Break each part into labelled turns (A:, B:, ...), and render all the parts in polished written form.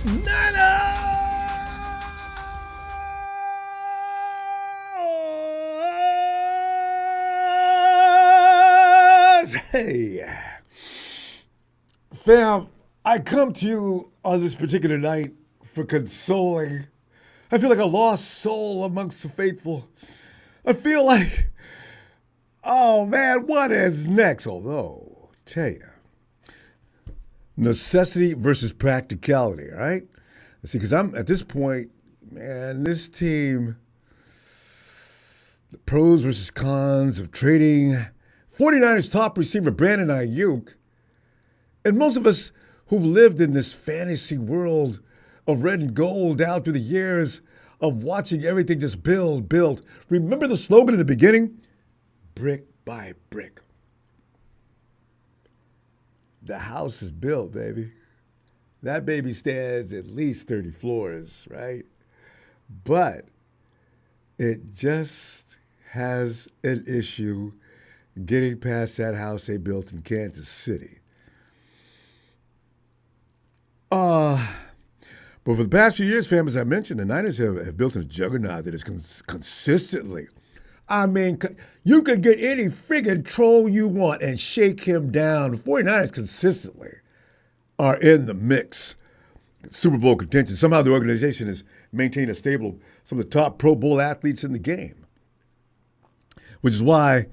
A: Niners! Hey, fam, I come to you on this particular night for consoling. I feel like a lost soul amongst the faithful. I feel like, oh man, what is next? Although, tell you, necessity versus practicality, all right? See, because I'm at this point, man, this team, the pros versus cons of trading 49ers top receiver Brandon Aiyuk, and most of us who've lived in this fantasy world of red and gold down through the years of watching everything just build. Remember the slogan in the beginning? Brick by brick. The house is built, baby. That baby stands at least 30 floors, right? But it just has an issue getting past that house they built in Kansas City. But for the past few years, fam, as I mentioned, the Niners have built a juggernaut that is consistently. I mean, you could get any friggin' troll you want and shake him down. The 49ers consistently are in the mix. Super Bowl contention. Somehow the organization has maintained a stable, some of the top Pro Bowl athletes in the game. Which is why,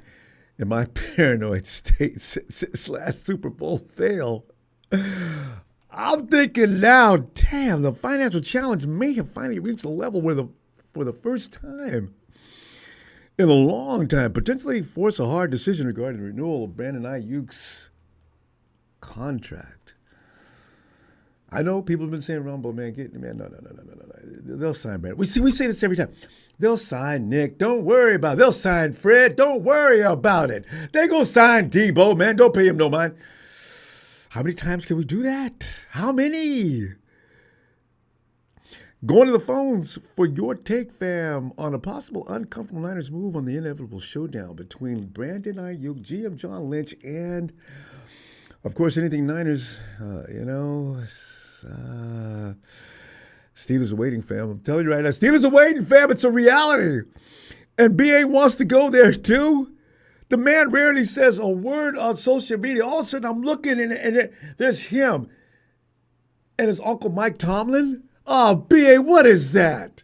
A: in my paranoid state since last Super Bowl fail, I'm thinking now, damn, the financial challenge may have finally reached a level where for the first time in a long time, potentially force a hard decision regarding the renewal of Brandon Aiyuk's contract. I know people have been saying, Ronbo, no. They'll sign Brandon. We say this every time. They'll sign Nick. Don't worry about it. They'll sign Fred. Don't worry about it. They go sign Deebo, man. Don't pay him no mind. How many times can we do that? How many? Going to the phones for your take, fam, on a possible uncomfortable Niners move on the inevitable showdown between Brandon Aiyuk, GM John Lynch, and, of course, anything Niners, Steelers are waiting, fam. I'm telling you right now, Steelers are waiting, fam. It's a reality. And BA wants to go there, too. The man rarely says a word on social media. All of a sudden, I'm looking and there's him and his Uncle Mike Tomlin. Oh, BA, what is that?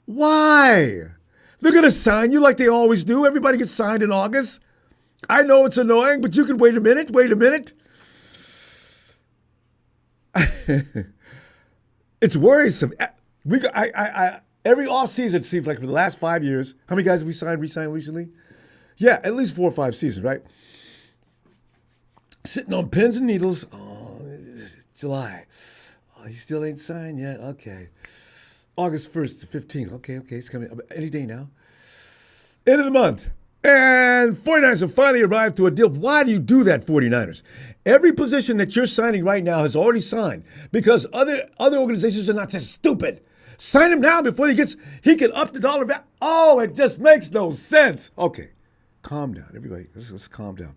A: Why? They're going to sign you like they always do. Everybody gets signed in August. I know it's annoying, but you can wait a minute. It's worrisome. Every offseason, it seems like for the last 5 years, how many guys have we re-signed recently? Yeah, at least 4 or 5 seasons, right? Sitting on pins and needles. Oh, it's July. Oh, he still ain't signed yet. Okay. August 1st to 15th. Okay, it's coming. Any day now. End of the month. And 49ers have finally arrived to a deal. Why do you do that, 49ers? Every position that you're signing right now has already signed because other organizations are not so stupid. Sign him now before he can up the dollar value. Oh, it just makes no sense. Okay. Calm down, everybody. Let's calm down.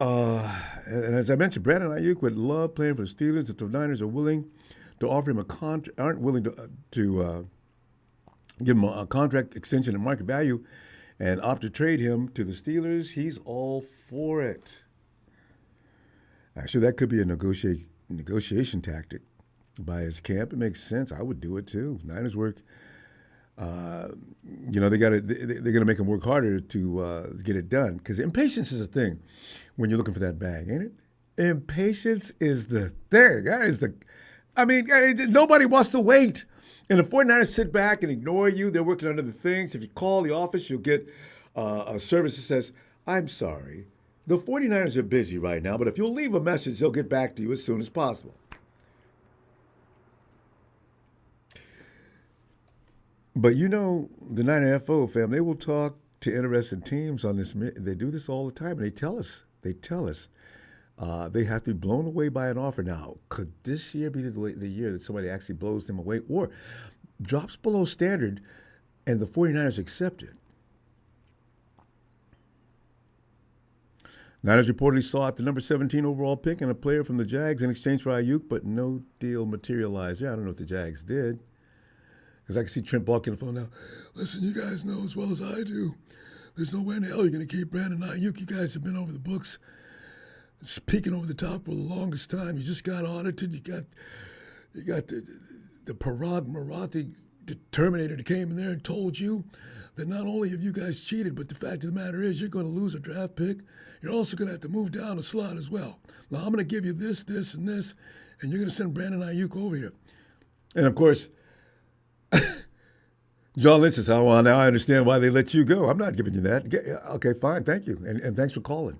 A: And as I mentioned, Brandon Aiyuk would love playing for the Steelers if the Niners are willing to offer him aren't willing to give him a contract extension and market value and opt to trade him to the Steelers. He's all for it. Actually, that could be a negotiation tactic by his camp. It makes sense. I would do it too. Niners work. They're going to make him work harder to get it done because impatience is a thing when you're looking for that bag, ain't it? Impatience is the thing. Nobody wants to wait. And the 49ers sit back and ignore you. They're working on other things. If you call the office, you'll get a service that says, I'm sorry, the 49ers are busy right now, but if you'll leave a message, they'll get back to you as soon as possible. But the Niner FO fam, they will talk to interested teams on this. They do this all the time, and they tell us they have to be blown away by an offer. Now, could this year be the year that somebody actually blows them away or drops below standard and the 49ers accept it? Niners reportedly sought the number 17 overall pick and a player from the Jags in exchange for Aiyuk, but no deal materialized. Yeah, I don't know if the Jags did. Because I can see Trent Baalke on the phone now. Listen, you guys know as well as I do, there's no way in hell you're going to keep Brandon Aiyuk. You guys have been over the books, peeking over the top for the longest time. You just got audited. You got the Parag Marathi Terminator that came in there and told you that not only have you guys cheated, but the fact of the matter is you're going to lose a draft pick. You're also going to have to move down a slot as well. Now, I'm going to give you this, this, and this, and you're going to send Brandon Aiyuk over here. And, of course, John Lynch says, oh, well, now I understand why they let you go. I'm not giving you that. Okay, fine. Thank you. And thanks for calling.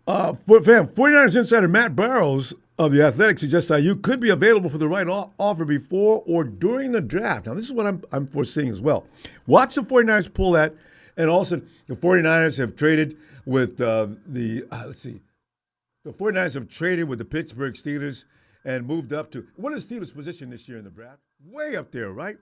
A: 49ers insider Matt Barrows of The Athletic suggests Aiyuk could be available for the right offer before or during the draft. Now, this is what I'm foreseeing as well. Watch the 49ers pull that. And also, the 49ers have traded with the 49ers have traded with the Pittsburgh Steelers and moved up to, what is the Steelers' position this year in the draft? Way up there, right?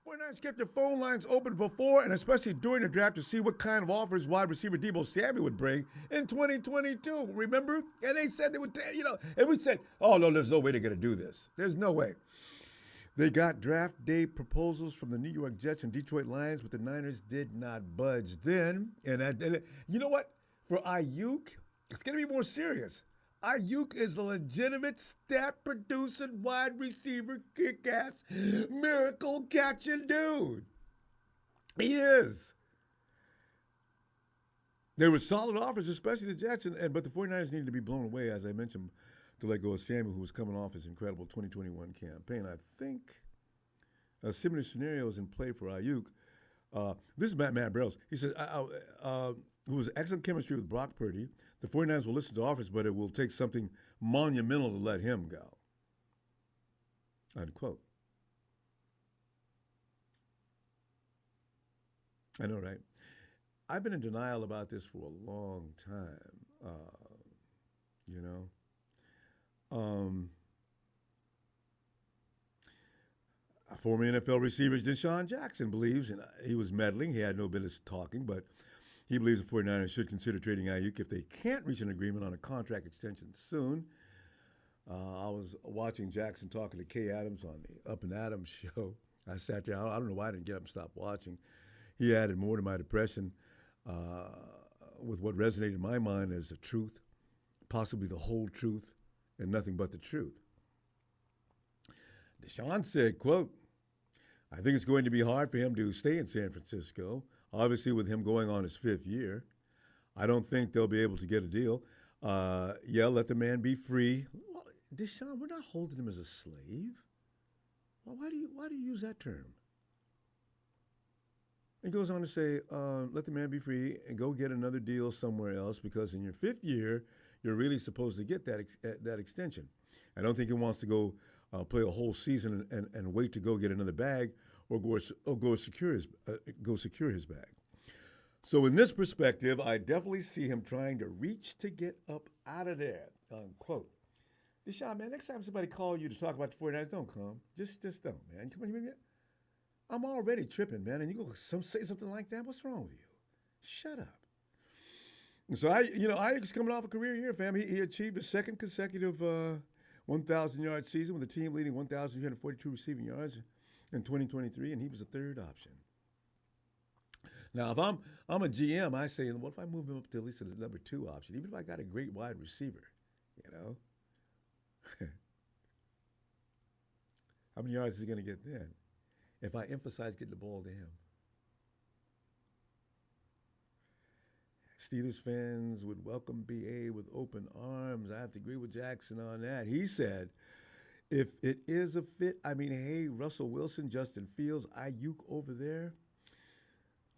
A: 49ers kept their phone lines open before and especially during the draft to see what kind of offers wide receiver Deebo Samuel would bring in 2022. Remember? And they said they would, and we said, oh, no, there's no way they're going to do this. There's no way. They got draft day proposals from the New York Jets and Detroit Lions, but the Niners did not budge then. And you know what? For Aiyuk, it's going to be more serious. Aiyuk is a legitimate stat-producing wide receiver, kick-ass, miracle-catching dude. He is. There were solid offers, especially the Jets, but the 49ers needed to be blown away, as I mentioned, to let go of Samuel, who was coming off his incredible 2021 campaign. I think a similar scenario is in play for Aiyuk. This is Matt Barrows. He says, who was excellent chemistry with Brock Purdy. The 49ers will listen to offers, but it will take something monumental to let him go. Unquote. I know, right? I've been in denial about this for a long time, Former NFL receiver Deshaun Jackson believes, and he was meddling, he had no business talking, but he believes the 49ers should consider trading Aiyuk if they can't reach an agreement on a contract extension soon. I was watching Jackson talking to Kay Adams on the Up and Adams show. I sat there. I don't know why I didn't get up and stop watching. He added more to my depression with what resonated in my mind as the truth, possibly the whole truth, and nothing but the truth. Deshaun said, quote, I think it's going to be hard for him to stay in San Francisco, obviously with him going on his 5th year. I don't think they'll be able to get a deal. Let the man be free. Well, Deshaun, we're not holding him as a slave. Well, why do you use that term? He goes on to say, let the man be free and go get another deal somewhere else because in your 5th year, you're really supposed to get that extension. I don't think he wants to go play a whole season and wait to go get another bag or go secure his bag. So in this perspective, I definitely see him trying to reach to get up out of there, unquote. Deshaun, man, next time somebody call you to talk about the 49ers, don't come. Just don't, man. Come on, I'm already tripping, man, and you go say something like that? What's wrong with you? Shut up. So Aiyuk's coming off a career year, fam. He achieved his 2nd consecutive 1,000-yard season with the team leading 1,342 receiving yards in 2023, and he was the 3rd option. Now, if I'm a GM, I say, what if I move him up to at least the number 2 option, even if I got a great wide receiver, How many yards is he going to get then? If I emphasize getting the ball to him. Steelers fans would welcome BA with open arms. I have to agree with Jackson on that. He said, if it is a fit, hey, Russell Wilson, Justin Fields, Aiyuk over there.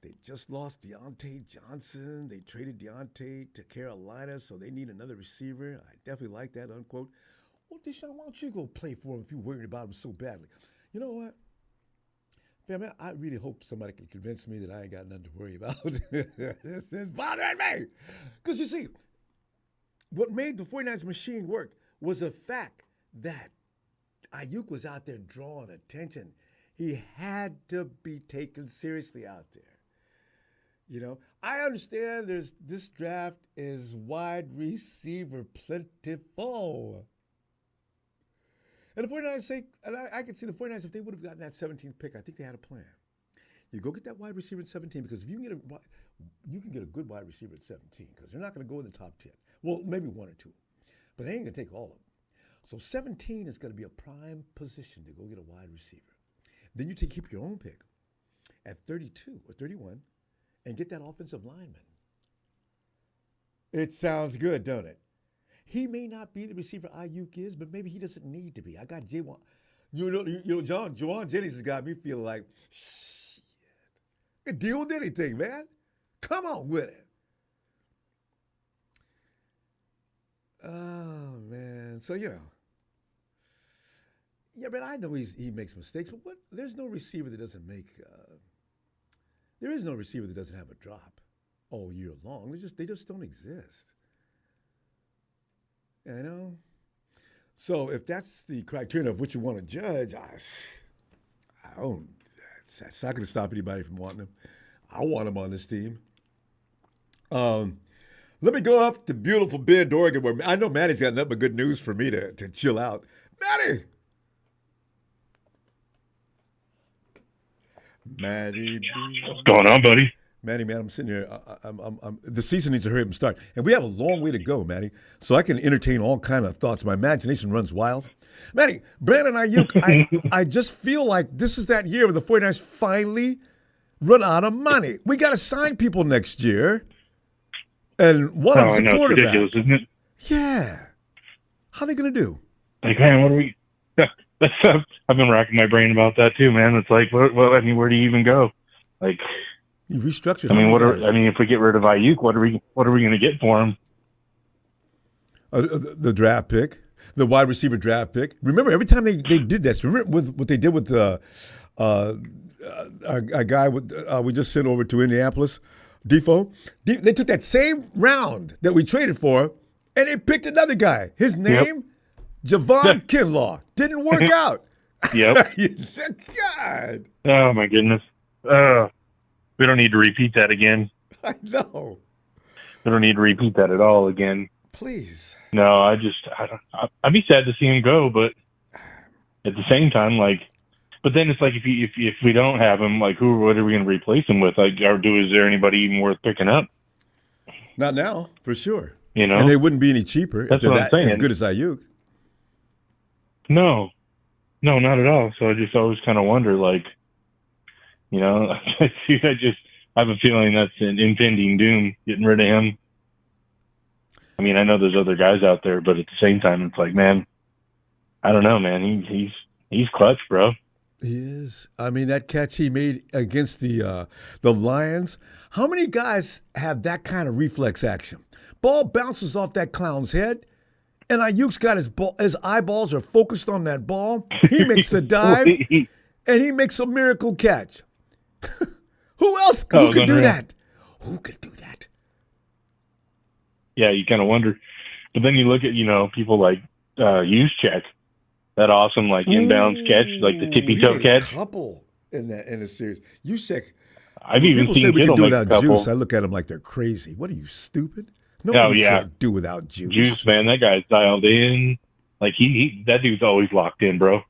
A: They just lost Deontay Johnson. They traded Deontay to Carolina, so they need another receiver. I definitely like that, unquote. Well, Deshaun, why don't you go play for him if you're worried about him so badly? You know what? Fam, I really hope somebody can convince me that I ain't got nothing to worry about. This is bothering me. Because you see, what made the 49ers machine work was the fact that Aiyuk was out there drawing attention. He had to be taken seriously out there. I understand this draft is wide receiver plentiful. And the 49ers say, and I can see the 49ers, if they would have gotten that 17th pick, I think they had a plan. You go get that wide receiver at 17 because if you can get a good wide receiver at 17 because they're not going to go in the top 10. Well, maybe one or two, but they ain't going to take all of them. So 17 is going to be a prime position to go get a wide receiver. Then you keep your own pick at 32 or 31 and get that offensive lineman. It sounds good, don't it? He may not be the receiver Aiyuk is, but maybe he doesn't need to be. I got Jauan. Jauan Jennings has got me feeling like, shit, I can deal with anything, man. Come on with it. Oh, man. So, yeah, but I know he makes mistakes, but there's no receiver that doesn't there is no receiver that doesn't have a drop all year long. They just don't exist. So if that's the criteria of what you want to judge, I don't. It's not going to stop anybody from wanting him. I want him on this team. Let me go up to beautiful Bend, Oregon, where I know Maddie's got nothing but good news for me to chill out. Maddie!
B: What's going on, buddy?
A: Maddie, man, I'm sitting here. The season needs to hurry up and start. And we have a long way to go, Maddie, so I can entertain all kind of thoughts. My imagination runs wild. Maddie, Brandon Aiyuk, I just feel like this is that year where the 49ers finally run out of money. We got to sign people next year. And one of them's a quarterback.
B: It's ridiculous, isn't it?
A: Yeah. How are they going to do?
B: Like, man, what are we? I've been racking my brain about that too, man. It's like, where do you even go? Like,
A: you restructured.
B: If we get rid of Aiyuk, what are we going to get for him?
A: The draft pick, the wide receiver draft pick. Remember, every time they did this. Remember what they did with a guy we just sent over to Indianapolis, Defoe. They took that same round that we traded for, and they picked another guy. His name, Jauan Kinlaw. Didn't work out.
B: Yep.
A: God.
B: Oh my goodness. We don't need to repeat that again.
A: I know.
B: We don't need to repeat that at all again.
A: Please.
B: No, I'd be sad to see him go, but at the same time, but then it's like if we don't have him, what are we going to replace him with? Is there anybody even worth picking up?
A: Not now, for sure.
B: And
A: they wouldn't be any cheaper if they're as good as Aiyuk.
B: No, not at all. So I just always kind of wonder, I have a feeling that's an impending doom, getting rid of him. I mean, I know there's other guys out there, but at the same time, it's like, man, I don't know, man. He's clutch, bro.
A: He is. I mean, that catch he made against the Lions. How many guys have that kind of reflex action? Ball bounces off that clown's head, and Aiyuk's got his eyeballs are focused on that ball. He makes a dive, and he makes a miracle catch. Who else? Who could do that? Who could do that?
B: Yeah, you kind of wonder. But then you look at, people like Juszczyk, that awesome inbounds catch, the tippy toe catch.
A: A couple in the series. Juszczyk.
B: I've even
A: people
B: seen
A: say we can do
B: without
A: Juice. I look at them like they're crazy. What are you, stupid? No, can't do without Juice.
B: Juice, man, that guy's dialed in. That dude's always locked in, bro.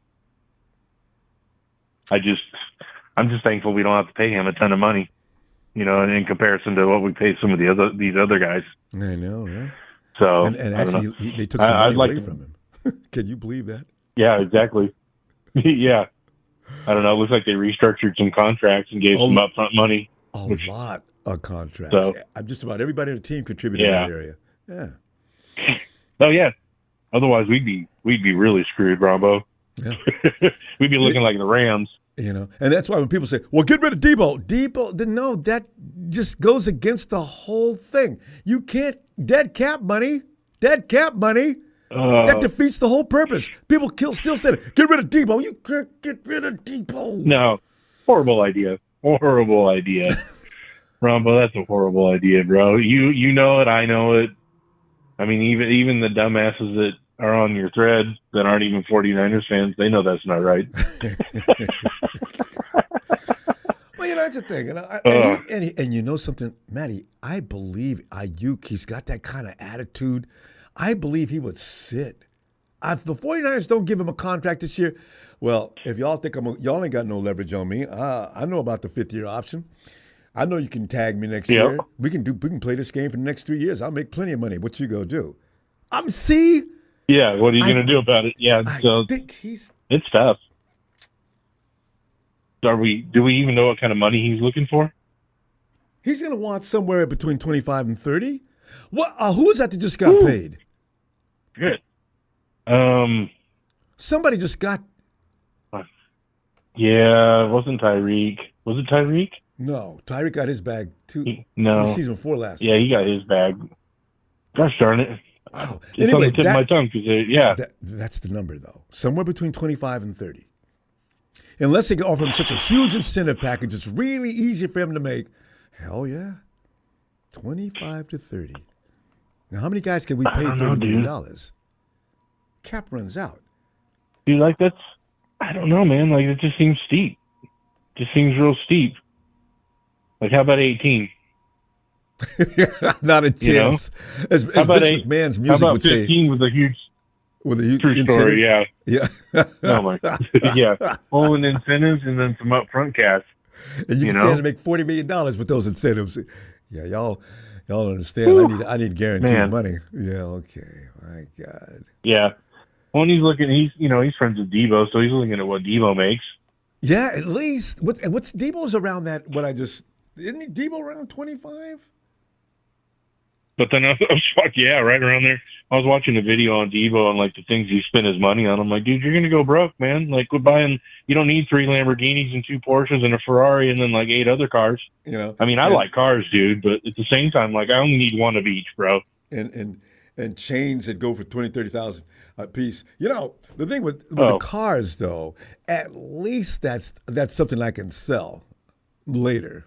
B: I'm just thankful we don't have to pay him a ton of money, in comparison to what we pay some of these other guys.
A: I know, right?
B: So
A: and actually, they took some money away from him. Can you believe that?
B: Yeah, exactly. Yeah, I don't know. It looks like they restructured some contracts and gave some upfront money.
A: A lot of contracts.
B: So,
A: just about everybody on the team contributed in that area. Yeah.
B: Oh yeah. Otherwise, we'd be really screwed, Ronbo.
A: Yeah.
B: We'd be looking like the Rams.
A: And that's why when people say, well, get rid of Deebo, no, that just goes against the whole thing. You can't, dead cap money. That defeats the whole purpose. People still say, get rid of Deebo. You can't get rid of Deebo.
B: No, horrible idea. Ronbo, that's a horrible idea, bro. You know it, I know it. I mean, even the dumbasses that are on your thread that aren't even 49ers fans, they know that's not right.
A: Well, that's the thing, and you know something, Matty. I believe Aiyuk. He's got that kind of attitude. I believe he would sit. If the 49ers don't give him a contract this year, well, if y'all think y'all ain't got no leverage on me. I know about the 5th-year option. I know you can tag me next year. We can play this game for the next 3 years. I'll make plenty of money. What you gonna do? See.
B: Yeah, what are you gonna do about it? Yeah,
A: I think
B: it's tough. Do we even know what kind of money he's looking for?
A: He's gonna want somewhere between 25 and 30. What? Who was that just got paid?
B: Good.
A: Somebody just got.
B: Yeah, it wasn't Tyreek. Was it Tyreek?
A: No, Tyreek got his bag too.
B: No,
A: season before last.
B: Yeah, he got his bag. Gosh darn it!
A: Wow.
B: It's on the tip of my tongue because
A: that's the number though. Somewhere between 25 and 30. Unless they can offer him such a huge incentive package, it's really easy for him to make. Hell yeah, 25 to 30. Now, how many guys can we pay $30 million? Cap runs out.
B: Dude, that's, I don't know, man. Like, it just seems steep. Just seems real steep. Like, how about 18?
A: Not a chance. As Vince McMahon's music would say.
B: How about 15 with a huge true
A: incentive?
B: Story, yeah.
A: Yeah.
B: Oh, my God. Yeah. Well, and incentives and then some upfront cash.
A: And you can stand to make $40 million with those incentives. Yeah, y'all understand. Woo. I need guaranteed money. Yeah, okay. My God.
B: Yeah. Well, and he's friends with Deebo, so he's looking at what Deebo makes.
A: Yeah, at least. What's Deebo's around that? Isn't Deebo around 25?
B: But then right around there. I was watching a video on Deebo and like the things he spent his money on. I'm like, dude, you're gonna go broke, man. Like, we're buying. You don't need 3 Lamborghinis and 2 Porsches and a Ferrari and then like 8 other cars. I mean, I like cars, dude, but at the same time, like, I only need one of each, bro.
A: And chains that go for 30,000 a piece. The thing with the cars, though, at least that's something I can sell later.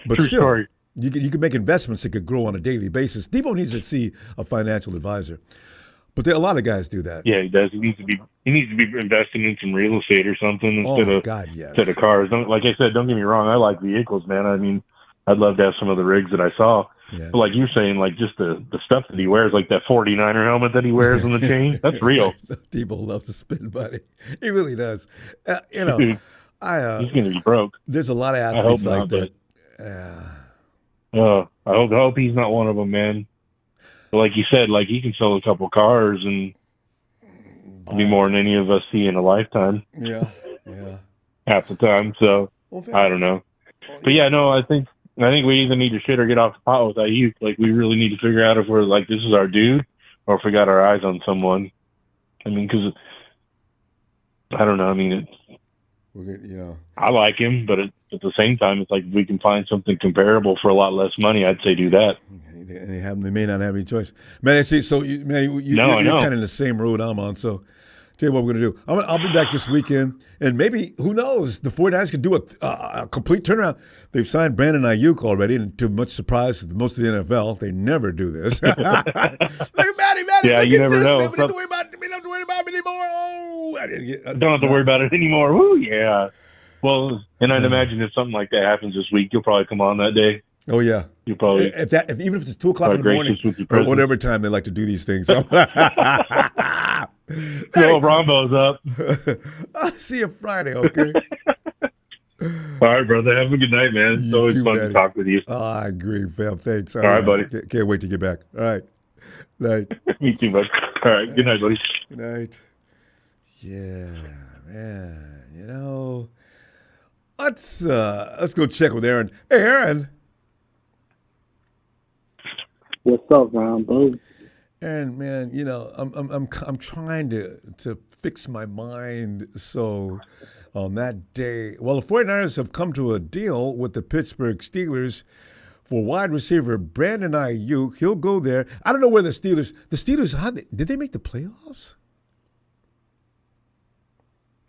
A: But
B: True
A: still,
B: story.
A: You can make investments that could grow on a daily basis. Deebo needs to see a financial advisor, but a lot of guys do that.
B: Yeah, he does. He needs to be investing in some real estate or something instead of cars. Like I said, don't get me wrong. I like vehicles, man. I mean, I'd love to have some of the rigs that I saw. Yeah. But like you're saying, like just the stuff that he wears, like that 49er helmet that he wears on the chain, that's real.
A: Deebo loves to spend money. He really does.
B: Dude, he's going to be broke.
A: There's a lot of athletes like that.
B: I hope he's not one of them, man. But like you said, like he can sell a couple cars and be more than any of us see in a lifetime.
A: Yeah.
B: Half the time. So I don't know. But yeah, no, I think we either need to shit or get off the pot with Aiyuk. Like, we really need to figure out if we're like, this is our dude, or if we got our eyes on someone. I mean, because I don't know. I mean, I like him, but at the same time, it's like if we can find something comparable for a lot less money, I'd say do that.
A: They may not have any choice. Man, I see. So, you're kind of in the same road I'm on. So, tell you what we're going to do. I'll be back this weekend, and maybe, who knows, the 49ers could do a complete turnaround. They've signed Brandon Aiyuk already, and to much surprise of most of the NFL, they never do this. Look at Matty.
B: Yeah, you never know.
A: We don't have to worry about it anymore. Oh,
B: don't have to worry about it anymore. Woo, yeah. Well, and I'd imagine if something like that happens this week, you'll probably come on that day.
A: Oh yeah,
B: you probably
A: even if it's 2:00 in the morning or whatever time they like to do these things. So
B: Ronbo's up.
A: I'll see you Friday, okay?
B: All right, brother. Have a good night, man. It's always fun to talk with you.
A: Oh, I agree, fam. Thanks.
B: All right, buddy.
A: Can't wait to get back. All right. Night.
B: Me too, bud. All right. Good night, buddy.
A: Good night. Yeah, man. Let's go check with Aaron. Hey, Aaron.
C: What's up, Ronbo?
A: And man, I'm trying to fix my mind so on that day. Well, the 49ers have come to a deal with the Pittsburgh Steelers for wide receiver Brandon Aiyuk. He'll go there. I don't know where the Steelers, did they make the playoffs?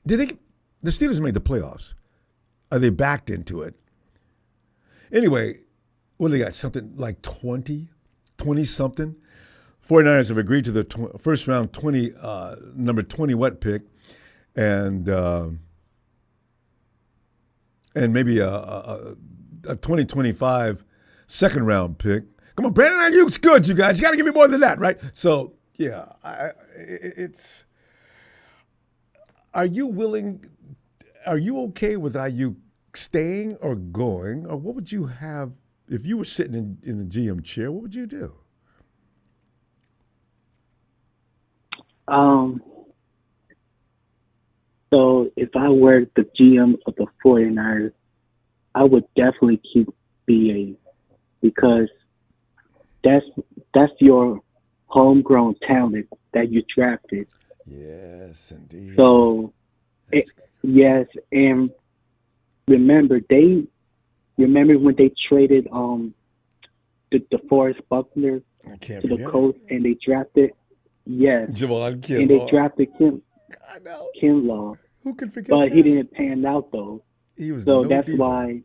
A: The Steelers made the playoffs. Are they backed into it? Anyway, what do they got? Something like 20-something? 49ers have agreed to the first round number 20 pick, and and maybe a 2025 second round pick. Come on, Brandon Aiyuk's good, you guys. You got to give me more than that, right? So, yeah, it's. Are you okay with Aiyuk staying or going? Or what would you have if you were sitting in the GM chair? What would you do?
C: So if I were the GM of the 49ers, I would definitely keep BA because that's your homegrown talent that you drafted.
A: Yes, indeed.
C: So yes, and remember when they traded the DeForest Buckner
A: to
C: the Colts and they drafted
A: Jauan Kinlaw.
C: And they drafted Kinlaw.
A: Who can forget
C: But
A: that?
C: he didn't pan out though.
A: He was
C: so
A: no
C: that's
A: diva.
C: why.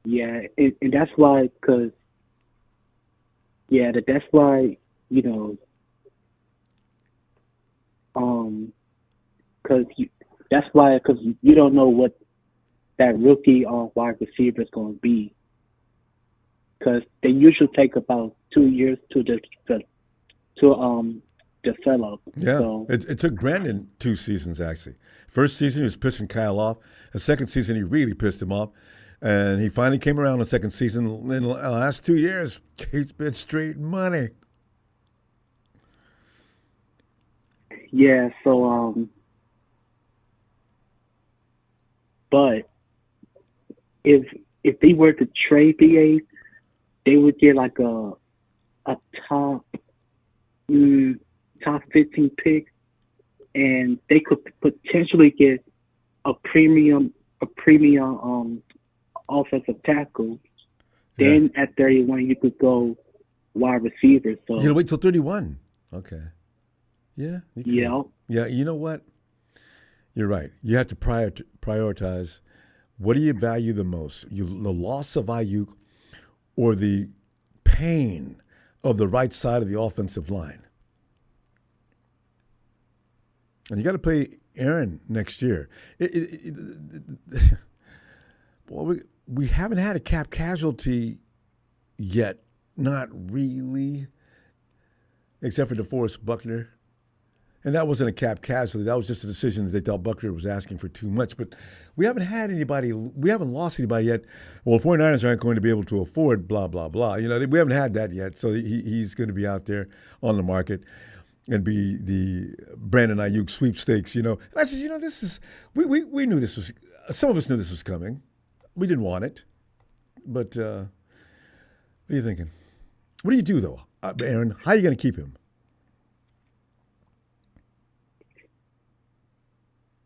C: Yeah, and that's why because that's why because you don't know what that rookie wide receiver is going to be. Because they usually take about 2 years to develop.
A: Yeah,
C: so,
A: it took Brandon 2 seasons actually. First season he was pissing Kyle off. The second season he really pissed him off, and he finally came around the second season. In the last 2 years, he's been straight money.
C: Yeah. So but if they were to trade BA, they would get like a top 15 pick, and they could potentially get a premium offensive tackle.
A: Yeah.
C: Then at 31, you could go wide receiver. So
A: You gotta wait till 31. Okay. Yeah. You can.
C: yeah,
A: Yeah. You know what? You're right. You have to prioritize. What do you value the most? The loss of Aiyuk or the pain of the right side of the offensive line? And you got to play Aaron next year. Well, we haven't had a cap casualty yet. Not really, except for DeForest Buckner. And that wasn't a cap casualty. That was just a decision that they thought Buckner was asking for too much. But we haven't had anybody, we haven't lost anybody yet. Well, 49ers aren't going to be able to afford blah, blah, blah. We haven't had that yet. So he's going to be out there on the market and be the Brandon Aiyuk sweepstakes, And I said, this is, we knew this was, some of us knew this was coming. We didn't want it. But what are you thinking? What do you do, though, Aaron? How are you going to keep him?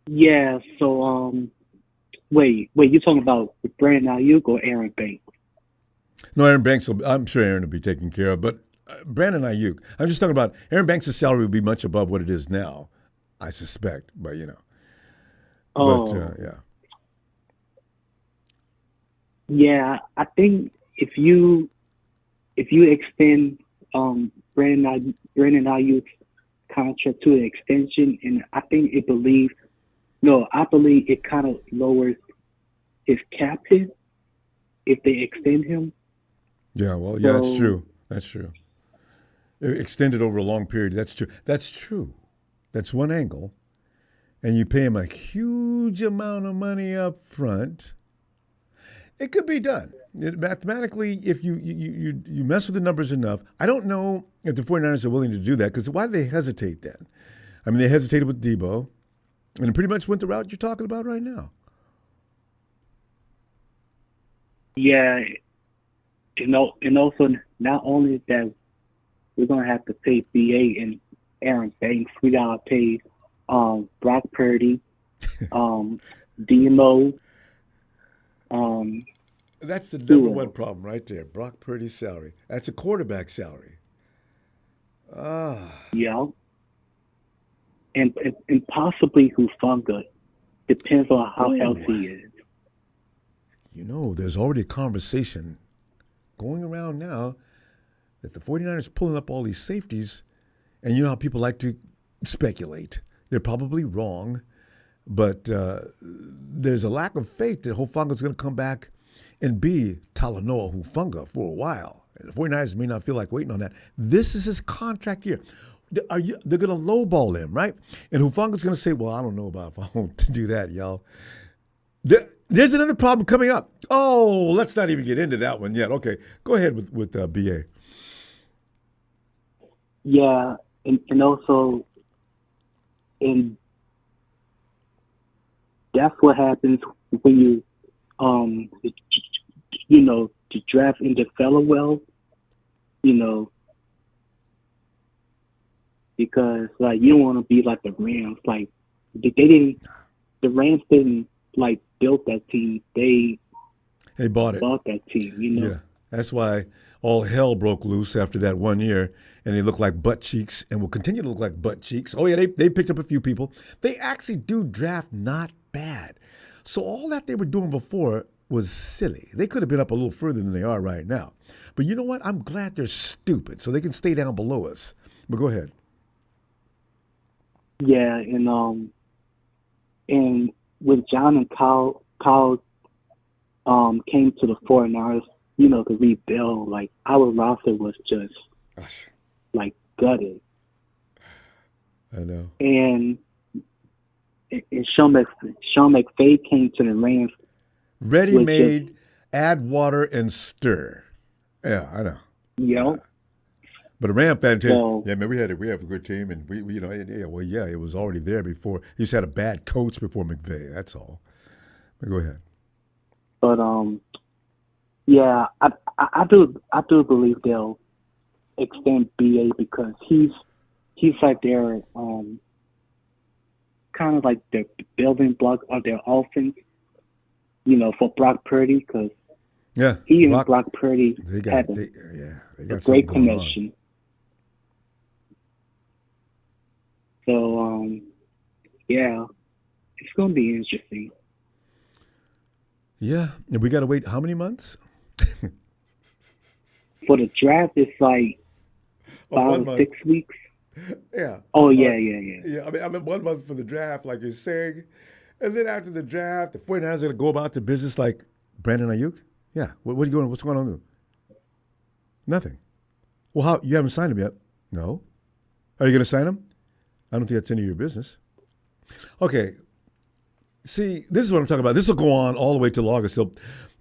C: Yeah, so wait, you talking about Brandon Aiyuk or Aaron Banks?
A: No, Aaron Banks, I'm sure Aaron will be taken care of, but Brandon Aiyuk, I'm just talking about Aaron Banks' salary will be much above what it is now, I suspect, but
C: Oh.
A: But, yeah.
C: Yeah, I think if you extend Brandon Aiyuk's contract to an extension, and I believe it kind of lowers his cap hit if they extend him.
A: Yeah, well, yeah, that's true. That's true. Extended over a long period, that's true. That's true. That's one angle. And you pay him a huge amount of money up front. It could be done. Mathematically, if you mess with the numbers enough, I don't know if the 49ers are willing to do that, because why do they hesitate then? I mean, they hesitated with Deebo, and it pretty much went the route you're talking about right now.
C: Yeah, and also not only that we're gonna have to pay BA and Aaron Banks, we gotta pay Brock Purdy, Demo.
A: That's the number one problem right there. Brock Purdy's salary. That's a quarterback salary.
C: Yeah. And possibly Hufanga. Depends on how healthy he is.
A: There's already a conversation going around now that the 49ers pulling up all these safeties, and you know how people like to speculate. They're probably wrong. But there's a lack of faith that Hufanga's going to come back and be Talanoa Hufanga for a while. And the 49ers may not feel like waiting on that. This is his contract year. They're going to lowball him, right? And Hufanga's going to say, well, I don't know about if I want to do that, y'all. There's another problem coming up. Oh, let's not even get into that one yet. Okay, go ahead with BA.
C: Yeah, and also, and that's what happens when you, the draft into fellow well, because like you don't want to be like the Rams. Like the Rams didn't like build that team. They
A: bought it.
C: Bought that team.
A: Yeah, that's why all hell broke loose after that 1 year, and they look like butt cheeks, and will continue to look like butt cheeks. Oh yeah, they picked up a few people. They actually do draft not bad. So all that they were doing before was silly. They could have been up a little further than they are right now. But you know what? I'm glad they're stupid, so they can stay down below us. But go ahead.
C: Yeah, and when John and Kyle came to the 49ers, to rebuild, like our roster was just like gutted.
A: I know.
C: And Sean McVay came to the Rams.
A: Ready-made, add water and stir. Yeah, I know.
C: Yep.
A: But a Ram fan team,
C: So-
A: yeah, man, we have a good team, and we it was already there before. He just had a bad coach before McVay. That's all. But go ahead.
C: But yeah, I do believe they'll extend BA because he's like their kind of like the building block of their offense, for Brock Purdy, because
A: Yeah,
C: he and Brock Purdy have
A: they got
C: a
A: something
C: great
A: going on.
C: connection. So yeah, it's gonna be interesting.
A: Yeah, and we got to wait how many months?
C: For the draft, it's like 5
A: 1
C: or
A: month.
C: 6 weeks.
A: Yeah.
C: Oh
A: One
C: yeah,
A: month.
C: yeah.
A: Yeah, I mean 1 month for the draft, like you're saying. And then after the draft, the 49ers are going to go about their business like Brandon Aiyuk? Yeah. What's going on? Nothing. Well, how you haven't signed him yet? No. Are you going to sign him? I don't think that's any of your business. Okay. See, this is what I'm talking about. This will go on all the way till August.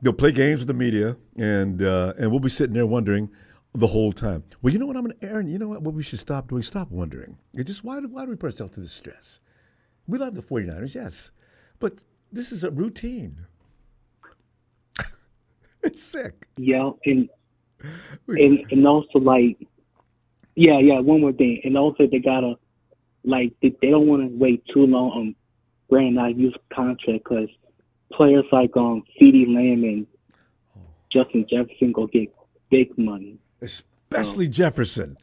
A: They'll play games with the media, and we'll be sitting there wondering the whole time. Well, you know what, Aaron? You know what we should stop doing? Stop wondering. It's just why do we put ourselves to this stress? We love the 49ers, yes, but this is a routine. It's sick.
C: Yeah, and also like, yeah. One more thing, and also they gotta like they don't want to wait too long on Brandon Aiyuk's contract because players like CeeDee Lamb and Justin Jefferson go get big money.
A: Especially Jefferson.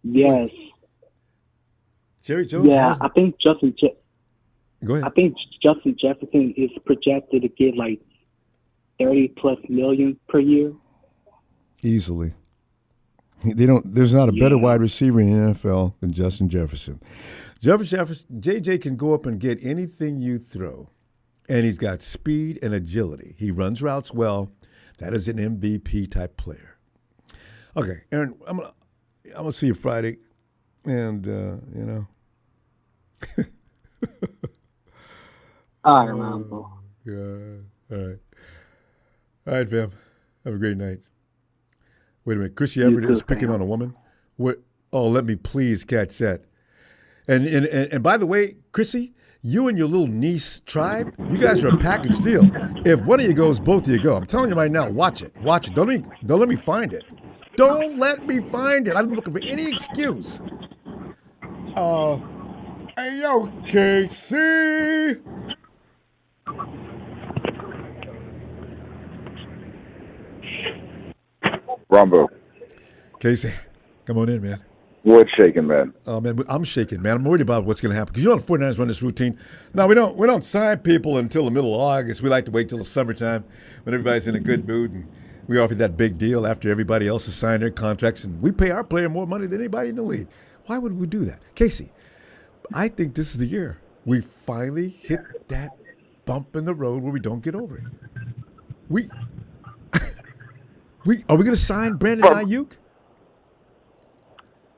C: Yes.
A: Jerry Jones.
C: Yeah, I think Justin.
A: Go ahead.
C: I think Justin Jefferson is projected to get like $30+ million per year.
A: Easily. There's not a better wide receiver in the NFL than Justin Jefferson. Jefferson, JJ can go up and get anything you throw, and he's got speed and agility. He runs routes well. That is an MVP type player. Okay, Aaron, I'm gonna see you Friday, and
C: All right, Ronbo.
A: Yeah. All right, fam. Have a great night. Wait a minute, Chrissy Everett is picking on a woman. What? Oh, let me please catch that. And by the way, Chrissy, you and your little niece tribe, you guys are a package deal. If one of you goes, both of you go. I'm telling you right now, watch it. Don't let me find it. Don't let me find it. I'm looking for any excuse. Hey, yo, KC.
D: Ronbo,
A: Casey, come on in, man.
D: what's shaking, man?
A: Oh, man, I'm shaking, man. I'm worried about what's going to happen. Because you know the 49ers run this routine. No, we don't sign people until the middle of August. We like to wait till the summertime when everybody's in a good mood. And we offer that big deal after everybody else has signed their contracts. And we pay our player more money than anybody in the league. Why would we do that? Casey, I think this is the year. We finally hit that bump in the road where we don't get over it. We are we going to sign Brandon Aiyuk?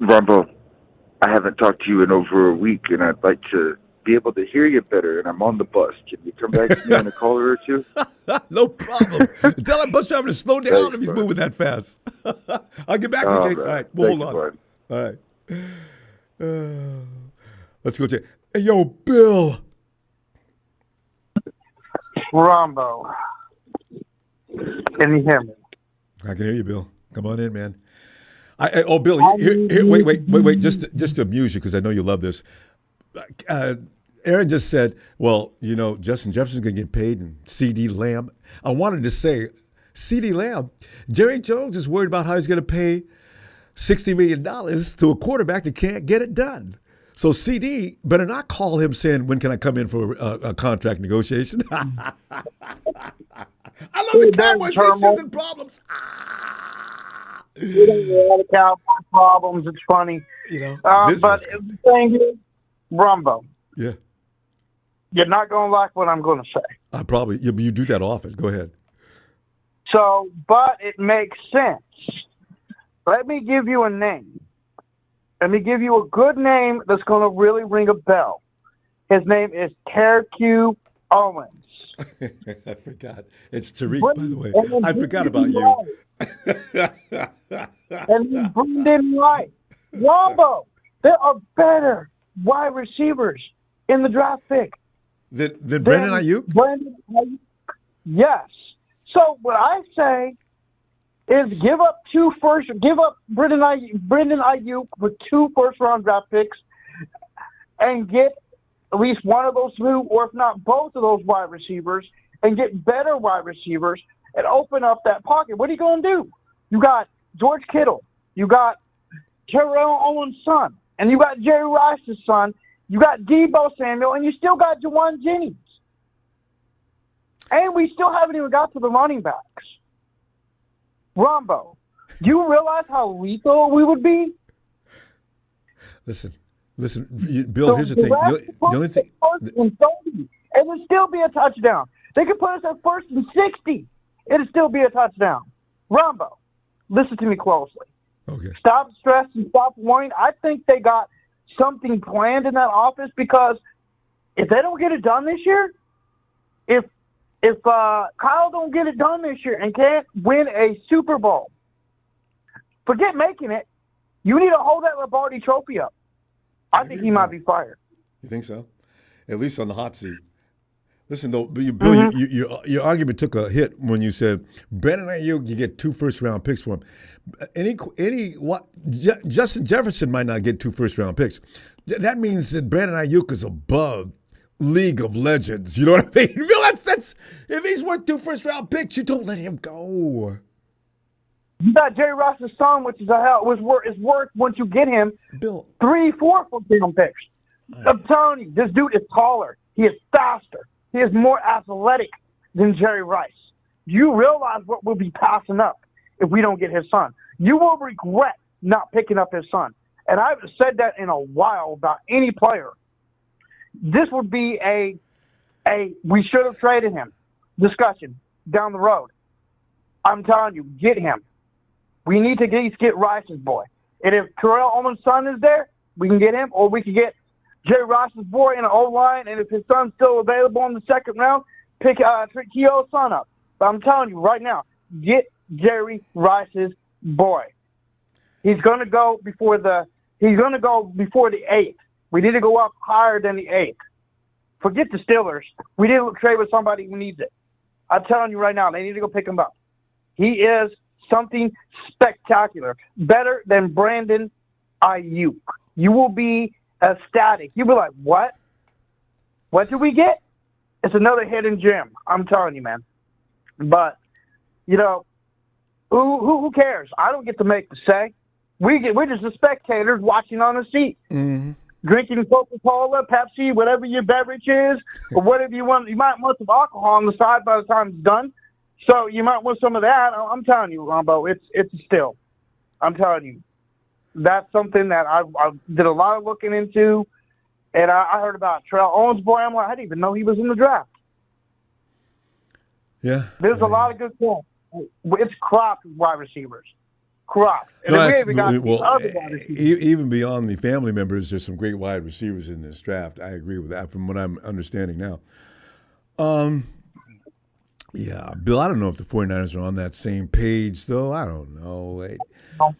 D: Ronbo, I haven't talked to you in over a week, and I'd like to be able to hear you better, and I'm on the bus. Can you come back to me in a caller or two?
A: No problem. Tell that bus driver to slow down
D: Thanks,
A: if he's
D: bud.
A: moving that fast. I'll get back to you, Jason. All right, well, hold on. All right. Let's go check. Hey, yo, Bill.
E: Ronbo. Can you hear me?
A: I can hear you, Bill. Come on in, man. Bill, here, wait. Just to amuse you, because I know you love this. Aaron just said, well, Justin Jefferson's going to get paid and CD Lamb. I wanted to say, CD Lamb, Jerry Jones is worried about how he's going to pay $60 million to a quarterback that can't get it done. So CD better not call him saying, when can I come in for a contract negotiation? I love the Cowboys issues and problems.
E: We don't have a lot of Cowboy problems. It's funny. But the thing is, Ronbo.
A: Yeah.
E: You're not going to like what I'm going to say.
A: You do that often. Go ahead.
E: So, but it makes sense. Let me give you a name. Let me give you a good name that's going to really ring a bell. His name is Tariq Owens.
A: I forgot. It's Tariq, by the way. I forgot about you.
E: And Brandon Wright. Ronbo, there are better wide receivers in the draft pick.
A: Then Brandon Aiyuk?
E: Brandon Aiyuk. Yes. So what I say is give up Brandon Aiyuk with 2 first-round draft picks and get at least one of those 2, or if not both of those wide receivers, and get better wide receivers and open up that pocket. What are you going to do? You got George Kittle. You got Terrell Owens' son. And you got Jerry Rice's son. You got Deebo Samuel. And you still got Jauan Jennings. And we still haven't even got to the running backs. Ronbo, do you realize how lethal we would be?
A: Listen, Bill, so here's the thing. The only thing.
E: It would still be a touchdown. They could put us at 1st and 60. It would still be a touchdown. Ronbo, listen to me closely.
A: Okay. Stop
E: stressing, stop worrying. I think they got something planned in that office, because if they don't get it done this year, if Kyle don't get it done this year and can't win a Super Bowl, forget making it. You need to hold that Lombardi trophy up. I think he might be fired.
A: You think so? At least on the hot seat. Listen, though, Bill, your argument took a hit when you said Brandon Aiyuk, you get 2 first-round picks for him. Justin Jefferson might not get 2 first-round picks. That means that Brandon Aiyuk is above League of Legends. You know what I mean? Bill, that's if he's worth 2 first-round picks, you don't let him go.
E: You got Jerry Rice's son, which is worth once you get him,
A: Bill,
E: 3, 4 first-round picks. I'm telling you, this dude is taller. He is faster. He is more athletic than Jerry Rice. Do you realize what we'll be passing up if we don't get his son? You will regret not picking up his son. And I haven't said that in a while about any player. This would be a we should have traded him discussion down the road. I'm telling you, get him. We need to get Rice's boy. And if Terrell Owens' son is there, we can get him, or we can get Jerry Rice's boy in an O-line, and if his son's still available in the 2nd round, pick Keo's son up. But I'm telling you right now, get Jerry Rice's boy. He's going to go before the 8th. We need to go up higher than the 8th. Forget the Steelers. We need to trade with somebody who needs it. I'm telling you right now, they need to go pick him up. He is something spectacular, better than Brandon Aiyuk. You will be ecstatic. You'll be like, what? What did we get? It's another hidden gem. I'm telling you, man. But, who cares? I don't get to make the say. We're just the spectators watching on a seat.
A: Mm-hmm.
E: Drinking Coca-Cola, Pepsi, whatever your beverage is, or whatever you want. You might want some alcohol on the side by the time it's done. So you might want some of that. I'm telling you, Ronbo, it's still. I'm telling you. That's something that I did a lot of looking into, And I heard about Terrell Owens' boy. I'm like, I didn't even know he was in the draft.
A: Yeah.
E: There's a lot of good points. It's cropped wide receivers. Cropped. And
A: No,
E: we even got
A: well,
E: other wide receivers.
A: even beyond the family members, there's some great wide receivers in this draft. I agree with that from what I'm understanding now. Yeah, Bill, I don't know if the 49ers are on that same page, though. I don't know.
E: I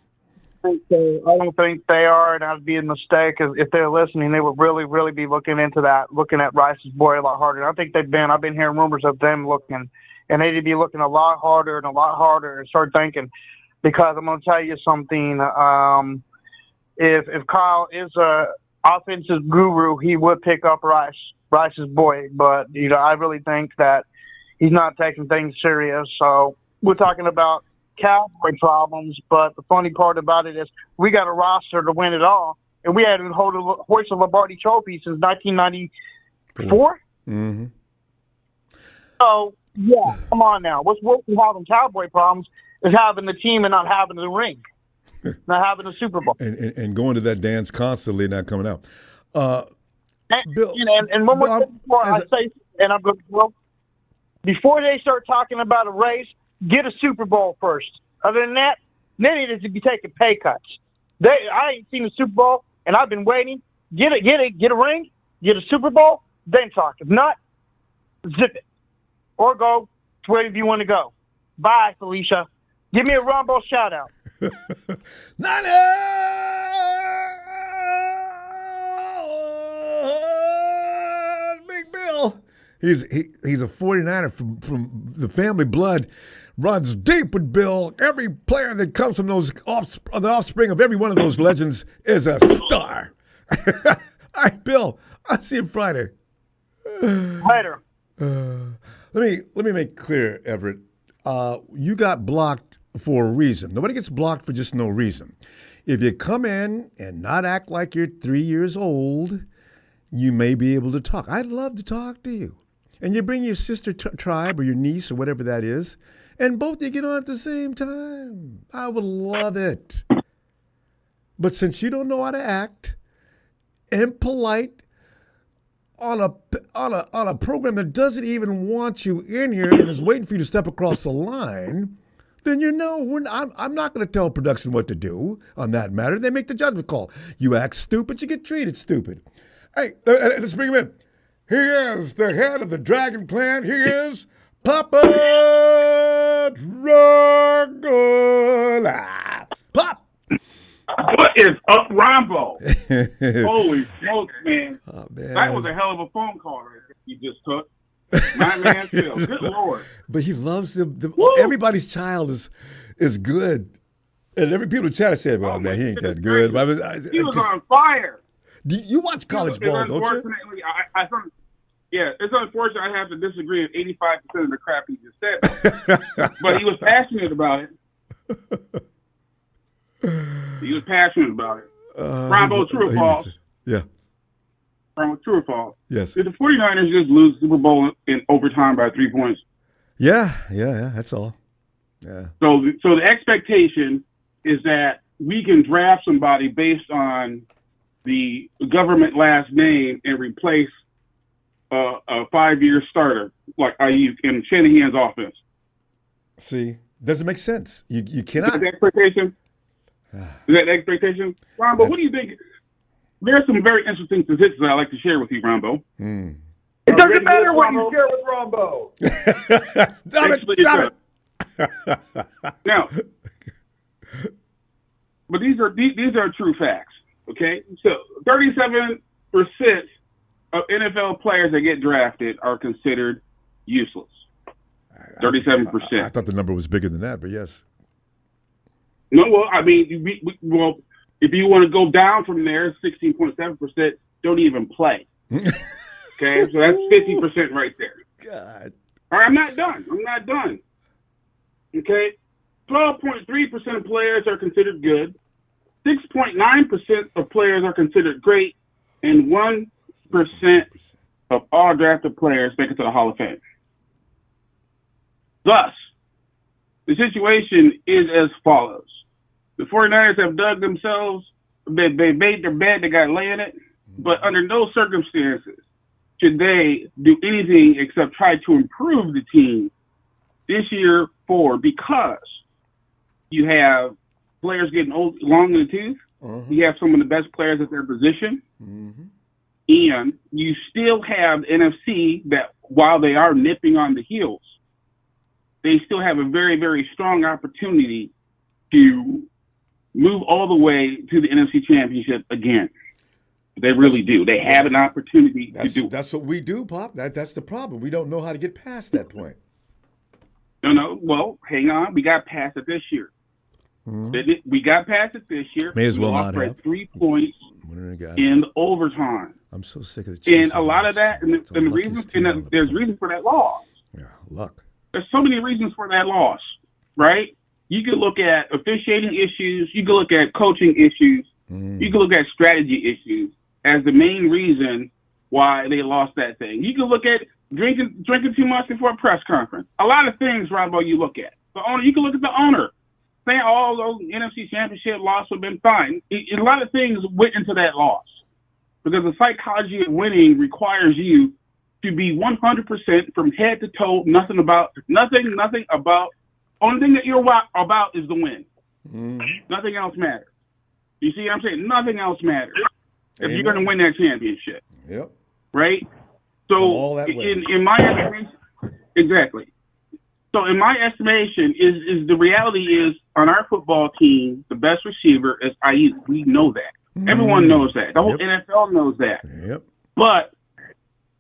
E: don't think they are, and that'd be a mistake. If they're listening, they would really, really be looking into that, looking at Rice's boy a lot harder. And I think they've been. I've been hearing rumors of them looking, and they need to be looking a lot harder and start thinking. Because I'm going to tell you something. If Kyle is a offensive guru, he would pick up Rice's boy. But I really think that he's not taking things serious. So we're talking about Cowboy problems, but the funny part about it is we got a roster to win it all, and we hadn't hoist a Lombardi trophy since 1994.
A: Mm-hmm.
E: So, yeah, come on now. What's worse than having Cowboy problems is having the team and not having the ring, not having the Super Bowl.
A: And going to that dance constantly, not coming out. Bill,
E: and one more thing before I say, and I'm going to go, before they start talking about a race, get a Super Bowl first. Other than that, they need to be taking pay cuts. I ain't seen a Super Bowl, and I've been waiting. Get a ring, get a Super Bowl, then talk. If not, zip it. Or go to wherever you want to go. Bye, Felicia. Give me a Ronbo shout-out.
A: Niners! Big Bill. He's a 49er from the family blood. Runs deep with Bill. Every player that comes from the offspring of every one of those legends is a star. All right, Bill. I'll see you Friday.
E: Later.
A: Let me make clear, Everett. You got blocked for a reason. Nobody gets blocked for just no reason. If you come in and not act like you're 3 years old, you may be able to talk. I'd love to talk to you. And you bring your sister tribe or your niece or whatever that is, and both of you get on at the same time. I would love it. But since you don't know how to act, impolite, on a program that doesn't even want you in here and is waiting for you to step across the line, then I'm not going to tell production what to do on that matter. They make the judgment call. You act stupid, you get treated stupid. Hey, let's bring him in. He is the head of the Dragon Clan. He is Papa Dragon. Pop!
F: What is up, Ronbo? Holy smokes, man.
A: Oh, man.
F: That was a hell of a phone call right there you just took. My man, Phil. Good Lord.
A: But he loves everybody's child is good. And every people in chat say, well, man, he ain't that good.
F: He was on fire.
A: You watch college ball, don't you?
F: Unfortunately, it's unfortunate I have to disagree with 85% of the crap he just said. But he was passionate about it. He was passionate about it. Ronbo, true or false?
A: Yeah.
F: Ronbo, true or false?
A: Yes.
F: Did the 49ers just lose the Super Bowl in overtime by 3 points?
A: Yeah, that's all. Yeah.
F: So the expectation is that we can draft somebody based on the government last name and replace a 5-year starter like Aiyuk in Shanahan's offense.
A: See, doesn't make sense. You cannot.
F: Is that the expectation? Is that the expectation? Ronbo, what do you think? There are some very interesting statistics I'd like to share with you, Ronbo.
E: It doesn't matter what you share with Ronbo.
A: Stop it.
F: Now, but these are true facts, okay? So 37% of NFL players that get drafted are considered useless. 37%.
A: I thought the number was bigger than that, but yes.
F: No, well, I mean, if you want to go down from there, 16.7% don't even play. Okay, so that's 50% right there.
A: God.
F: All right, I'm not done. Okay, 12.3% of players are considered good. 6.9% of players are considered great, and 1% of all drafted players make it to the Hall of Fame. Thus, the situation is as follows. The 49ers have dug themselves. They made their bed. They got to lay in it. But under no circumstances should they do anything except try to improve the team this year forward, because you have players getting old, long in the tooth. You have some of the best players at their position. And you still have the NFC that, while they are nipping on the heels, they still have a very, very strong opportunity to move all the way to the NFC Championship again. They really do. They have an opportunity to do it.
A: That's what we do, Pop. That's the problem. We don't know how to get past that point.
F: No. Well, hang on. We got past it this year. We got past it this year.
A: May as well not
F: have. 3 points
A: in
F: in overtime.
A: I'm so sick of the Chiefs.
F: And a lot of that, and the reason, there's reasons for that loss.
A: Yeah, luck.
F: There's so many reasons for that loss, right? You could look at officiating issues. You could look at coaching issues. You could look at strategy issues as the main reason why they lost that thing. You could look at drinking too much before a press conference. A lot of things, Ronbo, you look at. The owner. You can look at the owner. Saying all those NFC Championship loss would have been fine. A lot of things went into that loss, because the psychology of winning requires you to be 100% from head to toe. Nothing about. Only thing that you're about is the win. Nothing else matters. You see what I'm saying? Nothing else matters if you're going to win that championship.
A: Yep.
F: Right. So in my estimation, exactly. So in my estimation, is the reality is on our football team, the best receiver is Aiyuk. We know that. Everyone knows that. The whole NFL knows that.
A: Yep.
F: But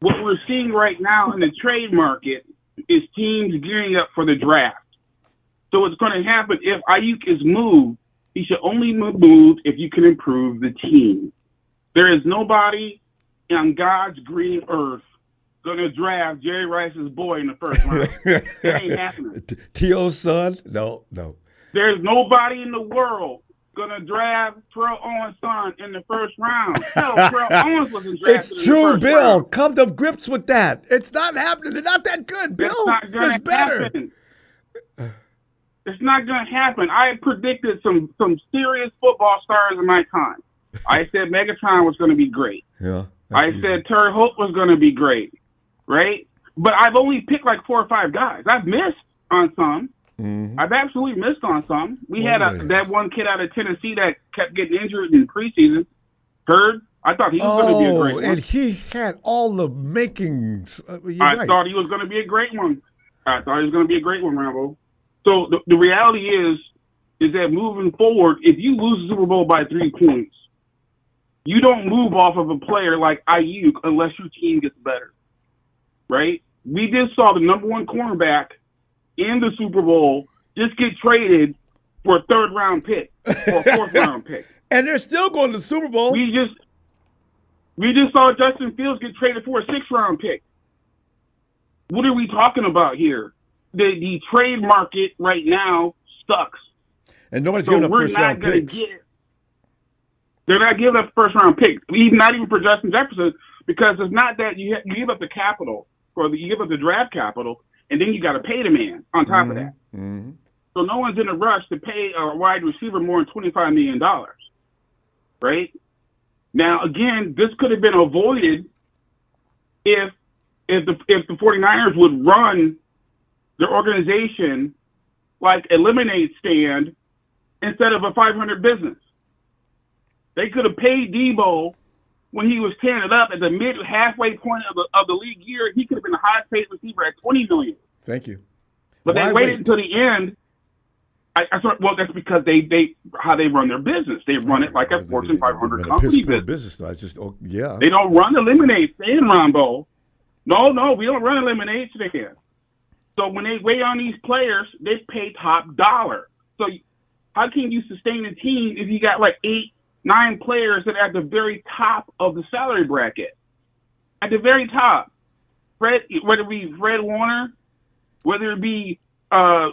F: what we're seeing right now in the trade market is teams gearing up for the draft. So what's going to happen if Aiyuk is moved, he should only move moved if you can improve the team. There is nobody on God's green earth going to draft Jerry Rice's boy in the first round. It ain't happening.
A: T.O.'s son? No.
F: There's nobody in the world going to draft Terrell Owens' son in the first round. Hell, Terrell Owens wasn't drafted
A: It's
F: in the
A: true,
F: first
A: Bill.
F: round.
A: Come to grips with that. It's not happening. They're not that good, Bill.
F: It's not going to
A: better.
F: happen. It's not going to happen. I predicted some serious football stars in my time. I said Megatron was going to be great.
A: Yeah.
F: I said Terry Holt was going to be great, right? But I've only picked like 4 or 5 guys. I've missed on some. I've absolutely missed on some. We had that one kid out of Tennessee that kept getting injured in preseason. I thought he was going to be a great one.
A: And he had all the makings.
F: I thought he was going to be a great one. Rambo. So the reality is that moving forward, if you lose the Super Bowl by 3 points, you don't move off of a player like Aiyuk unless your team gets better, right? We just saw the number 1 cornerback in the Super Bowl just get traded for a 3rd-round pick or a 4th-round pick.
A: And they're still going to the Super Bowl.
F: We just saw Justin Fields get traded for a 6th-round pick. What are we talking about here? The trade market right now sucks.
A: And nobody's giving up first-round picks.
F: They're not giving up first-round picks, not even for Justin Jefferson, because it's not that you give up the capital, you give up the draft capital, and then you got to pay the man on top of that. So no one's in a rush to pay a wide receiver more than $25 million, right? Now, again, this could have been avoided if the 49ers would run their organization like a lemonade stand instead of a 500 business. They could have paid Deebo when he was tearing it up at the halfway point of the league year. He could have been the highest paid receiver at $20 million.
A: Thank you.
F: But they waited until the end. I thought, well, that's because they how they run their business. They run it like a Fortune 500 company business.
A: Though. It's just, yeah.
F: They don't run the lemonade stand, Ronbo. No, we don't run a lemonade stand. So when they wait on these players, they pay top dollar. So how can you sustain a team if you got like 8-9 players that are at the very top of the salary bracket? At the very top. Whether it be Fred Warner, whether it be, I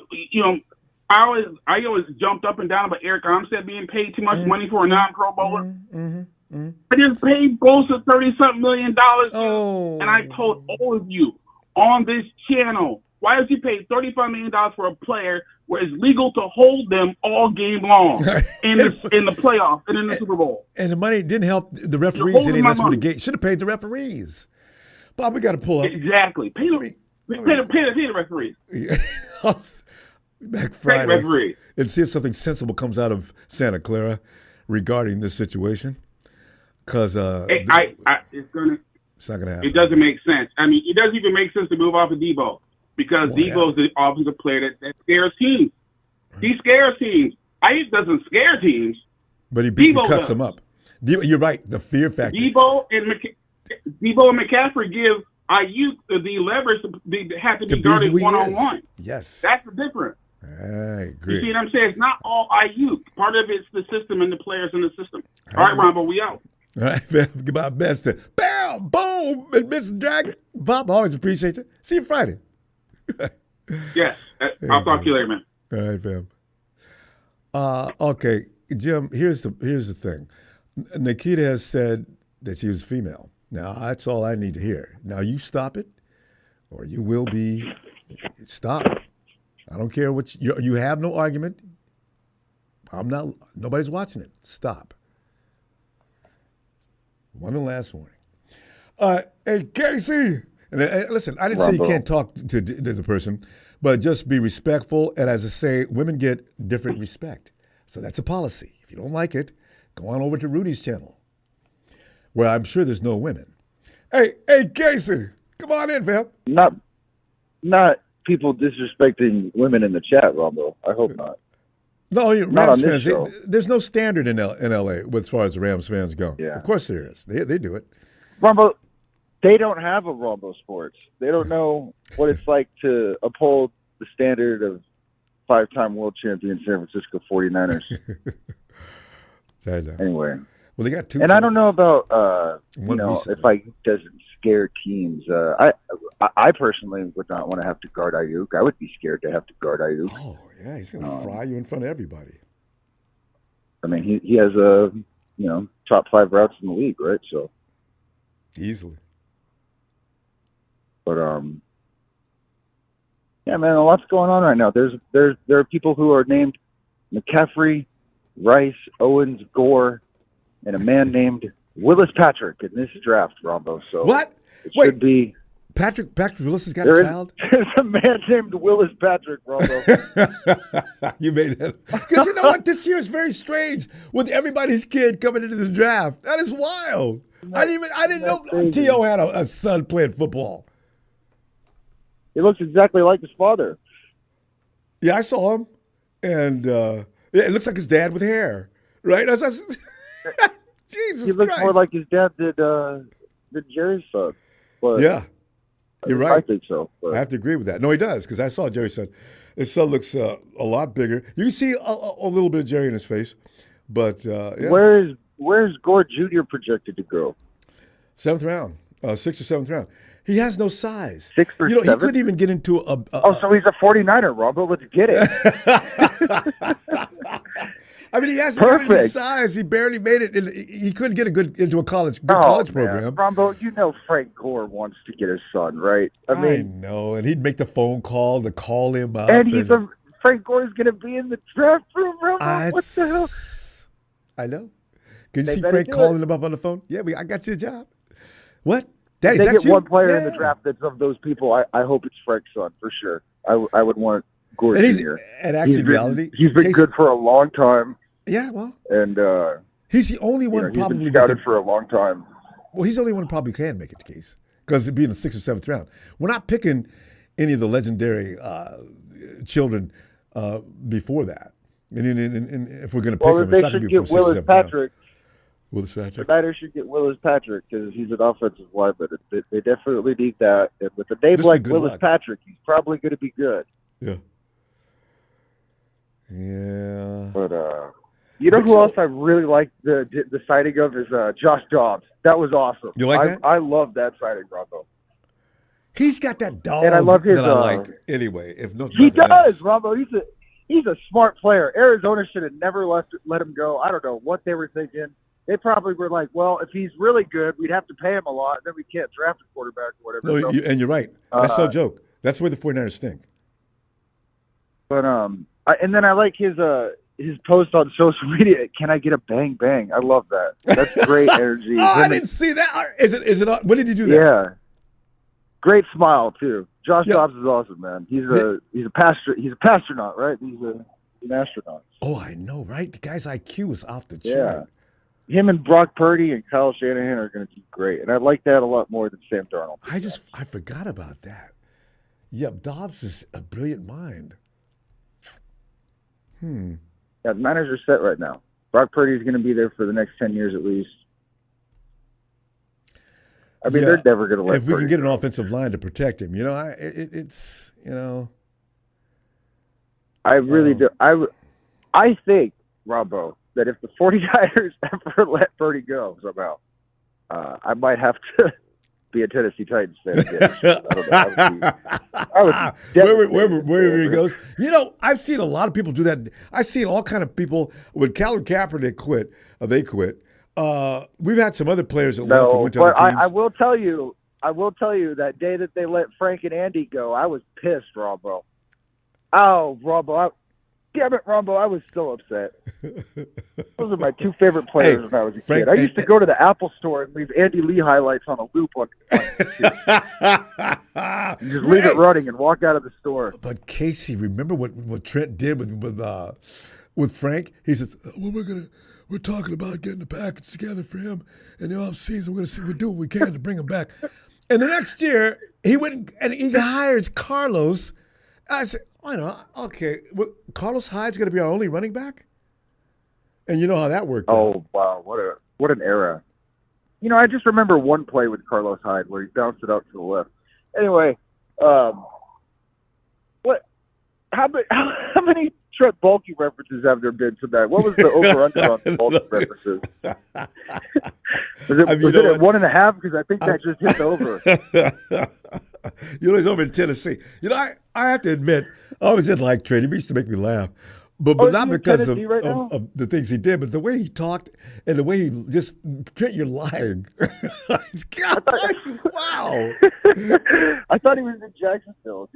F: always jumped up and down about Eric Armstead being paid too much money for a non-Pro Bowler. I just paid Bosa $30-something million. And I told all of you on this channel, why does he pay $35 million for a player where it's legal to hold them all game long in the playoffs and in the Super Bowl.
A: And the money didn't help the referees
F: holding
A: any
F: my
A: less with the
F: money.
A: gate. Should have paid the referees. Bob, we got to pull up.
F: Exactly. Pay the referees.
A: Back
F: Pay the
A: Friday
F: referees.
A: and see if something sensible comes out of Santa Clara regarding this situation. Because
F: It's
A: not going to happen.
F: It doesn't make sense. I mean, it doesn't even make sense to move off of Deebo because Deebo's the offensive player that scares teams. He scares teams. Aiyuk doesn't scare teams.
A: But he
F: Deebo
A: cuts
F: does.
A: them up. You're right. The fear factor.
F: Deebo and McCaffrey give Aiyuk the leverage to have to be guarded one-on-one.
A: Yes.
F: That's the difference.
A: I agree.
F: You see what I'm saying? It's not all Aiyuk. Part of it's the system and the players in the system. All right, Ronbo, we out.
A: All right, man. Give my best to bam, boom, and Mr. Dragon. Bob, I always appreciate you. See you Friday.
F: Yes. I'll talk to you later, man.
A: All right, fam. Okay, Jim, here's the thing. Nikita has said that she was female. Now, that's all I need to hear. Now, you stop it, or you will be stopped. I don't care what you have no argument. Nobody's watching it. Stop. One and last warning. Hey, Casey. And listen, I didn't say you can't talk to the person, but just be respectful. And as I say, women get different respect. So that's a policy. If you don't like it, go on over to Rudy's channel, where I'm sure there's no women. Hey, Casey, come on in, fam.
G: Not people disrespecting women in the chat, Ronbo. I hope not.
A: No,
G: Not
A: Rams
G: on this
A: fans,
G: show.
A: there's no standard in LA as far as the Rams fans go.
G: Yeah.
A: Of course there is. They do it.
G: Ronbo, they don't have a Ronbo Sports. They don't know what it's like to uphold the standard of 5-time world champion San Francisco 49ers. Anyway.
A: Well, they got two.
G: And I don't know about
A: recently.
G: if Aiyuk doesn't scare teams. I personally would not want to have to guard Aiyuk. I would be scared to have to guard Aiyuk.
A: Oh yeah, he's gonna fry you in front of everybody.
G: I mean, he has a top 5 routes in the league, right? So
A: easily.
G: But yeah, man, a lot's going on right now. There are people who are named McCaffrey, Rice, Owens, Gore, and a man named Willis Patrick in this draft, Ronbo. So
A: What?
G: it
A: Wait.
G: should be
A: Patrick Willis has got a child?
G: There's a man named Willis Patrick, Ronbo.
A: You made that. Because you know what? This year is very strange with everybody's kid coming into the draft. That is wild. I didn't know
G: crazy.
A: T.O. had a son playing football.
G: He looks exactly like his father.
A: Yeah, I saw him. And it looks like his dad with hair. Right? Jesus
G: He looks
A: Christ.
G: more like his dad did Jerry's son. But
A: Yeah. You're right.
G: I think so. But
A: I have to agree with that. No, he does, because I saw Jerry's son. His son looks a lot bigger. You can see a little bit of Jerry in his face, but yeah.
G: Where's Gore Jr. projected to go?
A: 7th round, 6th or 7th round. He has no size.
G: 6th or
A: He
G: 7th?
A: couldn't even get into a
G: So he's a 49er, Ronbo. Let's get it.
A: I mean, he hasn't got any
G: Perfect.
A: size. He barely made it. He couldn't get into a college
G: Oh,
A: college
G: man.
A: program.
G: Ronbo, you know Frank Gore wants to get his son, right? I
A: I
G: mean,
A: know, and he'd make the phone call to call him up.
G: and Frank Gore's going to be in the draft room, Ronbo. What the hell?
A: I know. Can you
G: They
A: see
G: better
A: Frank
G: do
A: calling him up on the phone? Yeah, I got you a job. What? Daddy,
G: They
A: is that
G: get
A: you?
G: one player in the
A: Yeah.
G: draft that's of those people. I hope it's Frank's son for sure. I would want Gore
A: And
G: Jr.
A: actually, in
G: He's
A: reality,
G: he's been
A: Casey-
G: good for a long time,
A: Yeah, well,
G: and
A: he's the only one
G: he's
A: probably
G: been
A: that
G: scouted for a long time.
A: well, he's the only one who probably can make it the case because it'd be in the 6th or 7th round. We're not picking any of the legendary children before that. And if we're going to pick
G: Well,
A: them, it's
G: they
A: not going to
G: should
A: be from
G: get
A: 6th or
G: Willis
A: 7th round.
G: Patrick.
A: Willis
G: The
A: Patrick.
G: Niners should get Willis Patrick because he's an offensive lineman. They definitely need that. And with a name
A: Just
G: like
A: good
G: Willis
A: luck.
G: Patrick, he's probably going to be good.
A: Yeah. Yeah.
G: But you know
A: Think
G: who
A: so.
G: else I really like the sighting of is Josh Dobbs. That was awesome.
A: You like that?
G: I love that sighting, Rambo.
A: He's got that dog
G: And I love his,
A: that I like anyway. If no,
G: He
A: nothing
G: does,
A: else.
G: Rambo. He's a smart player. Arizona should have never let him go. I don't know what they were thinking. They probably were like, well, if he's really good, we'd have to pay him a lot, and then we can't draft a quarterback or whatever.
A: No,
G: So,
A: and you're right. That's no joke. That's the way the 49ers think.
G: but And then I like his post on social media. Can I get a bang bang? I love that. That's great energy.
A: Oh, I didn't see that. Is it? When did you do that?
G: Yeah. Great smile too. Josh
A: Yeah.
G: Dobbs is awesome, man. He's a pastor. He's a pastronaut, right? He's an astronaut.
A: Oh, I know, right? The guy's IQ is off the
G: Yeah.
A: chart.
G: Him and Brock Purdy and Kyle Shanahan are going to do great, and I like that a lot more than Sam Darnold.
A: I forgot about that. Yep, Dobbs is a brilliant mind.
G: Yeah, the Niners are set right now. Brock Purdy is going to be there for the next 10 years at least. I mean, they're never going to let.
A: If we can get an offensive line to protect him, it's.
G: I really do. I think, Ronbo, that if the 49ers ever let Purdy go somehow, I might have to be a Tennessee Titans fan again. I would
A: wherever he goes. I've seen a lot of people do that. I've seen all kind of people. When Colin Kaepernick quit, they quit. We've had some other players that left and went to other teams.
G: I will tell you that day that they let Frank and Andy go, I was pissed, Ronbo. Oh, Ronbo. Damn it, Ronbo. I was so upset. Those are my two favorite players when I was a kid. I used to go to the Apple store and leave Andy Lee highlights on a loop on just leave it running and walk out of the store.
A: But Casey, remember what Trent did with Frank? He says, we're talking about getting the package together for him in the offseason. We'll do what we can to bring him back. And the next year, he went and he hires Carlos. I said, okay, Carlos Hyde's going to be our only running back? And you know how that worked out.
G: Oh, wow, what an era. I just remember one play with Carlos Hyde where he bounced it out to the left. Anyway, how many Trent Baalke references have there been tonight? What was the over-under on the Baalke references? Was it at 1.5? Because I think that just hit the over.
A: He's over in Tennessee. I have to admit, I always did like Trent. He used to make me laugh. But not because of the things he did, but the way he talked and the way he just, Trent, you're lying. God, wow.
G: I thought he was in Jacksonville.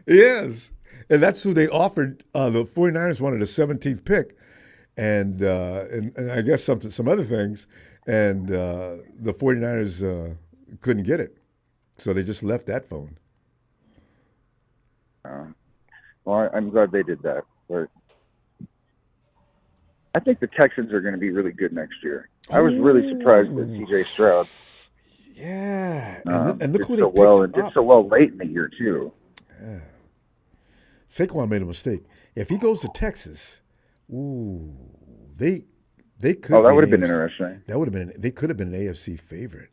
A: Yes. And that's who they offered. The 49ers wanted a 17th pick and I guess some other things. And the 49ers couldn't get it. So they just left that phone.
G: Well, I'm glad they did that. But I think the Texans are going to be really good next year. I was really surprised with C.J. Stroud.
A: Yeah. And look who
G: they
A: picked up.
G: And did so well late in the year, too.
A: Yeah. Saquon made a mistake. If he goes to Texas, they could.
G: Oh, that would have been interesting.
A: They could have been an AFC favorite.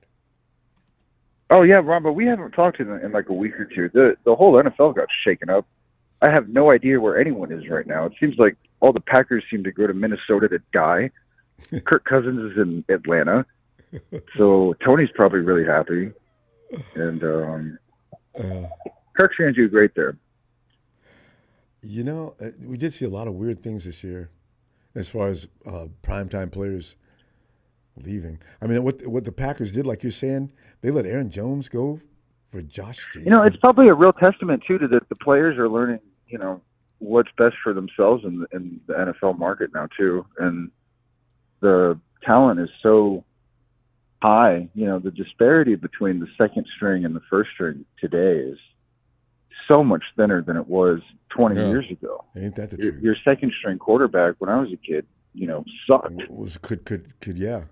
G: Oh yeah, Ron, but we haven't talked in like a week or two. The whole NFL got shaken up. I have no idea where anyone is right now. It seems like all the Packers seem to go to Minnesota to die. Kirk Cousins is in Atlanta, so Tony's probably really happy, and Kirk's going to do great there.
A: We did see a lot of weird things this year, as far as primetime players leaving. I mean, what the Packers did, like you're saying, they let Aaron Jones go for Josh Jacobs.
G: It's probably a real testament too to that the players are learning, what's best for themselves in the NFL market now too, and the talent is so high. The disparity between the second string and the first string today is so much thinner than it was 20 years ago.
A: Ain't that the truth?
G: Your second string quarterback when I was a kid, sucked.
A: Could yeah.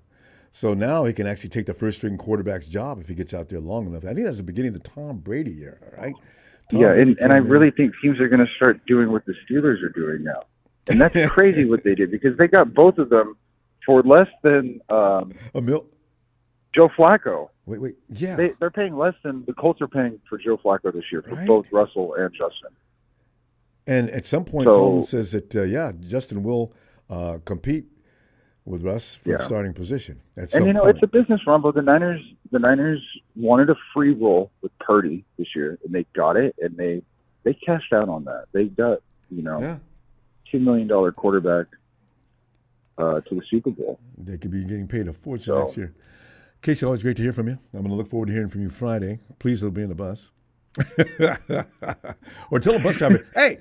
A: So now he can actually take the first string quarterback's job if he gets out there long enough. I think that's the beginning of the Tom Brady era, right?
G: And I really think teams are going to start doing what the Steelers are doing now. And that's crazy what they did, because they got both of them for less than Joe Flacco.
A: Wait, yeah.
G: They're paying less than the Colts are paying for Joe Flacco this year for both Russell and Justin.
A: And at some point, Tolman says that, Justin will compete with Russ for the starting position. It's
G: a business, Ronbo. The Niners wanted a free roll with Purdy this year, and they got it, and they cashed out on that. They got, $2 million quarterback to the Super Bowl.
A: They could be getting paid a fortune next year. Casey, always great to hear from you. I'm going to look forward to hearing from you Friday. Please, it'll be in the bus. Or tell a bus driver, hey,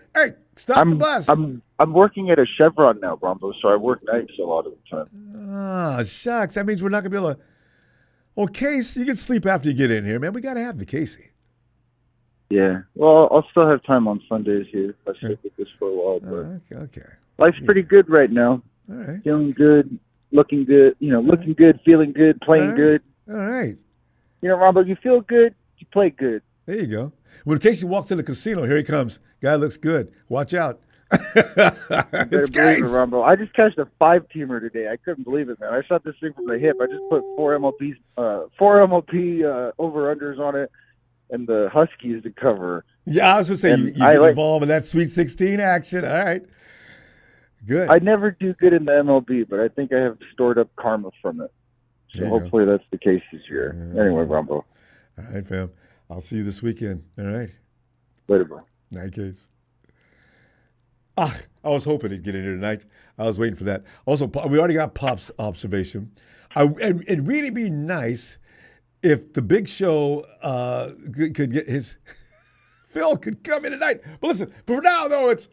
A: stop the bus.
G: I'm working at a Chevron now, Ronbo, so I work nights a lot of the time.
A: Ah, shucks. That means we're not going to be able to. Well, Case, you can sleep after you get in here, man. We got to have the Casey.
G: Yeah. Well, I'll still have time on Sundays here. I stick with this for a while, but
A: Okay.
G: life's pretty good right now.
A: All right.
G: Feeling good, looking good, looking good, feeling good, playing good.
A: All right.
G: Ronbo, you feel good, you play good.
A: There you go. When Casey walks in the casino, here he comes. Guy looks good. Watch out. It's
G: Believe
A: Case.
G: it, Ronbo. I just cashed a 5-teamer today. I couldn't believe it, man. I shot this thing from the hip. I just put four MLP over-unders on it, and the Huskies to cover.
A: Yeah, I was going to say, you get involved in that Sweet 16 action. All right. Good.
G: I never do good in the MLB, but I think I have stored up karma from it. So hopefully that's the case this year. Anyway, Ronbo.
A: All right, fam. I'll see you this weekend. All right.
G: Later, bro.
A: Night, Case. I was hoping he'd get in here tonight. I was waiting for that. Also, we already got Pop's observation. It'd really be nice if the Big Show could get his Phil could come in tonight. But listen, for now though, it's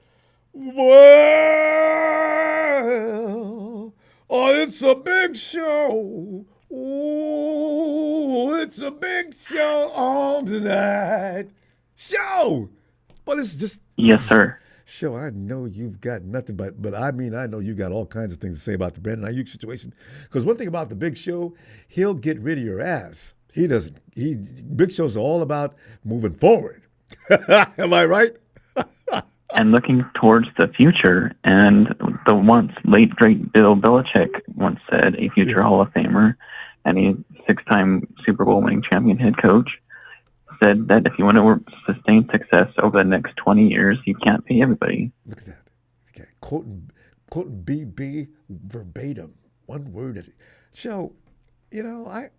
A: it's a big show. Ooh, it's a big show on tonight. Show, but it's just
H: yes, sir.
A: Show, I know you've got nothing but I mean, I know you got all kinds of things to say about the Brandon Aiyuk situation. Because one thing about the Big Show, he'll get rid of your ass. He doesn't. Big Show's all about moving forward. Am I right?
H: And looking towards the future, and the once late great Bill Belichick once said, a future Hall of Famer and a 6-time Super Bowl winning champion head coach, said that if you want to sustain success over the next 20 years, you can't pay everybody.
A: Look at that. Okay. Quoting BB verbatim, one word. So, if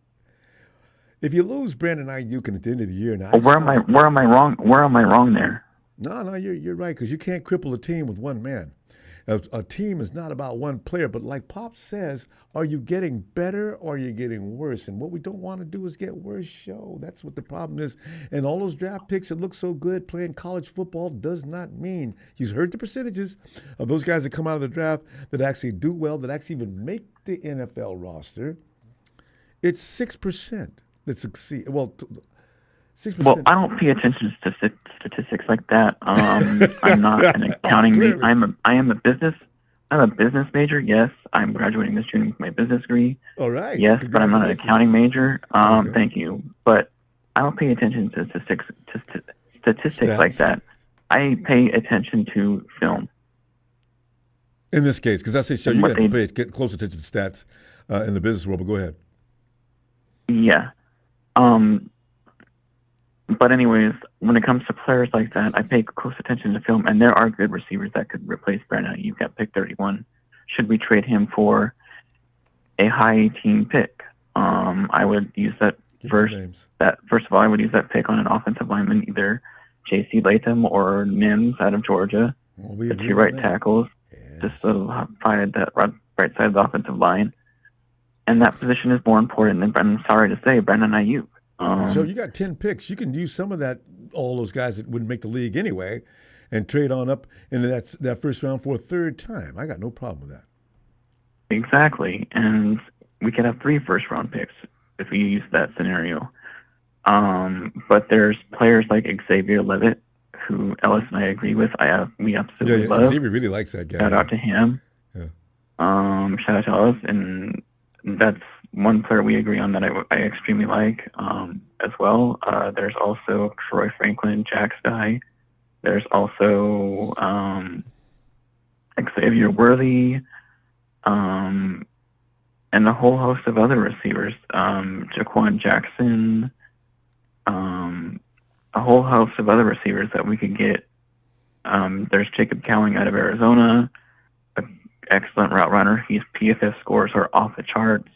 A: you lose Brandon Aiyuk at the end of the year, now
H: where am I wrong? Where am I wrong there?
A: No, you're right, because you can't cripple a team with one man. A team is not about one player, but like Pop says, are you getting better or are you getting worse? And what we don't want to do is get worse. Show that's what the problem is. And all those draft picks that look so good playing college football does not mean. You've heard the percentages of those guys that come out of the draft that actually do well, that actually even make the NFL roster. It's 6% that succeed. Well, 6%.
H: Well, I don't pay attention to statistics like that. I'm not an accounting major. I'm a business major. Yes, I'm graduating this June with my business degree.
A: All right.
H: Yes, but I'm not an accounting major. Thank you. But I don't pay attention to statistics like that. I pay attention to film.
A: In this case, because I say, you have to get close attention to stats in the business world. But go ahead.
H: Yeah. But anyways, when it comes to players like that, I pay close attention to film, and there are good receivers that could replace Brandon Aiyuk at pick 31. Should we trade him for a high team pick? I would use that first. First of all, I would use that pick on an offensive lineman, either J.C. Latham or Mims out of Georgia, the two right tackles, just solidify that right side of the offensive line. And that position is more important than, I'm sorry to say, Brandon Aiyuk.
A: So you got 10 picks. You can use some of all those guys that wouldn't make the league anyway, and trade on up into that first round for a third time. I got no problem with that.
H: Exactly. And we could have 3 first-round picks if we use that scenario. But there's players like Xavier Levitt, who Ellis and I agree with. We absolutely love.
A: Xavier really likes that guy.
H: Shout out to him.
A: Yeah.
H: Shout out to Ellis. And that's one player we agree on that I extremely like as well. There's also Troy Franklin, Jack's guy. There's also Xavier Worthy, and a whole host of other receivers. Jaquan Jackson, a whole host of other receivers that we could get. There's Jacob Cowling out of Arizona, an excellent route runner. His PFF scores are off the charts.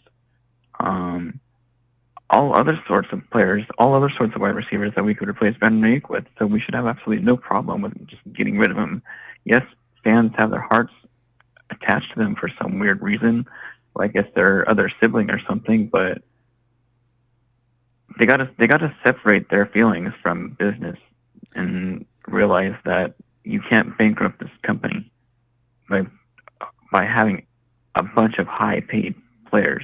H: All other sorts of players, all other sorts of wide receivers that we could replace Brandon Aiyuk with. So we should have absolutely no problem with just getting rid of him. Yes, fans have their hearts attached to them for some weird reason, like if they're other sibling or something. But they gotta separate their feelings from business and realize that you can't bankrupt this company by having a bunch of high paid players.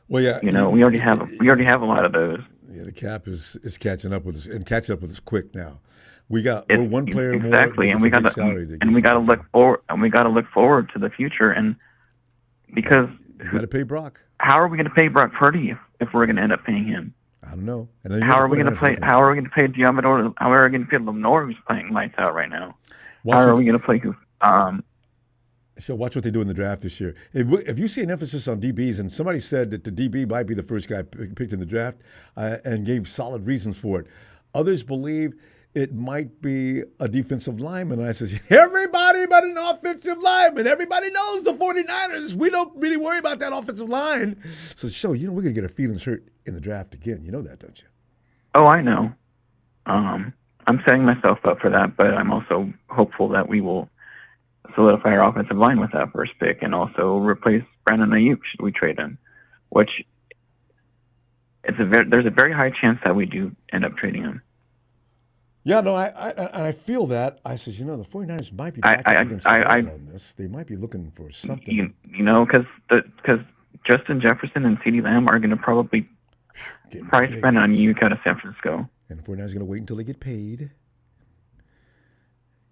A: Well, yeah,
H: we already have a lot of those.
A: Yeah, the cap is catching up with us and catching up with us quick now. We're one player
H: exactly,
A: more,
H: and we got to look forward to the future, and because
A: you got to pay Brock.
H: How are we going to pay Brock Purdy if we're going to end up paying him?
A: I don't know.
H: How are we going to pay? How are we going to pay Diamador? How are we going to pay Lenore, who's playing lights out right now? How are we going to play?
A: So watch what they do in the draft this year. If you see an emphasis on DBs, and somebody said that the DB might be the first guy picked in the draft, and gave solid reasons for it. Others believe it might be a defensive lineman. And I says, everybody but an offensive lineman. Everybody knows the 49ers. We don't really worry about that offensive line. So, we're going to get our feelings hurt in the draft again. You know that, don't you?
H: Oh, I know. I'm setting myself up for that, but I'm also hopeful that we will solidify our offensive line with that first pick and also replace Brandon Aiyuk should we trade him, which there's a very high chance that we do end up trading him.
A: Yeah, no, I feel that. I says, the 49ers might be back against on this. They might be looking for something.
H: Because Justin Jefferson and CeeDee Lamb are going to probably spend on Aiyuk out of San Francisco.
A: And the 49ers are going to wait until they get paid.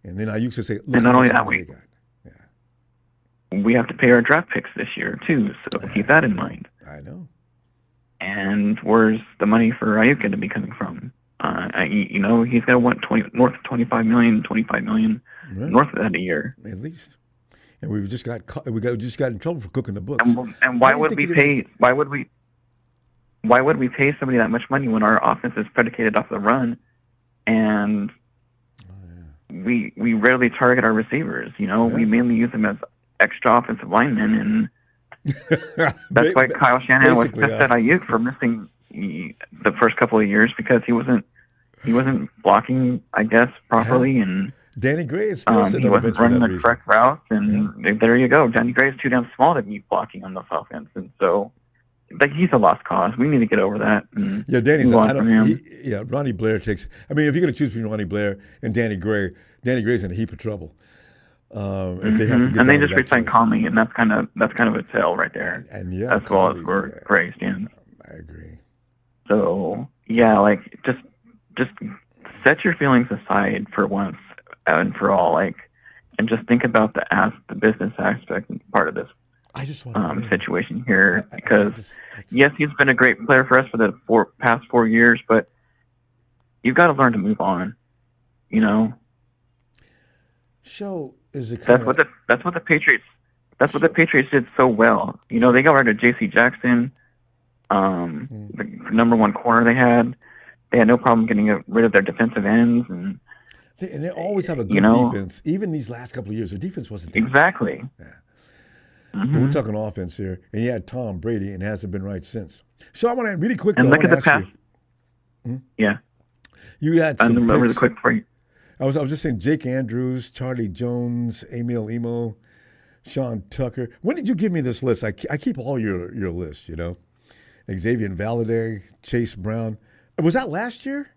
A: And then Aiyuk should say, look,
H: and not only that, we have to pay our draft picks this year, too, so keep that in mind.
A: I know.
H: And where's the money for Aiyuk going to be coming from? He's going to want north of $25 million right. North of that a year.
A: At least. And we just got in trouble for cooking the books.
H: And why would we pay somebody that much money when our offense is predicated off the run and we rarely target our receivers? We mainly use them as extra offensive linemen, and that's why Kyle Shanahan was pissed at Aiyuk for missing the first couple of years because he wasn't blocking, I guess, properly, and
A: Danny Gray is still
H: he wasn't running the correct routes, and there you go. Danny Gray is too damn small to be blocking on this offense, and so he's a lost cause. We need to get over that.
A: Danny's Ronnie Blair takes. I mean, if you're going to choose between Ronnie Blair and Danny Gray's in a heap of trouble. If they have to get
H: and they just re-signed Conley, and that's kind of a tale right there.
A: And
H: as well as for Gray stands.
A: I agree.
H: So just set your feelings aside for once and for all, and just think about the business aspect and part of this situation here. Because yes, he's been a great player for us for the past 4 years, but you've got to learn to move on. That's what the Patriots did so well. They got rid of J.C. Jackson, the number one corner they had. They had no problem getting rid of their defensive ends, and
A: they always have a good defense. Even these last couple of years, their defense wasn't there.
H: Exactly.
A: Yeah. But we're talking offense here, and he had Tom Brady, and hasn't been right since. So I want to really quick.
H: And look at the pass. Yeah.
A: You had some
H: really quick for you.
A: I was just saying Jake Andrews, Charlie Jones, Emil Emo, Sean Tucker. When did you give me this list? I keep all your lists, Xavier Valade, Chase Brown. Was that last year?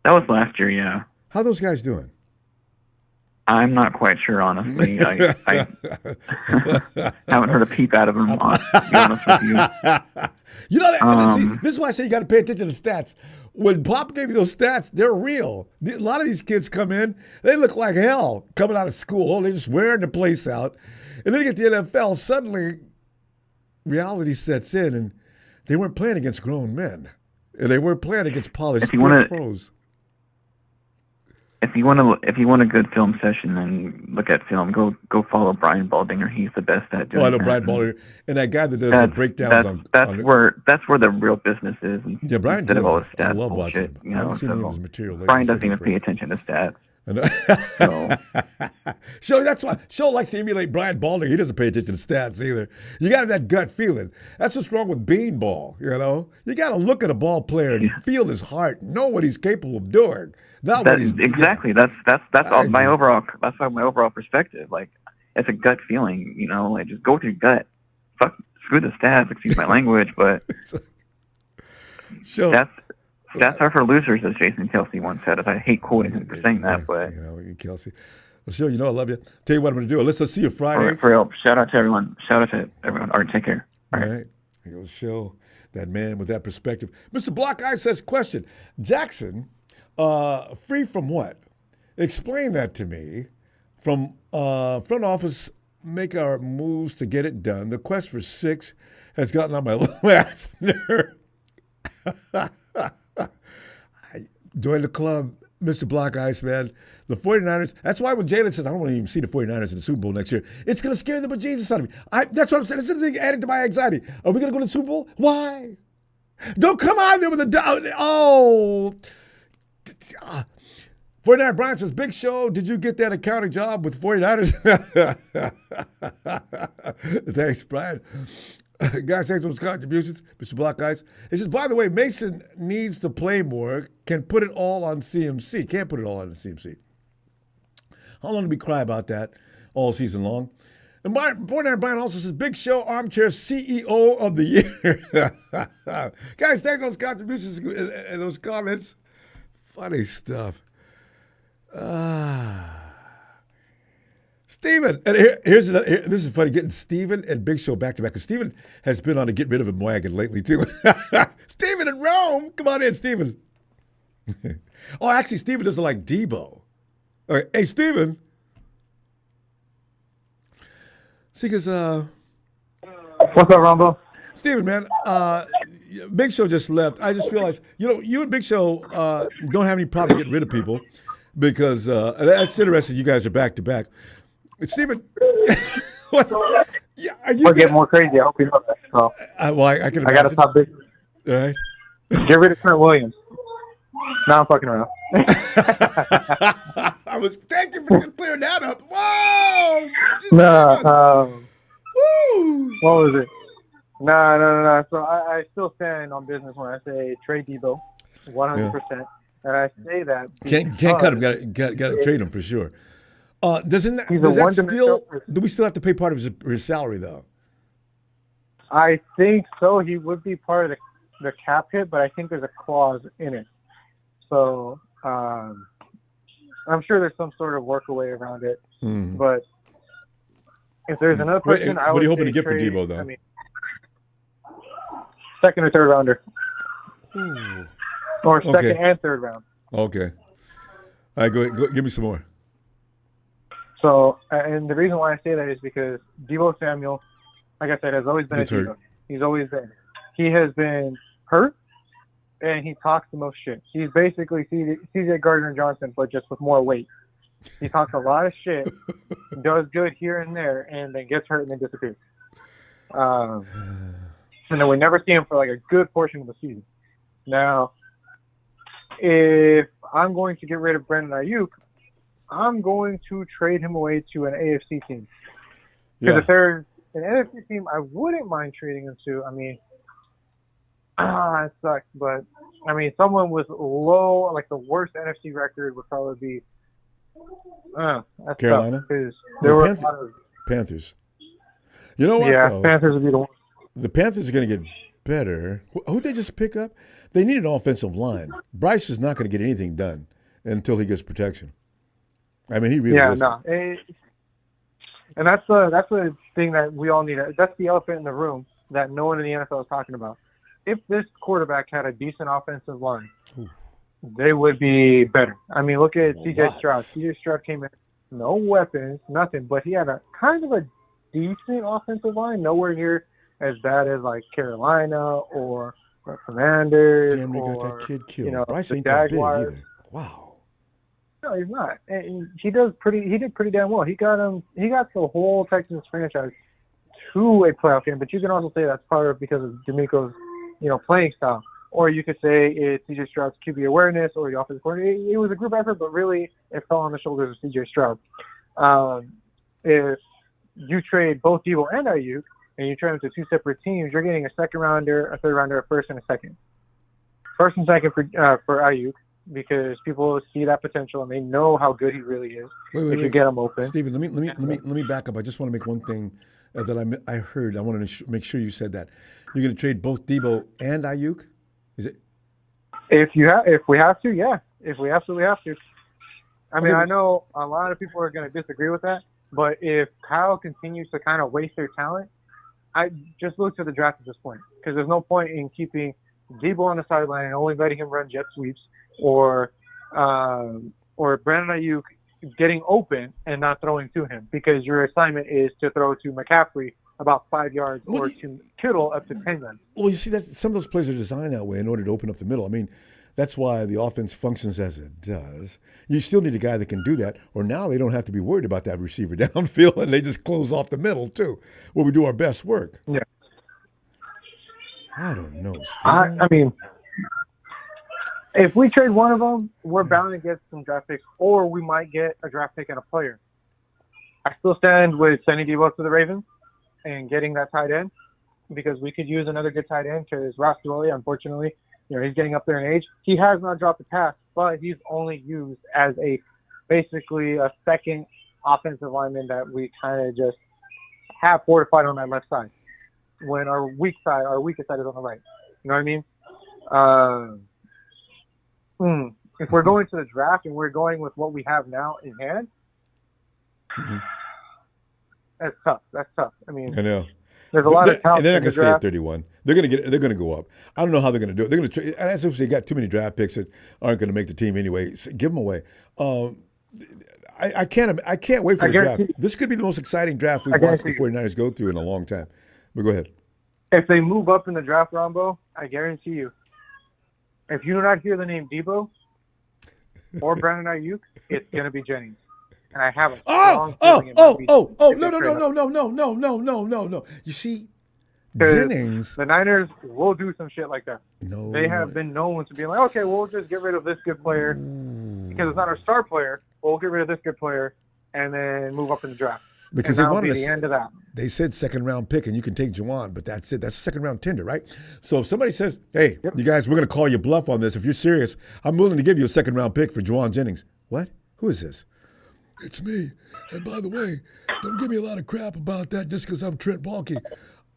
H: That was last year, yeah.
A: How are those guys doing?
H: I'm not quite sure, honestly. I haven't heard a peep out of them, to be honest with you.
A: This is why I say you got to pay attention to stats. When Pop gave you those stats, they're real. A lot of these kids come in, they look like hell coming out of school. Oh, they're just wearing the place out. And then you get to the NFL, suddenly reality sets in, and they weren't playing against grown men. And they weren't playing against polished pros.
H: If you want a good film session and look at film, go follow Brian Baldinger. He's the best at doing that.
A: I know Brian Baldinger, and that guy that does the breakdowns
H: that's where the real business is.
A: Yeah, Brian.
H: Instead of all the stats
A: I love
H: bullshit,
A: watching. I haven't seen any of his material lately.
H: Brian doesn't even pay attention to stats.
A: So that's why Show likes to emulate Brian Baldinger. He doesn't pay attention to stats either. You got to have that gut feeling. That's what's wrong with beanball. You got to look at a ball player and feel his heart, know what he's capable of doing.
H: Exactly. That's my overall perspective. It's a gut feeling. Just go with your gut. Screw the stats. Excuse my language, but
A: Show.
H: Stats are for losers, as Jason Kelsey once said. I hate quoting him for saying that, but
A: Kelsey. Well, sure, I love you. Tell you what I'm going to do. Let's see you Friday.
H: For real. Shout out to everyone. All right, take care.
A: All right. He'll show that man with that perspective. Mr. Block Eye says, question. Jackson, free from what? Explain that to me. From front office, make our moves to get it done. The quest for 6 has gotten on my last nerve. Join the club, Mr. Block Ice, man. The 49ers, that's why when Jalen says, I don't want to even see the 49ers in the Super Bowl next year, it's going to scare the bejesus out of me. That's what I'm saying. This is the thing added to my anxiety. Are we going to go to the Super Bowl? Why? Don't come out there with a doubt. Oh. 49 Brian says, Big Show, did you get that accounting job with 49ers? Thanks, Brian. Guys, thanks for those contributions. Mr. Block Ice. He says, by the way, Mason needs to play more, can put it all on CMC. Can't put it all on the CMC. How long did we cry about that all season long? And 49 Brian also says, Big Show, armchair CEO of the year. Guys, thanks for those contributions and those comments. Funny stuff. Steven, and this is funny, getting Steven and Big Show back to back, because Steven has been on a get rid of him wagon lately, too. Steven in Rome! Come on in, Steven. Oh, actually, Steven doesn't like Deebo. All right. Hey, Steven. See, because...
E: What's up, Ronbo?
A: Steven, man, Big Show just left. I just realized, you and Big Show don't have any problem getting rid of people, because that's interesting. You guys are back to back. Steven, what? Yeah,
E: I'll get more crazy. I hope you know that. So,
A: well, I can imagine.
E: I got to stop big.
A: All right.
E: Get rid of Trent Williams. Now I'm fucking around.
A: Thank you for clearing that up. Whoa!
E: Woo! What was it? No. So I still stand on business when I say trade Deebo, 100%. Yeah. And I say that
A: can't cut him. Got to trade him for sure. Do we still have to pay part of his salary though?
E: I think so. He would be part of the cap hit, but I think there's a clause in it. So I'm sure there's some sort of workaway around it. Mm-hmm. But if there's another person,
A: what are you hoping to get for Deebo though?
E: Second or third rounder. Ooh. Or second and third round.
A: Okay. All right, go give me some more.
E: So, and the reason why I say that is because Deebo Samuel, like I said, has always been a Deebo. He's always been. He has been hurt, and he talks the most shit. He's basically CJ Gardner-Johnson, but just with more weight. He talks a lot of shit, does good here and there, and then gets hurt and then disappears. And then we never see him for like a good portion of the season. Now, if I'm going to get rid of Brandon Aiyuk, I'm going to trade him away to an AFC team. Because if there's an NFC team I wouldn't mind trading him to, it sucks, but someone with low, like the worst NFC record would probably be
A: Carolina.
E: Because there were
A: Panthers. You know what?
E: Yeah,
A: though?
E: Panthers would be the one.
A: The Panthers are going to get better. Who'd they just pick up? They need an offensive line. Bryce is not going to get anything done until he gets protection. He really is.
E: Yeah, no. And that's the thing that we all need. That's the elephant in the room that no one in the NFL is talking about. If this quarterback had a decent offensive line, they would be better. Look at C.J. Stroud. C.J. Stroud came in, no weapons, nothing, but he had a kind of a decent offensive line, nowhere near as bad as like Carolina or Commanders or
A: that kid killed. Bryce ain't
E: Jaguars.
A: That big either. Wow.
E: No, he's not. And he did pretty damn well. He got the whole Texans franchise to a playoff game, but you can also say that's part of because of D'Amico's, playing style. Or you could say it's C.J. Stroud's QB awareness or the offensive coordinator. It was a group effort, but really it fell on the shoulders of C.J. Stroud. If you trade both Deebo and Aiyuk, and you trade them to two separate teams, you're getting a second rounder, a third rounder, a first, and a second. First and second for Aiyuk, because people see that potential and they know how good he really is. If you get him open.
A: Steven, let me back up. I just want to make one thing that I heard. I wanted to make sure you said that you're going to trade both Deebo and Aiyuk. Is it?
I: If we have to, yeah. If we have to, we have to. I mean, I know a lot of people are going to disagree with that, but if Kyle continues to kind of waste their talent, I just look to the draft at this point, because there's no point in keeping Deebo on the sideline and only letting him run jet sweeps, or Brandon Aiyuk getting open and not throwing to him, because your assignment is to throw to McCaffrey about 5 yards or to Kittle up to 10 yards.
A: Well, you see, some of those plays are designed that way in order to open up the middle. I mean, that's why the offense functions as it does. You still need a guy that can do that, or now they don't have to be worried about that receiver downfield, and they just close off the middle, too, where we do our best work.
I: Yeah.
A: I don't know, Steve.
I: I mean, if we trade one of them, we're bound to get some draft picks, or we might get a draft pick and a player. I still stand with sending Deebo to the Ravens and getting that tight end, because we could use another good tight end, because Ross Dwelly, unfortunately, he's getting up there in age. He has not dropped a pass, but he's only used as basically a second offensive lineman that we kind of just have fortified on that left side, when our weakest side is on the right. You know what I mean? If we're going to the draft and we're going with what we have now in hand, that's tough. I mean,
A: I know.
I: There's a lot of talent.
A: And they're not going to
I: in the
A: stay at
I: draft.
A: 31. They're going to go up. I don't know how they're going to do it. They're going to trade. As if they got too many draft picks that aren't going to make the team anyway. Give them away. I can't wait for the draft. This could be the most exciting draft we've watched the 49ers go through in a long time. But go ahead.
I: If they move up in the draft, Ronbo, I guarantee you, if you do not hear the name Deebo or Brandon Aiyuk, it's going to be Jennings. And I have a strong feeling
A: no. You see, Jennings.
I: The Niners will do some shit like that.
A: No.
I: They have been known to be like, okay, we'll just get rid of this good player because it's not our star player. We'll get rid of this good player and then move up in the draft.
A: Because they wanted
I: the end of that.
A: They said second round pick, and you can take Jauan, but that's it. That's a second round tender, right? So if somebody says, "Hey, you guys, we're going to call you bluff on this. If you're serious, I'm willing to give you a second round pick for Jauan Jennings." What? Who is this? It's me. And by the way, don't give me a lot of crap about that just because I'm Trent Baalke.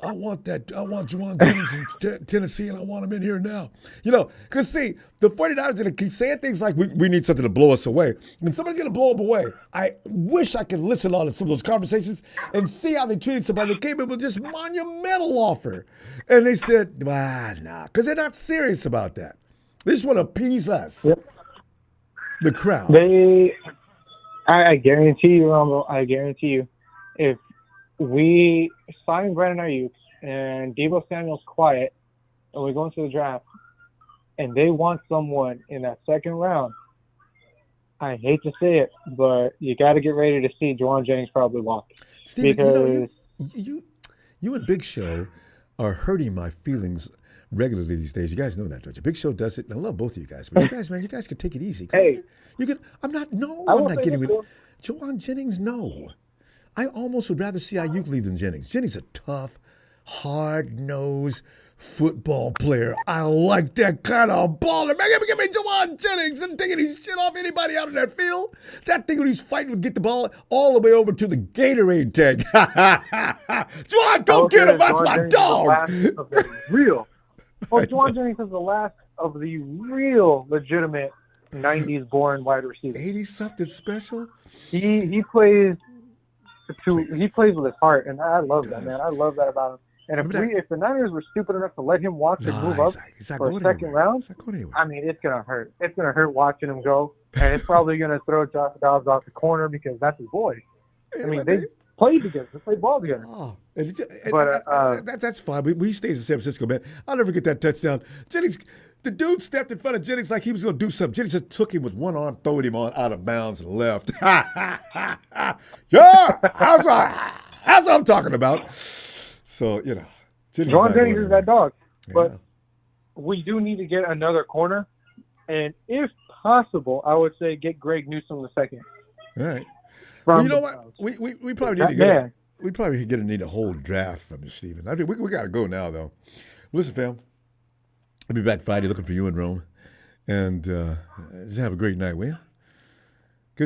A: I want Jauan Jennings in Tennessee, and I want him in here now. Because, see, the 49ers are going to keep saying things like, we need something to blow us away. And somebody's going to blow them away. I wish I could listen on to some of those conversations and see how they treated somebody that came in with this monumental offer. And they said, nah, because they're not serious about that. They just want to appease us, the crowd.
I: I guarantee you, Ronbo, if we sign Brandon Aiyuk and Deebo Samuel's quiet and we go into the draft and they want someone in that second round, I hate to say it, but you got to get ready to see Jauan Jennings probably walk.
A: Steven,
I: because
A: you and Big Show are hurting my feelings regularly these days. You guys know that, don't you? Big Show does it, and I love both of you guys. But you guys, man, you guys can take it easy. I'm not getting rid of Jauan Jennings, no. I almost would rather see Aiyuk leave than Jennings. Jennings is a tough, hard-nosed football player. I like that kind of baller. Man, give me Jauan Jennings and taking his shit off anybody out of that field. That thing when he's fighting would get the ball all the way over to the Gatorade tank. Jauan, go get him. That's my dog.
I: Jauan Jennings is the last of the real legitimate 90s-born wide receivers.
A: 80-something special?
I: He plays with his heart, and I love that, man. I love that about him. And if the Niners were stupid enough to let him walk and move up for a second round, I mean, it's going to hurt. It's going to hurt watching him go, and it's probably going to throw Josh Dobbs off the corner because that's his boy. I mean, they played together. They played ball together.
A: That's fine. We stayed in San Francisco, man. I'll never forget that touchdown. Jennings, the dude stepped in front of Jennings like he was going to do something. Jennings just took him with one arm, throwed him out of bounds and left. Yeah, that's what I'm talking about. So,
I: Jauan Jennings is that dog. But we do need to get another corner. And if possible, I would say get Greg Newsome II.
A: All right. Well, you know what? We probably need a whole draft from you, Steven. I mean, we got to go now, though. Listen, fam. I'll be back Friday looking for you in Rome. And just have a great night, will you?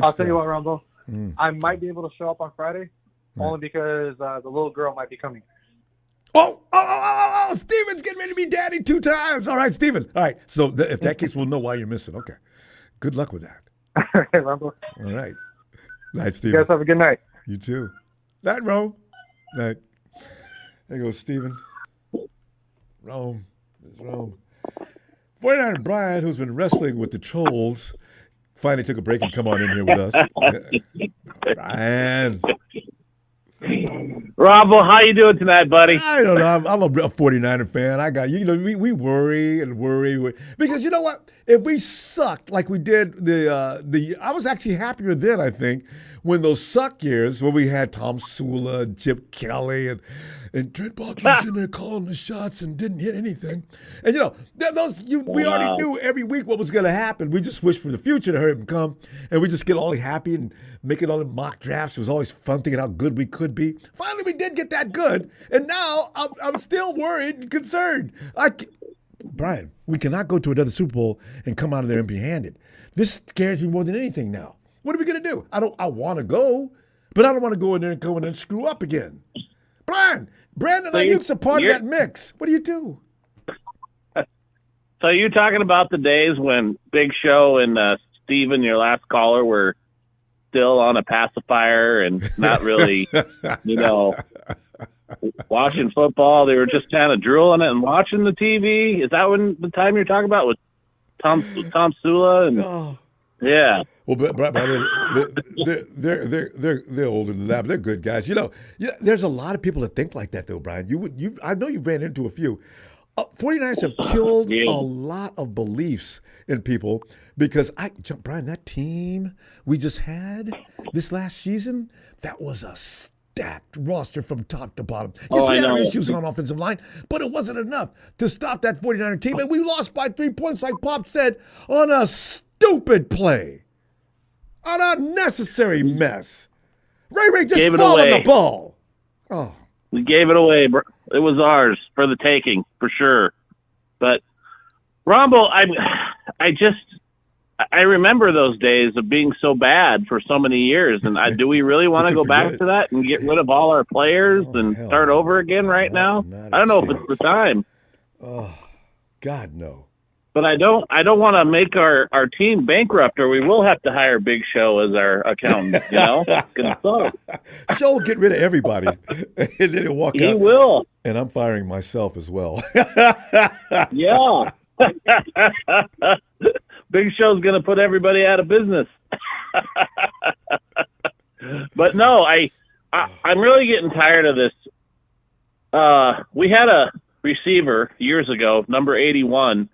I: I'll tell you what, Ronbo. I might be able to show up on Friday only because the little girl might be coming.
A: Oh! Oh, Steven's getting ready to be daddy 2 times. All right, Steven. All right. So if that case, we'll know why you're missing. Okay. Good luck with that.
I: All right, Ronbo.
A: All right. Night,
I: You
A: Steven.
I: guys have a good night.
A: You too. Night, Rome. Night. There goes Steven. Rome. There's Rome. 49er Brian, who's been wrestling with the trolls, finally took a break and come on in here with us. Brian.
J: Ronbo, how you doing tonight, buddy?
A: I don't know. I'm a 49er fan. I got you know we worry and worry because you know what? If we sucked like we did I was actually happier then, I think, when those suck years when we had Tom Sula and Chip Kelly and Trent Baalke was in there calling the shots and didn't hit anything. And you know, we already knew every week what was going to happen. We just wished for the future to hurry up and come, and we just get all happy and make it all in mock drafts. It was always fun thinking how good we could be. Finally, we did get that good, and now I'm still worried and concerned. Brian, we cannot go to another Super Bowl and come out of there empty-handed. This scares me more than anything now. What are we going to do? I want to go, but I don't want to go in there and go in and screw up again. Brandon Aiyuk's a part of that mix. What do you do?
J: So you're talking about the days when Big Show and Steven, your last caller, were still on a pacifier and not really, watching football. They were just kind of drooling it and watching the TV. Is that when the time you're talking about with Tom Sula? And, yeah.
A: Well, but they're older than that, but they're good guys. You know, there's a lot of people that think like that, though, Brian. I know you've ran into a few. 49ers have killed a lot of beliefs in people because Brian, that team we just had this last season, that was a stacked roster from top to bottom. Yes, we had issues on offensive line, but it wasn't enough to stop that 49er team, and we lost by 3 points, like Pop said, on a stupid play. An unnecessary mess. Ray just fell on the ball. Oh.
J: We gave it away. It was ours for the taking, for sure. But, Ronbo, I remember those days of being so bad for so many years. And do we really want to go back to that and get rid of all our players and start over again right now? I don't know if it's the time.
A: Oh, God, no.
J: But I don't want to make our team bankrupt, or we will have to hire Big Show as our accountant,
A: Show will get rid of everybody. And then he'll walk out.
J: He will.
A: And I'm firing myself as well.
J: Yeah. Big Show's going to put everybody out of business. But no, I'm really getting tired of this. We had a receiver years ago, number 81,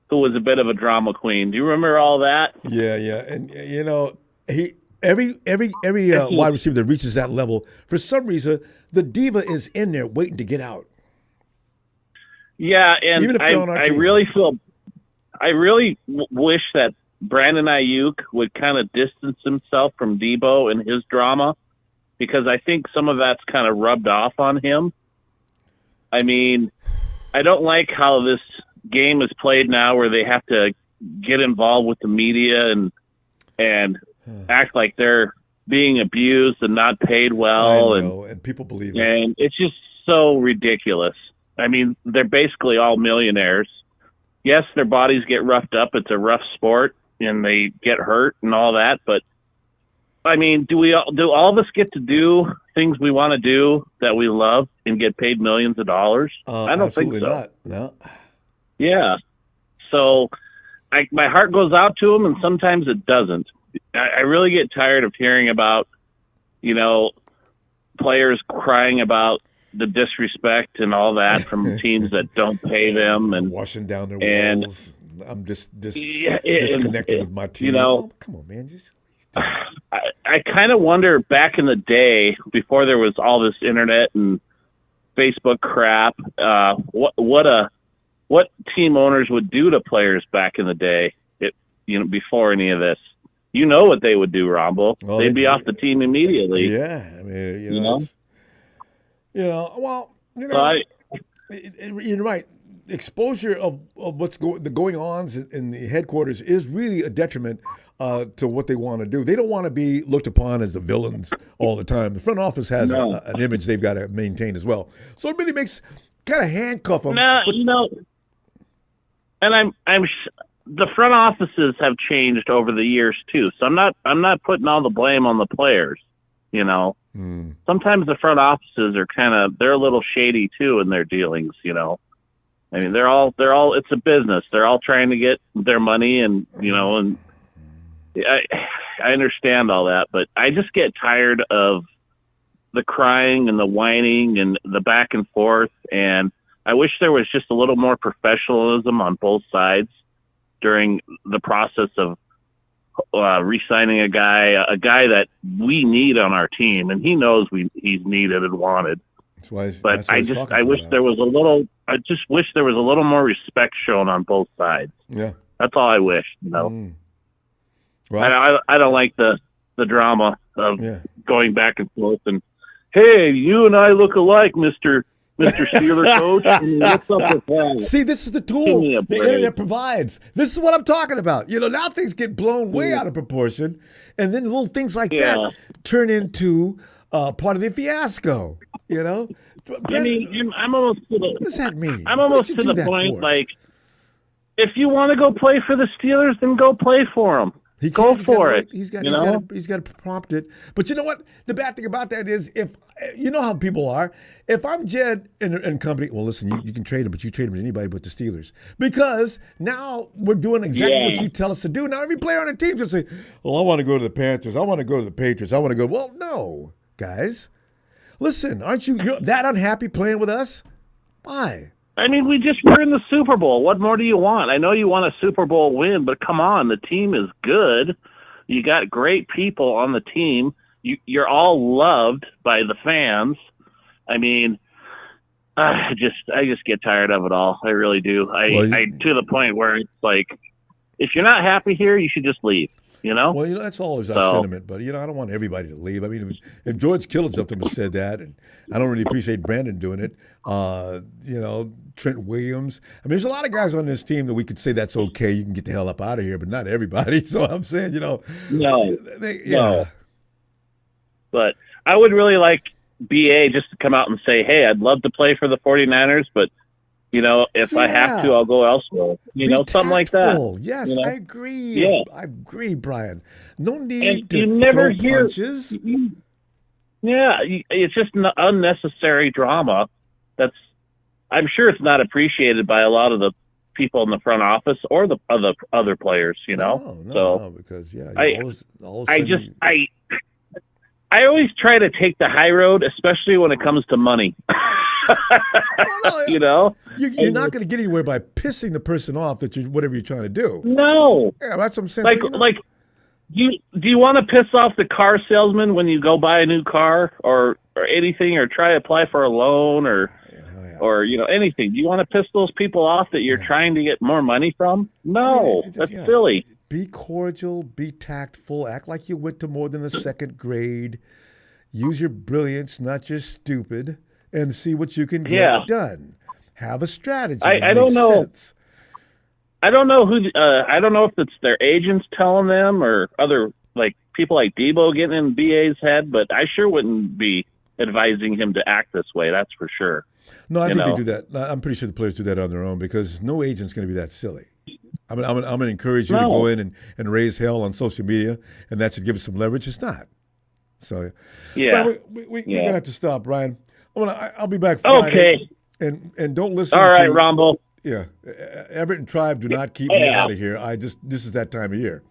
J: who was a bit of a drama queen. Do you remember all that?
A: Yeah. And every wide receiver that reaches that level, for some reason, the diva is in there waiting to get out.
J: Yeah, and I really wish that Brandon Aiyuk would kind of distance himself from Deebo and his drama, because I think some of that's kind of rubbed off on him. I mean, I don't like how this game is played now, where they have to get involved with the media and act like they're being abused and not paid well.
A: And people believe it.
J: And it's just so ridiculous. I mean, they're basically all millionaires. Yes, their bodies get roughed up. It's a rough sport, and they get hurt and all that. But I mean, do all of us get to do things we want to do that we love and get paid millions of dollars? I don't think so.
A: Not. No.
J: Yeah. So my heart goes out to them, and sometimes it doesn't. I really get tired of hearing about, players crying about the disrespect and all that from teams that don't pay them and
A: washing down their walls. I'm just disconnected with my team. Come on, man.
J: I kind of wonder, back in the day, before there was all this internet and Facebook crap, what team owners would do to players back in the day, before any of this. You know what they would do, Ronbo. Well, they'd be off the team immediately.
A: Yeah, I mean, you're right. Exposure of what's the going-ons in the headquarters is really a detriment to what they want to do. They don't want to be looked upon as the villains all the time. The front office has an image they've got to maintain as well. So it really makes kind of handcuff them.
J: No, and the front offices have changed over the years too. So I'm not putting all the blame on the players. Sometimes the front offices are they're a little shady too in their dealings. I mean, they're all. It's a business. They're all trying to get their money, and and I understand all that, but I just get tired of the crying and the whining and the back and forth. And I wish there was just a little more professionalism on both sides during the process of re-signing a guy that we need on our team, and he knows he's needed and wanted. I wish there was a little more respect shown on both sides.
A: Yeah,
J: that's all I wish. Well, I don't like the drama of going back and forth and, hey, you and I look alike, Mr. Steeler coach. What's up with that?
A: See, this is the tool the internet provides. This is what I'm talking about. Now things get blown way out of proportion, and then little things like that turn into part of the fiasco.
J: I'm almost to the.
A: What does that mean?
J: I'm almost to the point, like, if you want to go play for the Steelers, then go play for them. Go for it.
A: He's got to prompt it. But you know what? The bad thing about that is, if you know how people are, if I'm Jed and company, well, listen, you can trade him, but you trade him to anybody but the Steelers, because now we're doing exactly what you tell us to do. Now every player on the team just say, "Well, I want to go to the Panthers. I want to go to the Patriots. I want to go." Well, no, guys, listen, aren't you're that unhappy playing with us? Why?
J: I mean, we're in the Super Bowl. What more do you want? I know you want a Super Bowl win, but come on, the team is good. You got great people on the team. You're all loved by the fans. I mean, I just get tired of it all. I really do. I to the point where it's like, if you're not happy here, you should just leave. Well,
A: that's always our sentiment, but I don't want everybody to leave. I mean, if George Kittle jumped up and said that, and I don't really appreciate Brandon doing it. Trent Williams. I mean, there's a lot of guys on this team that we could say that's okay. You can get the hell up out of here, but not everybody. So I'm saying,
J: no. But I would really like BA just to come out and say, hey, I'd love to play for the 49ers, but if I have to, I'll go elsewhere. Something like that.
A: Yes, I agree. Yeah. I agree, Brian. No need to
J: never
A: throw punches.
J: It's just an unnecessary drama. I'm sure it's not appreciated by a lot of the people in the front office or the other players.
A: No, because
J: I always try to take the high road, especially when it comes to money.
A: You're not going to get anywhere by pissing the person off whatever you're trying to do.
J: No.
A: Yeah, that's what I'm saying.
J: Do you want to piss off the car salesman when you go buy a new car or anything, or try to apply for a loan or anything? Do you want to piss those people off that you're trying to get more money from? No, that's silly.
A: Be cordial, be tactful, act like you went to more than the second grade. Use your brilliance, not your stupid, and see what you can get done. Have a strategy.
J: I don't know. Sense. I don't know who. I don't know if it's their agents telling them or other people like Deebo getting in BA's head, but I sure wouldn't be advising him to act this way. That's for sure.
A: No, I think they do that. I'm pretty sure the players do that on their own, because no agent's going to be that silly. I'm going to encourage you to go in and raise hell on social media, and that should give us some leverage. It's not. So, Brian, we're going to have to stop, Brian. I'll be back Friday. Okay. And don't listen
J: All right, Ronbo.
A: Yeah. Everett and Tribe do not keep me out of here. This is that time of year.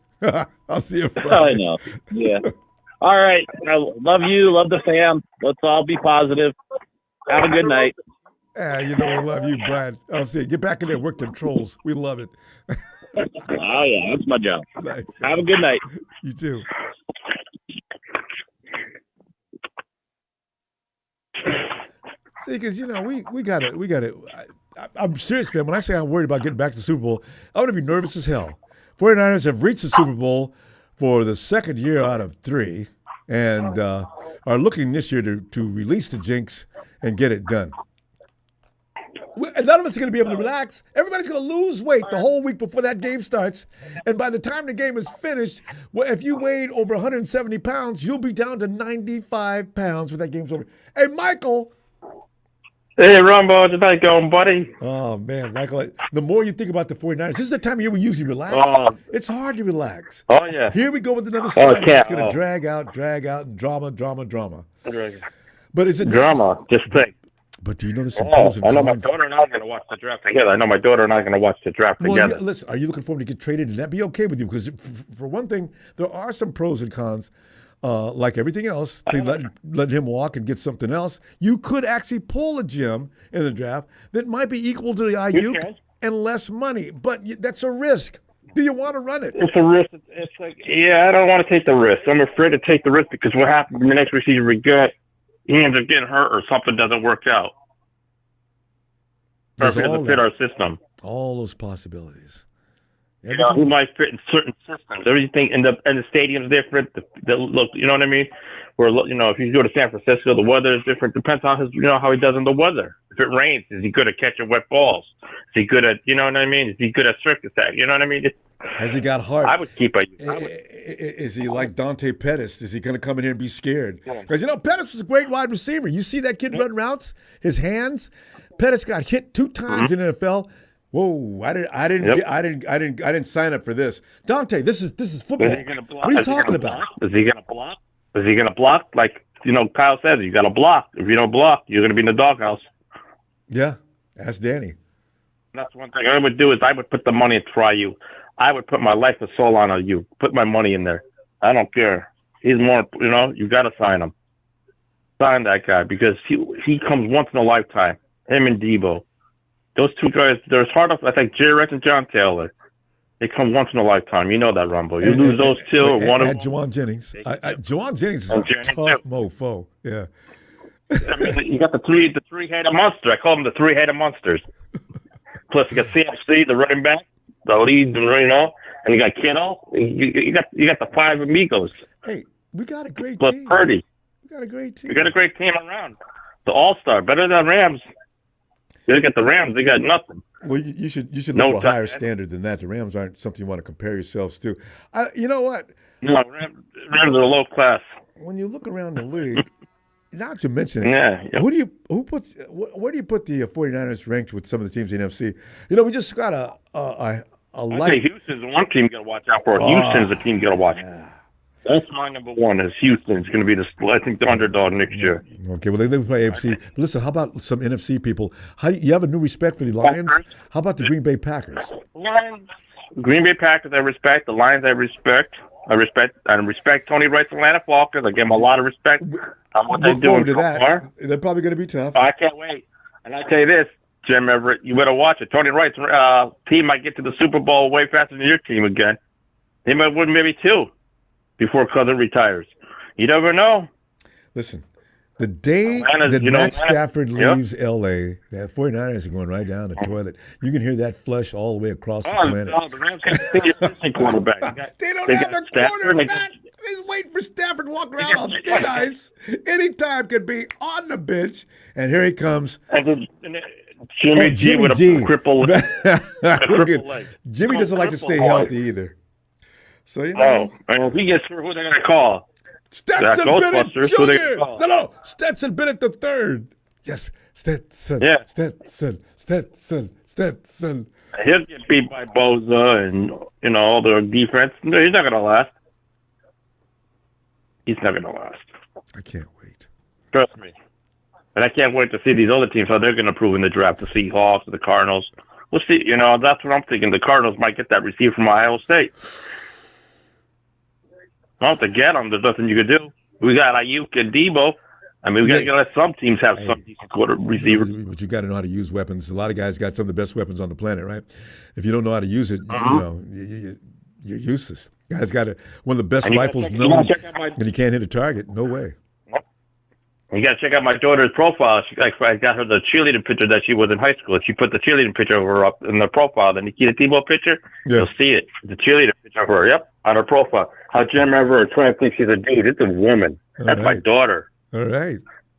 A: I'll see you Friday.
J: I know. Yeah. All right. I love you. Love the fam. Let's all be positive. Have a good night.
A: We love you, Brian. I'll see you. Get back in there, work them trolls. We love it.
J: Oh, yeah. That's my job. Nice. Have a good night.
A: You too. See, because we got it. I'm serious, fam. When I say I'm worried about getting back to the Super Bowl, I'm going to be nervous as hell. 49ers have reached the Super Bowl for the second year out of 3, and are looking this year to release the jinx and get it done. None of us are going to be able to relax. Everybody's going to lose weight the whole week before that game starts. And by the time the game is finished, if you weighed over 170 pounds, you'll be down to 95 pounds when that game's over. Hey, Michael,
K: Hey, Ronbo, how's it going, buddy?
A: Oh, man, Michael, the more you think about the 49ers, this is the time of year we usually relax.
K: Oh,
A: It's hard to relax.
K: oh yeah.
A: Here we go with another
K: Oh,
A: slide.
K: can't.
A: It's going to drag out, and drama. But is it
K: Drama, just think.
A: But do you notice some
K: Oh,
A: pros and
K: I know my
A: cons?
K: daughter and I are going to watch the draft together. I know my daughter and I are going to watch the draft
A: Well,
K: together.
A: yeah, listen, are you looking for him to get traded? And that be okay with you? Because for one thing, there are some pros and cons, like everything else, to let him walk and get something else. You could actually pull a gem in the draft that might be equal to the Aiyuk
K: can.
A: and less money, but that's a risk. Do you want to run it?
K: It's a risk. It's like, yeah, I don't want to take the risk. I'm afraid to take the risk because what happens in the next receiver we get, he ends up getting hurt or something doesn't work out. Or if it doesn't fit our system.
A: All those possibilities.
K: You know, who might fit in certain systems. Everything in the stadium's different. The look, you know what I mean? Where, you know, if you go to San Francisco, the weather is different. Depends on how he does in the weather. If it rains, is he good at catching wet balls? Is he good at, you know what I mean? Is he good at circus act? You know what I mean?
A: Has he got heart?
K: I would keep a.
A: Is he like Dante Pettis? Is he going to come in here and be scared? Because, you know, Pettis was a great wide receiver. You see that kid run routes? His hands? Pettis got hit 2 times in the NFL. Whoa! I didn't sign up for this. Dante, this is football.
K: Is he gonna block?
A: What are you talking about?
K: Is he gonna block? Is he gonna block? Like, you know, Kyle says, you got to block. If you don't block, you're gonna be in the doghouse.
A: Yeah, ask Danny.
K: That's one thing I would do is I would put the money and try you. I would put my life and soul on you. Put my money in there. I don't care. He's more. You know, you got to sign him. Sign that guy because he comes once in a lifetime. Him and Deebo. Those 2 guys, they're as hard as I think Jarrett and John Taylor. They come once in a lifetime. You know that, Rumble. You lose those 2 or one of them.
A: Jauan Jennings. Jauan Jennings is a tough mofo. Yeah.
K: I mean, you got the three-headed monster. I call them the 3-headed monsters. Plus, you got CMC, the running back, the lead, you know, and you got Kittle. You got the 5 amigos.
A: Hey, we got a great
K: Plus
A: team.
K: Purdy.
A: We got a great team.
K: We got a great team around. The All-Star, better than Rams. You look at the Rams; they got nothing.
A: Well, you should look for a higher standard than that. The Rams aren't something you want to compare yourselves to. You know what?
K: No, Rams are low class.
A: When you look around the league, now that you mention it,
K: yeah.
A: where do you put the 49ers ranked with some of the teams in the NFC? You know, we just got a light.
K: Houston's one team you got to watch out for. Houston's a team you got to watch.
A: Yeah.
K: That's my number one. Is Houston's going to be the underdog next year.
A: Okay, well they play AFC. But listen, how about some NFC people? You have a new respect for the Lions? How about the Green Bay Packers?
K: Green Bay Packers, I respect. The Lions, I respect. I respect Tony Wright's Atlanta Falcons. I give them a lot of respect on what they're doing so far.
A: They're probably going to be tough.
K: I can't wait. And I tell you this, Jim Everett, you better watch it. Tony Wright's team might get to the Super Bowl way faster than your team again. They might win maybe 2 before Cousin retires. You never know.
A: Listen, the day that Matt Stafford leaves L.A., the 49ers are going right down the toilet. You can hear that flush all the way across the planet.
K: No, the Rams got the senior assistant quarterback.
A: They don't have a quarterback. They're waiting for Stafford to walk around on thin ice. Anytime could be on the bench. And here he comes.
K: Jimmy G with a crippled leg.
A: Jimmy doesn't like to stay healthy either. So, you know.
K: And if he gets through, who they're going to call?
A: Stetson Bennett Jr. No, Stetson Bennett III. Yes, Stetson.
K: Yeah.
A: Stetson.
K: He'll get beat by Boza and, you know, all the defense. No, he's not going to last. He's not going to last.
A: I can't wait.
K: Trust me. And I can't wait to see these other teams, how they're going to prove in the draft, the Seahawks, the Cardinals. We'll see. You know, that's what I'm thinking. The Cardinals might get that receiver from Ohio State. Well, to get them, there's nothing you can do. We got Aiyuk and Deebo. I mean, we got to let some teams have some decent quarter receivers.
A: But you got to know how to use weapons. A lot of guys got some of the best weapons on the planet, right? If you don't know how to use it, you know, you're useless. Guys got one of the best rifles known, and he can't hit a target. No way.
K: You got to check out my daughter's profile. I got her the cheerleading picture that she was in high school. She put the cheerleading picture of her up in the profile. The Nikita Deebo picture, you'll see it. The cheerleading picture of her, yep, on her profile. How Jim Everett trying to think she's a dude. It's a woman. That's my daughter.
A: All right.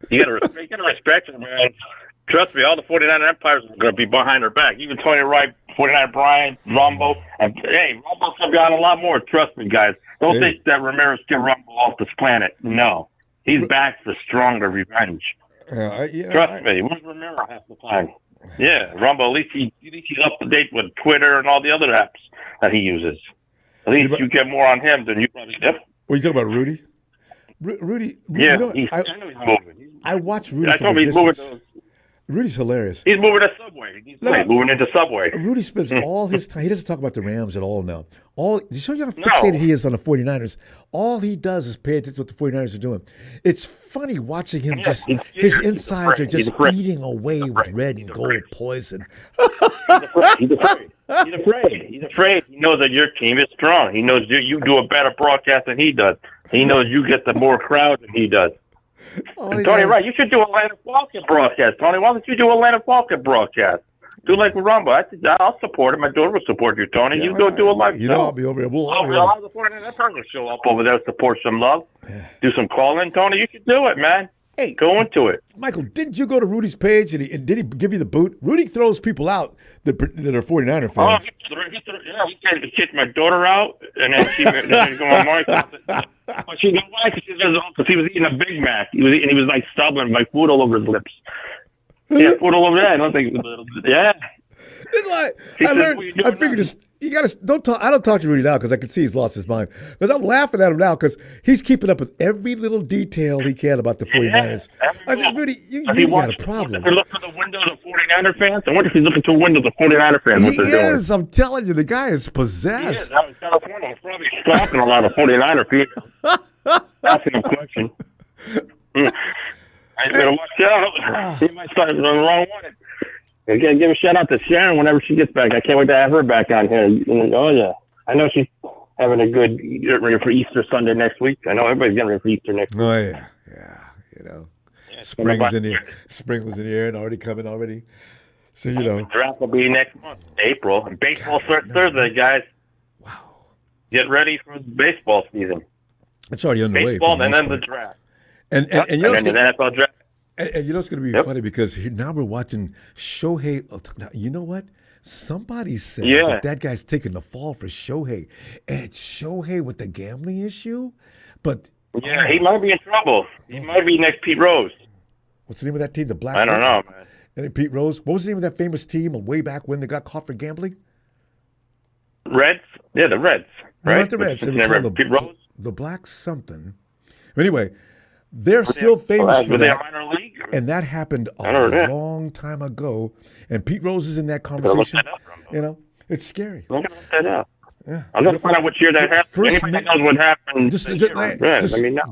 K: You got to respect her, man. Trust me, all the 49 Empires are going to be behind her back. Even Tony Wright, 49 Brian, Ronbo. And, hey, Ronbo's going to be on a lot more. Trust me, guys. Don't think that Ramirez can Ronbo off this planet. No. He's back for stronger revenge. Trust me, where's Romero half the time? Yeah, Ronbo. At least he's up to date with Twitter and all the other apps that he uses. At least you get more on him than you probably do.
A: What are you talking about, Rudy? Rudy.
K: Yeah,
A: you know,
K: he's moving.
A: I watch Rudy
K: I
A: from
K: told
A: a
K: him he's moving.
A: distance. Rudy's hilarious.
K: He's moving to Subway. He's moving into Subway.
A: Rudy spends all his time. He doesn't talk about the Rams at all now. Do you show you how fixated he is on the 49ers? All he does is pay attention to what the 49ers are doing. It's funny watching him his insides are just eating away with red and gold poison.
K: He's afraid. He's afraid. He knows that your team is strong. He knows you do a better broadcast than he does. He knows you get the more crowd than he does. Tony, right? You should do Atlanta Falcon broadcast. Tony, why don't you do Atlanta Falcon broadcast? Do like with Ronbo. I'll support him. My daughter will support you, Tony.
A: Yeah,
K: you go do a live show.
A: You know, I'll be over there.
K: I'll have the 49ers person show up over there to support some love. Do some calling, Tony. You should do it, man.
A: Hey,
K: go into it.
A: Michael, didn't you go to Rudy's page and did he give you the boot? Rudy throws people out that are 49er fans.
K: He kicked my daughter out, and then she go on Mark. But she know why? Because he was eating a Big Mac. He was like stubborn, like food all over his lips. Yeah, food all over that. I don't think. Yeah.
A: That's why I learned. I figured this. You gotta don't talk. I don't talk to Rudy now because I can see he's lost his mind. Because I'm laughing at him now because he's keeping up with every little detail he can about the 49ers. I said, Rudy, you got a problem.
K: If you look through the windows of 49er fans, I wonder if he's looking through windows of 49er fans.
A: He is. I'm telling you, the guy is possessed.
K: He is. Out in California, he's probably stalking a lot of 49er people. Asking him questions. I better watch out. He might start on the wrong one. Again, give a shout out to Sharon whenever she gets back. I can't wait to have her back on here. Oh yeah, I know she's having a good ready for Easter Sunday next week. I know everybody's getting ready for Easter next week.
A: Oh yeah. You know, spring's in the air. Spring was in the air and already coming already. So you know,
K: the draft will be next month, April, and baseball starts Thursday, guys.
A: Wow.
K: Get ready for the baseball season.
A: It's already underway.
K: Baseball and then the draft.
A: And you know,
K: and then the NFL draft.
A: And you know it's going to be funny because now we're watching Shohei. Now, you know what? Somebody said that guy's taking the fall for Shohei. And it's Shohei with the gambling issue. But
K: he might be in trouble. He might be next Pete Rose.
A: What's the name of that team? The Black.
K: I don't know, man.
A: And Pete Rose. What was the name of that famous team way back when they got caught for gambling?
K: Reds. Yeah, the Reds. Right.
A: Not the Reds. They were called
K: Pete Rose.
A: The Black something. Anyway. They're still famous for that,
K: minor league?
A: And that happened a long time ago. And Pete Rose is in that conversation. You know, it's scary.
K: I'm gonna look that up. Yeah, I'm gonna find out what year that happened. Anybody that knows what happened?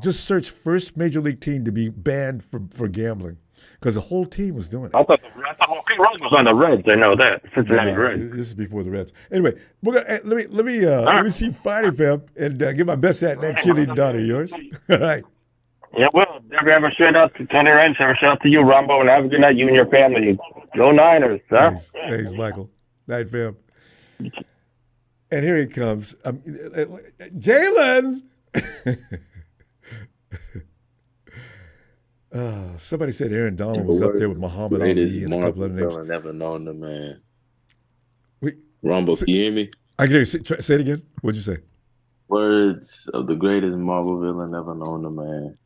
A: Just search first major league team to be banned for gambling because the whole team was doing it.
K: I thought Pete Rose was on the Reds. I know that. Cincinnati Reds.
A: This is before the Reds. Anyway, we're gonna, let me see Friday, fam, and give my best at that cheerleading daughter of yours. All right.
K: Yeah, well, never have a shout out to Tony Rents, have a shout out to you, Ronbo, and have a good night, you and your family. Go Niners, huh?
A: Thanks, Michael. Night, fam. And here he comes. Jalen! Somebody said Aaron Donald was up there with Muhammad Ali and a couple other names.
L: I've never known the man.
A: Wait,
L: Ronbo, can you hear me?
A: I can hear you. Say it again. What'd you say?
L: Words of the greatest Marvel villain ever known to man.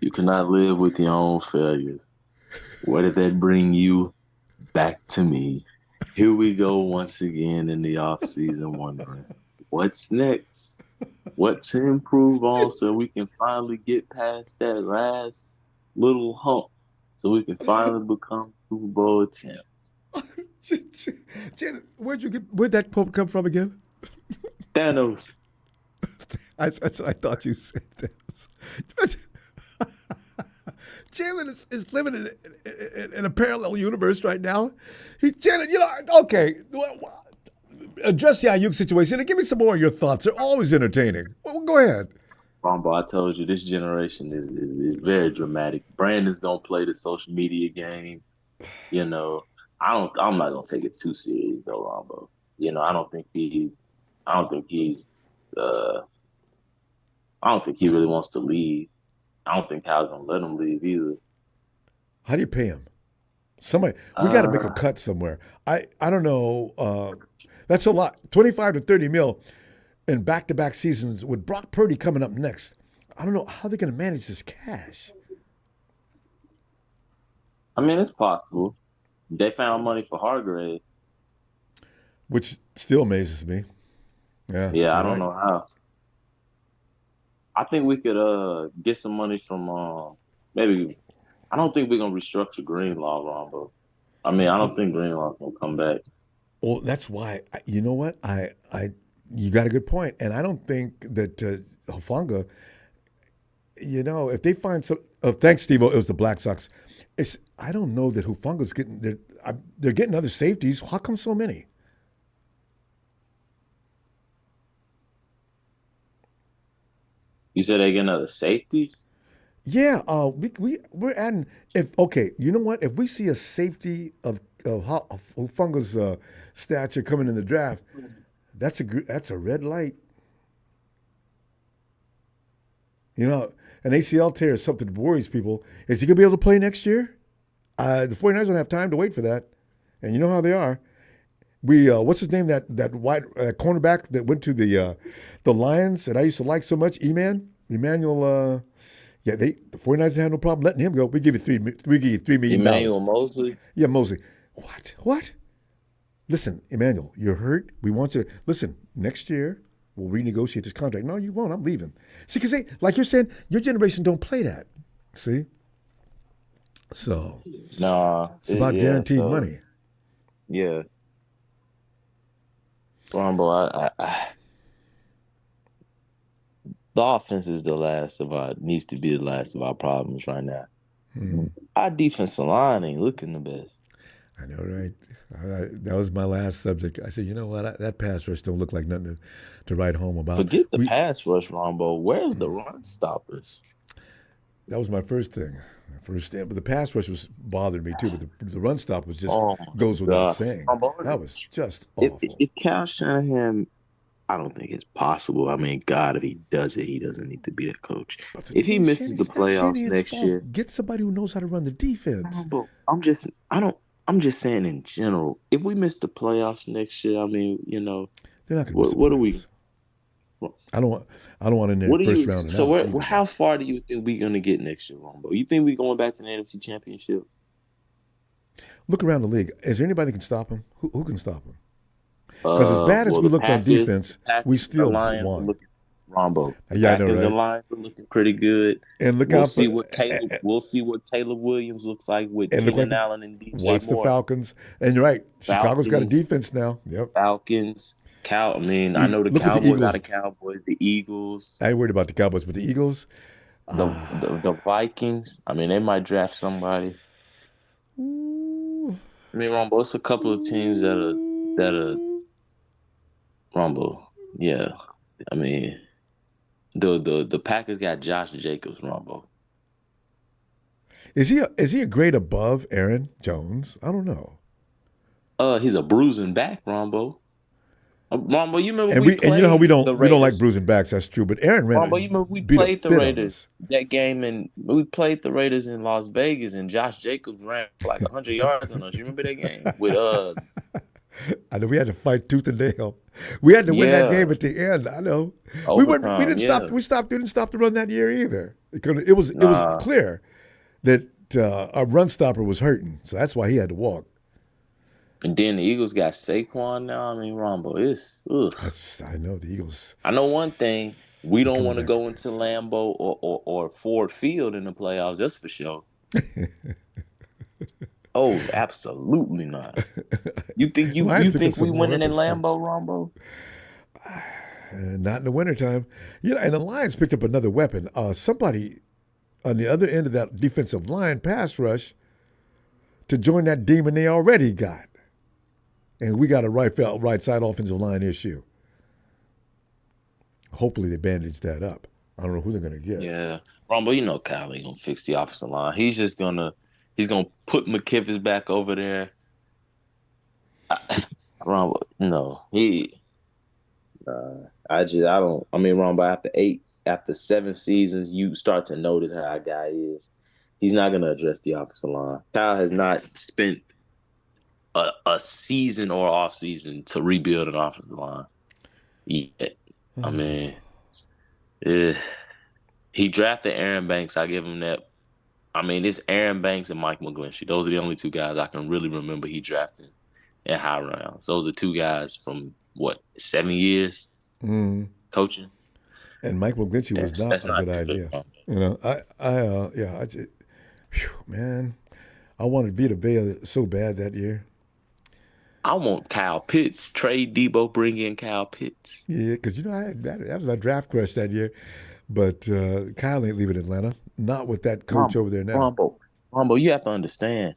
L: You cannot live with your own failures. Where did that bring you? Back to me. Here we go once again in the off season wondering what's next? What to improve on so we can finally get past that last little hump so we can finally become Super Bowl champs.
A: Janet, where'd that quote come from again?
L: Thanos.
A: That's what I thought you said. Jalen is living in a parallel universe right now. Jalen, okay. Address the Aiyuk situation and give me some more of your thoughts. They're always entertaining. Well, go ahead.
L: Ronbo, I told you this generation is very dramatic. Brandon's gonna play the social media game. You know, I'm not gonna take it too serious though, Ronbo. You know, I don't think he really wants to leave. I don't think Cal's gonna let him leave either.
A: How do you pay him? Somebody, we got to make a cut somewhere. I don't know. That's a lot. 25 to 30 mil in back-to-back seasons with Brock Purdy coming up next. I don't know how they're going to manage this cash.
L: I mean, it's possible. They found money for Hargrave.
A: Which still amazes me. Yeah,
L: Yeah, I
A: you're
L: don't
A: right.
L: know how. I think we could get some money from maybe. I don't think we're gonna restructure Greenlaw, Ronbo. I mean, I don't think Greenlaw's gonna come back.
A: Well, that's why. You know what? You got a good point, and I don't think that Hufanga. You know, if they find some. Thanks, Steve. It was the Black Sox. I don't know that Hufanga's getting. They're getting other safeties. How come so many?
L: You said they get other safeties?
A: Yeah, we're adding. You know what? If we see a safety of Hufanga's stature coming in the draft, that's a red light. You know, an ACL tear is something that worries people. Is he going to be able to play next year? The 49ers don't have time to wait for that. And you know how they are. What's his name? That wide cornerback that went to the Lions that I used to like so much, Emmanuel. The 49ers had no problem letting him go. We give you $3 million.
L: Emmanuel Mosley?
A: Yeah, Mosley. What? Listen, Emmanuel, you're hurt. We want you to listen. Next year, we'll renegotiate this contract. No, you won't. I'm leaving. See, because like you're saying, your generation don't play that. See? So it's about guaranteed money.
L: Yeah. Ronbo, the offense is needs to be the last of our problems right now.
A: Mm-hmm.
L: Our defensive line ain't looking the best.
A: I know, right? That was my last subject. I said, you know what? That pass rush don't look like nothing to write home about.
L: Forget the pass rush, Ronbo. Where's the run stoppers?
A: That was my first thing. But the pass rush was bothering me too. But the run stop was just goes without saying. That was just awful.
L: If Cal Shanahan, I don't think it's possible. I mean, God, if he does it, he doesn't need to be the coach. If he misses the playoffs next year,
A: get somebody who knows how to run the defense.
L: I'm just saying in general. If we miss the playoffs next year, I mean, you know,
A: they're not going to. What are we? I don't want in there first round.
L: So how far do you think we're going to get next year, Ronbo? You think we're going back to the NFC Championship?
A: Look around the league. Is there anybody that can stop him? Who can stop him? Because as bad as we looked on defense, we still won.
L: Ronbo.
A: Yeah, I know, right?
L: The Lions are looking pretty good.
A: And
L: we'll see what Caleb Williams looks like with Keenan Allen and DJ
A: Watch
L: Moore.
A: the Falcons. And you're right. Chicago's got a defense now. Yep.
L: Falcons. I know the Cowboys got the Cowboys, the Eagles.
A: I ain't worried about the Cowboys, but the Eagles.
L: The Vikings. I mean, they might draft somebody.
A: Ooh.
L: I mean, Ronbo, it's a couple of teams that are Ronbo. Yeah. I mean, the Packers got Josh Jacobs, Ronbo.
A: Is he a grade above Aaron Jones? I don't know.
L: He's a bruising back, Ronbo. Ronbo, you remember
A: and you know how we don't like bruising backs. That's true. But Aaron ran.
L: Ronbo, you remember we played the Raiders that game, and we played the Raiders in Las Vegas, and Josh Jacobs ran like 100 yards on us. You remember that game with
A: I know we had to fight tooth and nail. We had to win that game at the end. I know.
L: Overtime,
A: we didn't stop. We didn't stop to run that year either. It was clear that our run stopper was hurting, so that's why he had to walk.
L: And then the Eagles got Saquon now. I mean, Ronbo,
A: I know the Eagles.
L: I know one thing. We don't want to go into Lambeau or Ford Field in the playoffs. That's for sure. Oh, absolutely not. You think we winning in Lambeau, Ronbo?
A: Not in the wintertime. You know, and the Lions picked up another weapon. Somebody on the other end of that defensive line pass rush to join that demon they already got. And we got a right side offensive line issue. Hopefully they bandage that up. I don't know who they're going to get.
L: Yeah. Ronbo, you know Kyle ain't going to fix the offensive line. He's going to put McKivitz back over there. Ronbo, no. Ronbo, after 7 seasons, you start to notice how a guy is. He's not going to address the offensive line. Kyle has not spent a season or off season to rebuild an offensive line. I mean, he drafted Aaron Banks. I give him that. I mean, it's Aaron Banks and Mike McGlinchey. Those are the only two guys I can really remember he drafted in high rounds. Those are two guys from, 7 years coaching.
A: And Mike McGlinchey was
L: That's
A: not a good idea. You know, man, I wanted Vita Vea so bad that year.
L: I want Kyle Pitts. Trade Deebo, bring in Kyle Pitts.
A: Yeah, because that was my draft crush that year. But Kyle ain't leaving Atlanta. Not with that coach over there now.
L: Ronbo, you have to understand.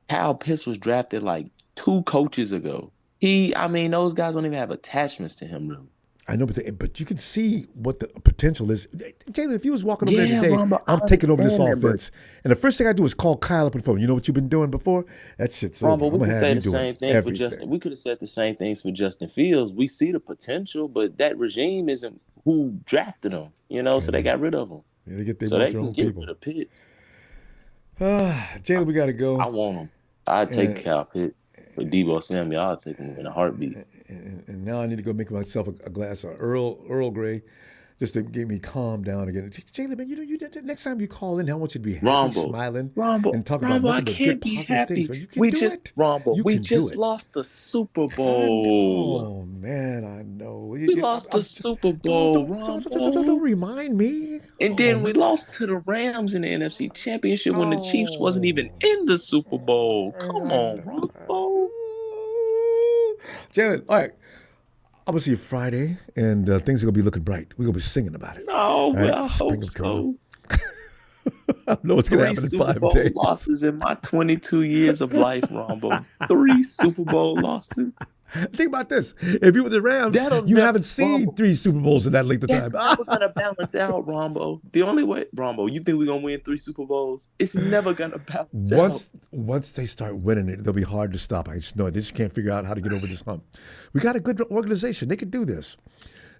L: Kyle Pitts was drafted like 2 coaches ago. Those guys don't even have attachments to him, really.
A: I know, but you can see what the potential is. Jalen, if you was walking over there today,
L: Ronbo,
A: I'm taking over this offense. And the first thing I do is call Kyle up on the phone. You know what you've been doing before? That shit's over.
L: Ronbo, we could say the same thing for Justin. We could have said the same things for Justin Fields. We see the potential, but that regime isn't who drafted him, so they got rid of him.
A: Yeah, they get their own
L: get
A: people.
L: rid of Pitts.
A: Jalen, we got to go.
L: I want him. I'd take Kyle Pitts. But Deebo Samuel, I'll take him in a heartbeat.
A: And now I need to go make myself a glass of Earl Grey just to get me calm down again. Jalen, man, you next time you call in, I want you to be happy, smiling, and talk about nothing but good, positive things. Man. You can do it.
L: We just lost the Super Bowl.
A: Oh, man, I know.
L: We lost the Super Bowl,
A: Don't remind me.
L: And then we lost to the Rams in the NFC Championship when the Chiefs wasn't even in the Super Bowl. Come on, Ronbo.
A: Jalen, all right. I'm going to see you Friday, and things are going to be looking bright. We're going to be singing about it.
L: Oh, right? I hope so.
A: I know what's going to happen in 5
L: Super Bowl
A: days.
L: losses in my 22 years of life, Ronbo. 3 Super Bowl losses.
A: Think about this. If you were the Rams, you haven't seen 3 Super Bowls in that length of time.
L: It's never going to balance out, Ronbo. The only way, Ronbo, you think we're going to win 3 Super Bowls? It's never going to balance out.
A: Once they start winning it, they'll be hard to stop. I just know it. They just can't figure out how to get over this hump. We got a good organization. They can do this.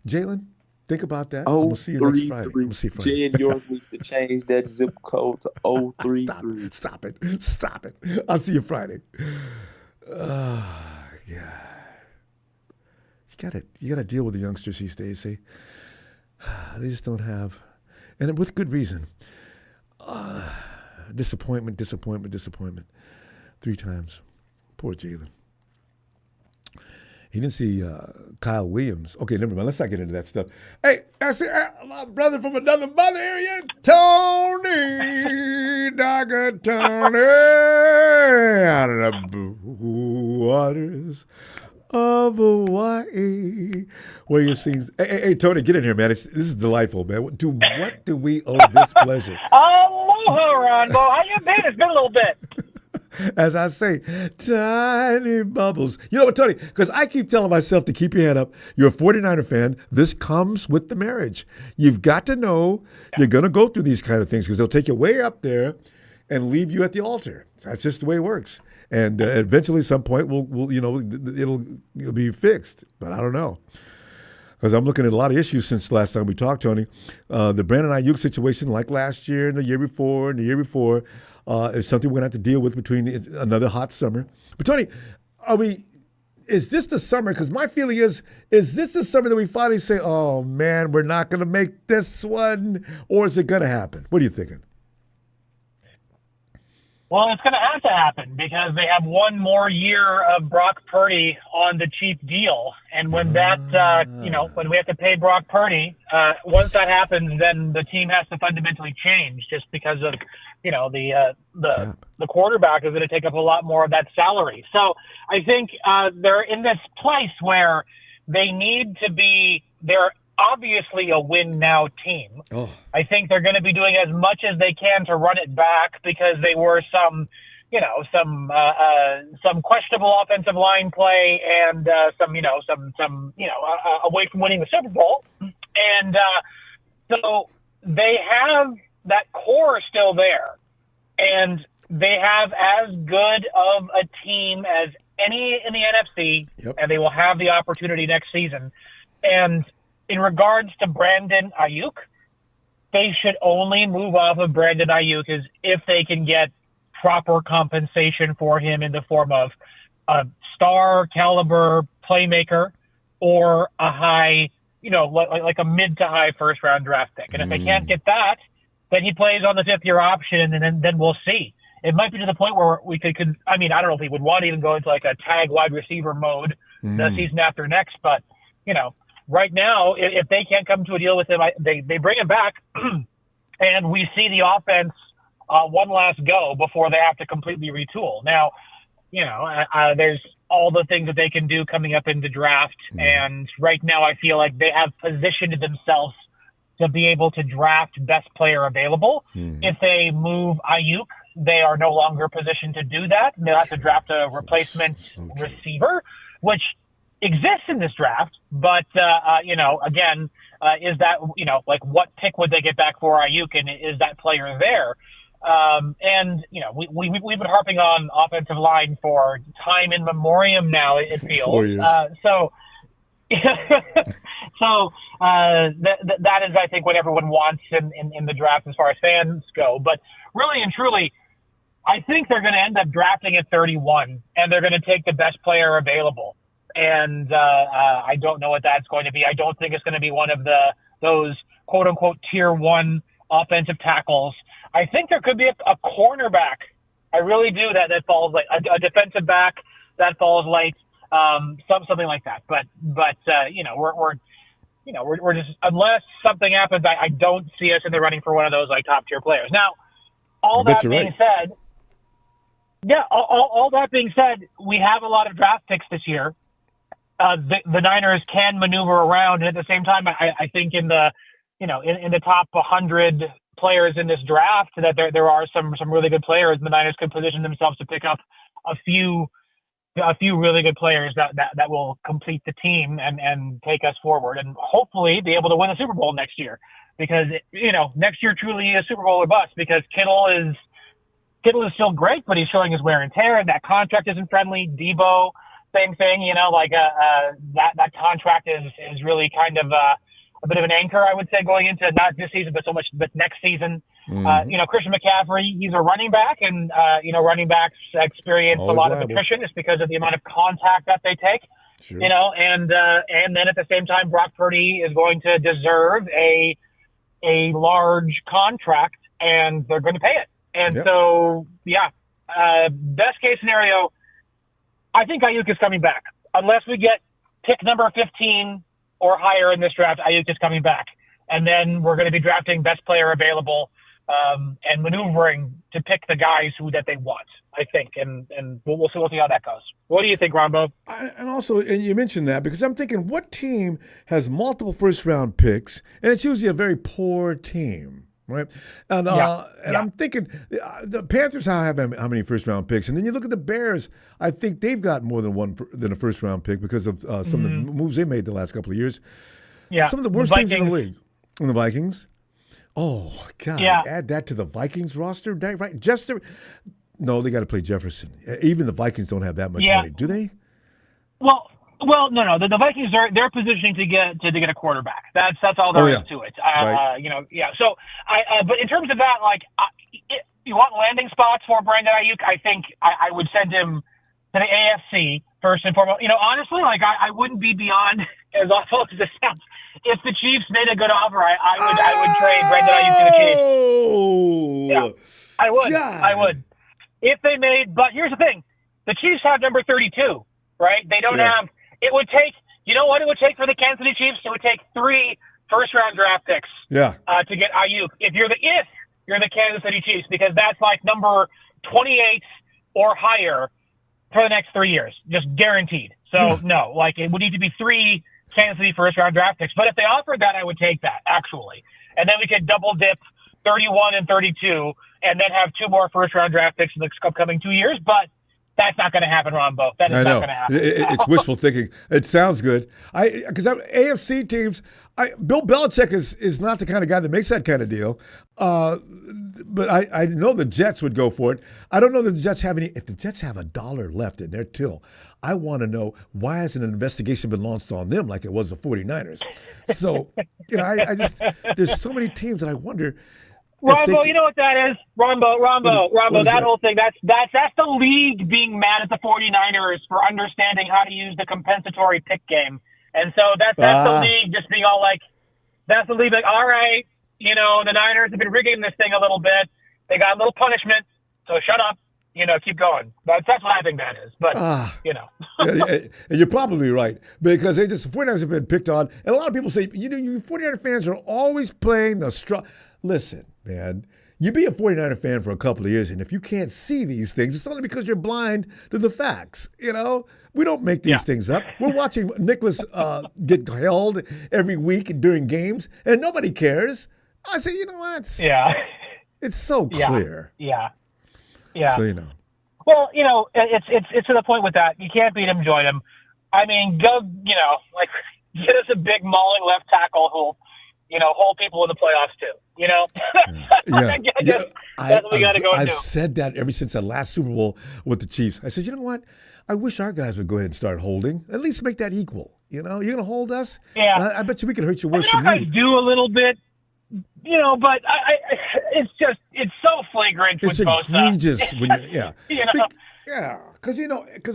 A: Jalen, think about that. We'll see you next Friday. We'll see you Friday.
L: Jay and York needs to change that zip code to 033.
A: Stop it. I'll see you Friday. Yeah. You gotta deal with the youngsters these days. They just don't have, and with good reason. Disappointment. 3 times. Poor Jalen. He didn't see Kyle Williams. Okay, never mind. Let's not get into that stuff. Hey, I see my brother from another mother area, Tony, Dogger Tony, out of the waters of Hawaii, where you sing. Hey, Tony, get in here, man. This is delightful, man. What do we owe this pleasure?
E: Aloha, Ronbo. How you been? It's been a little bit.
A: As I say, tiny bubbles. You know what, Tony? Because I keep telling myself to keep your head up. You're a 49er fan. This comes with the marriage. You've got to know you're going to go through these kind of things because they'll take you way up there and leave you at the altar. That's just the way it works. And eventually, at some point, it'll be fixed. But I don't know. Because I'm looking at a lot of issues since the last time we talked, Tony. The Brandon Aiyuk situation, like last year and the year before is something we're going to have to deal with between another hot summer. But, Tony, is this the summer? Because my feeling is this the summer that we finally say, oh, man, we're not going to make this one? Or is it going to happen? What are you thinking?
E: Well, it's going to have to happen because they have one more year of Brock Purdy on the cheap deal. And when when we have to pay Brock Purdy, once that happens, then the team has to fundamentally change just because of, the quarterback is going to take up a lot more of that salary. So I think they're in this place where they need to be, they're obviously a win now team. Oh. I think they're going to be doing as much as they can to run it back because they were some questionable offensive line play and away from winning the Super Bowl. And so they have that core still there, and they have as good of a team as any in the NFC, and they will have the opportunity next season. And in regards to Brandon Aiyuk, they should only move off of Brandon Aiyuk if they can get proper compensation for him in the form of a star caliber playmaker or a high, like a mid to high first round draft pick. And if they can't get that,
M: then he plays on the 5th-year option, and then we'll see. It might be to the point where we could I mean, I don't know if he would want to even go into like a tag wide receiver mode the season after next, but, right now, if they can't come to a deal with him, they bring him back, and we see the offense one last go before they have to completely retool. Now, there's all the things that they can do coming up in the draft, and right now I feel like they have positioned themselves to be able to draft best player available. If they move Aiyuk, they are no longer positioned to do that. They'll have to draft a replacement receiver, which exists in this draft. But, again, is that, like what pick would they get back for Aiyuk, and is that player there? We've been harping on offensive line for time in memoriam now, it feels.
A: 4 years.
M: That is, I think, what everyone wants in the draft as far as fans go. But really and truly, I think they're going to end up drafting at 31, and they're going to take the best player available. And I don't know what that's going to be. I don't think it's going to be one of those quote-unquote tier 1 offensive tackles. I think there could be a cornerback. I really do that falls like a defensive back that falls late. Something like that, but we're just, unless something happens, I don't see us in the running for one of those like top tier players. Now, all that being said, all that being said, we have a lot of draft picks this year. The Niners can maneuver around, and at the same time, I think in the top 100 players in this draft, that there are some really good players, and the Niners can position themselves to pick up a few really good players that will complete the team and take us forward, and hopefully be able to win a Super Bowl next year. Because next year truly is Super Bowl or bust. Because Kittle is still great, but he's showing his wear and tear, and that contract isn't friendly. Deebo, same thing. That contract is really kind of a bit of an anchor, I would say, going into not this season, but next season. Christian McCaffrey, he's a running back, and running backs experience
A: Always
M: a lot
A: liable.
M: of attrition just because of the amount of contact that they take.
A: Sure.
M: And then at the same time, Brock Purdy is going to deserve a large contract, and they're going to pay it. And so, best case scenario, I think Aiyuk is coming back. Unless we get pick number 15 or higher in this draft, Aiyuk is coming back. And then we're going to be drafting best player available and maneuvering to pick the guys that they want, I think. And we'll see how that goes. What do you think, Ronbo?
A: And you mentioned that because I'm thinking, what team has multiple first-round picks, and it's usually a very poor team, right? And I'm thinking the Panthers have how many first-round picks, and then you look at the Bears. I think they've got more than a first-round pick because of some of the moves they made the last couple of years.
M: Yeah,
A: some of the worst teams in the league. And the Vikings. Oh God!
M: Yeah.
A: Add that to the Vikings roster, right? No, they got to play Jefferson. Even the Vikings don't have that much money, do they?
M: Well, no. The Vikings they're positioning to get a quarterback. That's all there is to it.
A: Right.
M: So but in terms of that, you want landing spots for Brandon Aiyuk? I think I would send him to the AFC first and foremost. Honestly, I wouldn't be beyond, as awful as this sounds, if the Chiefs made a good offer, I would trade Brandon Aiyuk to the Chiefs.
A: Oh,
M: yeah, I would. If they made, but here's the thing: the Chiefs have number 32, right? They don't have. It would take. You know what it would take for the Kansas City Chiefs? It would take 3 first-round draft picks.
A: Yeah.
M: To get Aiyuk, if you're the Kansas City Chiefs, because that's like number 28 or higher for the next 3 years, just guaranteed. So no, it would need to be 3 Kansas City first-round draft picks. But if they offered that, I would take that, actually. And then we could double-dip 31 and 32 and then have 2 more first-round draft picks in the upcoming 2 years. But that's not going to happen, Ronbo. That is not going to happen.
A: It's wishful thinking. It sounds good. Because AFC teams, Bill Belichick is not the kind of guy that makes that kind of deal. But I know the Jets would go for it. I don't know that the Jets have any. If the Jets have $1 left in their till, I want to know why hasn't an investigation been launched on them like it was the 49ers? So, I just, there's so many teams that I wonder.
M: Ronbo, you know what that is? Ronbo, that whole thing, that's the league being mad at the 49ers for understanding how to use the compensatory pick game. And so that's the league just being all like, all right, the Niners have been rigging this thing a little bit. They got a little punishment, so shut up. Keep going. That's what I think that is. But,
A: Yeah, and you're probably right because the 49ers have been picked on. And a lot of people say, you 49er fans are always playing the strong. Listen, man, you be a 49er fan for a couple of years, and if you can't see these things, it's only because you're blind to the facts. We don't make these things up. We're watching Nicholas get held every week during games, and nobody cares. I say, you know what?
M: Yeah.
A: It's so clear.
M: Yeah.
A: So,
M: Well, it's to the point with that. You can't beat him, join him. I mean, go, get us a big mauling left tackle who'll, hold people in the playoffs too. That's what we got to go and do.
A: I've said that ever since that last Super Bowl with the Chiefs. I said, you know what? I wish our guys would go ahead and start holding. At least make that equal. You're going to hold us?
M: Yeah.
A: I bet you we can hurt you worse
M: than
A: you.
M: I do a little bit. But it's so flagrant with Bosa.
A: It's egregious when because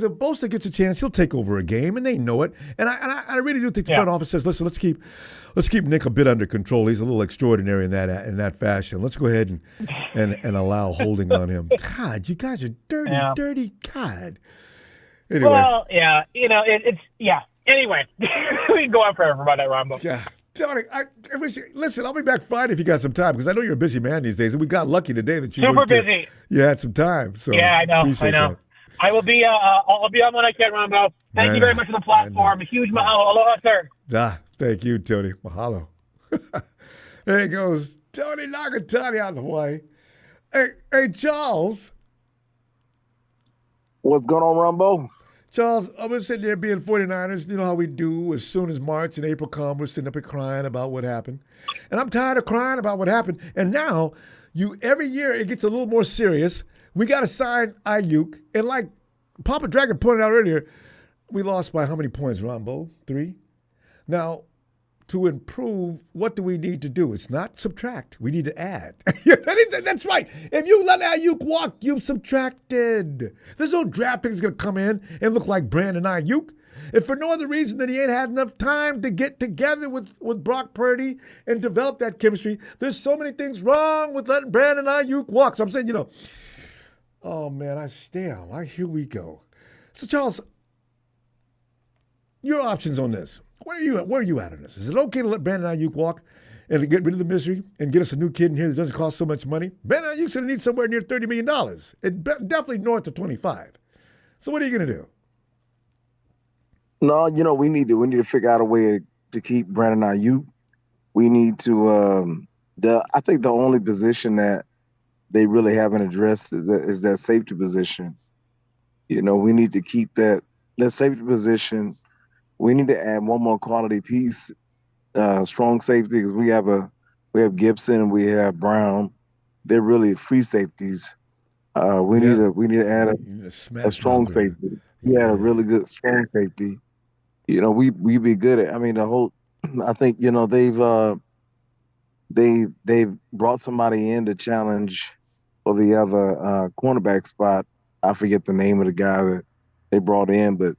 A: if Bosa gets a chance, he'll take over a game, and they know it. And I really do think the front office says, listen, let's keep Nick a bit under control. He's a little extraordinary in that fashion. Let's go ahead and allow holding on him. God, you guys are dirty. God. Anyway.
M: Well, Anyway, we can go on forever about that, Ronbo.
A: Yeah. Tony, listen, I'll be back Friday if you got some time, because I know you're a busy man these days, and we got lucky today that you
M: super busy.
A: You had some time. So
M: yeah, I know.
A: That.
M: I will be. I'll be on when I can, Ronbo. Thank you very much for the platform. A huge mahalo. Aloha, sir.
A: Thank you, Tony. Mahalo. There he goes, Tony Nagatani out of Hawaii. Hey, Charles.
N: What's going on, Ronbo?
A: Charles, I'm going to sit there being 49ers. You know how we do. As soon as March and April come, we're sitting up and crying about what happened. And I'm tired of crying about what happened. And now, every year it gets a little more serious. We got to sign Aiyuk. And like Papa Dragon pointed out earlier, we lost by how many points, Ronbo? 3? Now, to improve, what do we need to do? It's not subtract. We need to add. That's right. If you let Aiyuk walk, you've subtracted. There's no draft pick that's going to come in and look like Brandon Aiyuk. If for no other reason than he ain't had enough time to get together with Brock Purdy and develop that chemistry, there's so many things wrong with letting Brandon Aiyuk walk. So I'm saying, oh, man, here we go. So, Charles, your options on this. Where are you at on this? Is it okay to let Brandon Aiyuk walk and to get rid of the misery and get us a new kid in here that doesn't cost so much money? Brandon Aiyuk's going to need somewhere near $30 million. Definitely north of 25. So what are you going to do?
N: No, we need to figure out a way to keep Brandon Aiyuk. We need to. I think the only position that they really haven't addressed is that safety position. We need to keep that safety position. We need to add one more quality piece, strong safety, because we have Gibson and we have Brown. They're really free safeties. We need to add a strong safety. Yeah, a really good strong safety. We be good at. I mean, I think they've brought somebody in to challenge for the other cornerback spot. I forget the name of the guy that they brought in, but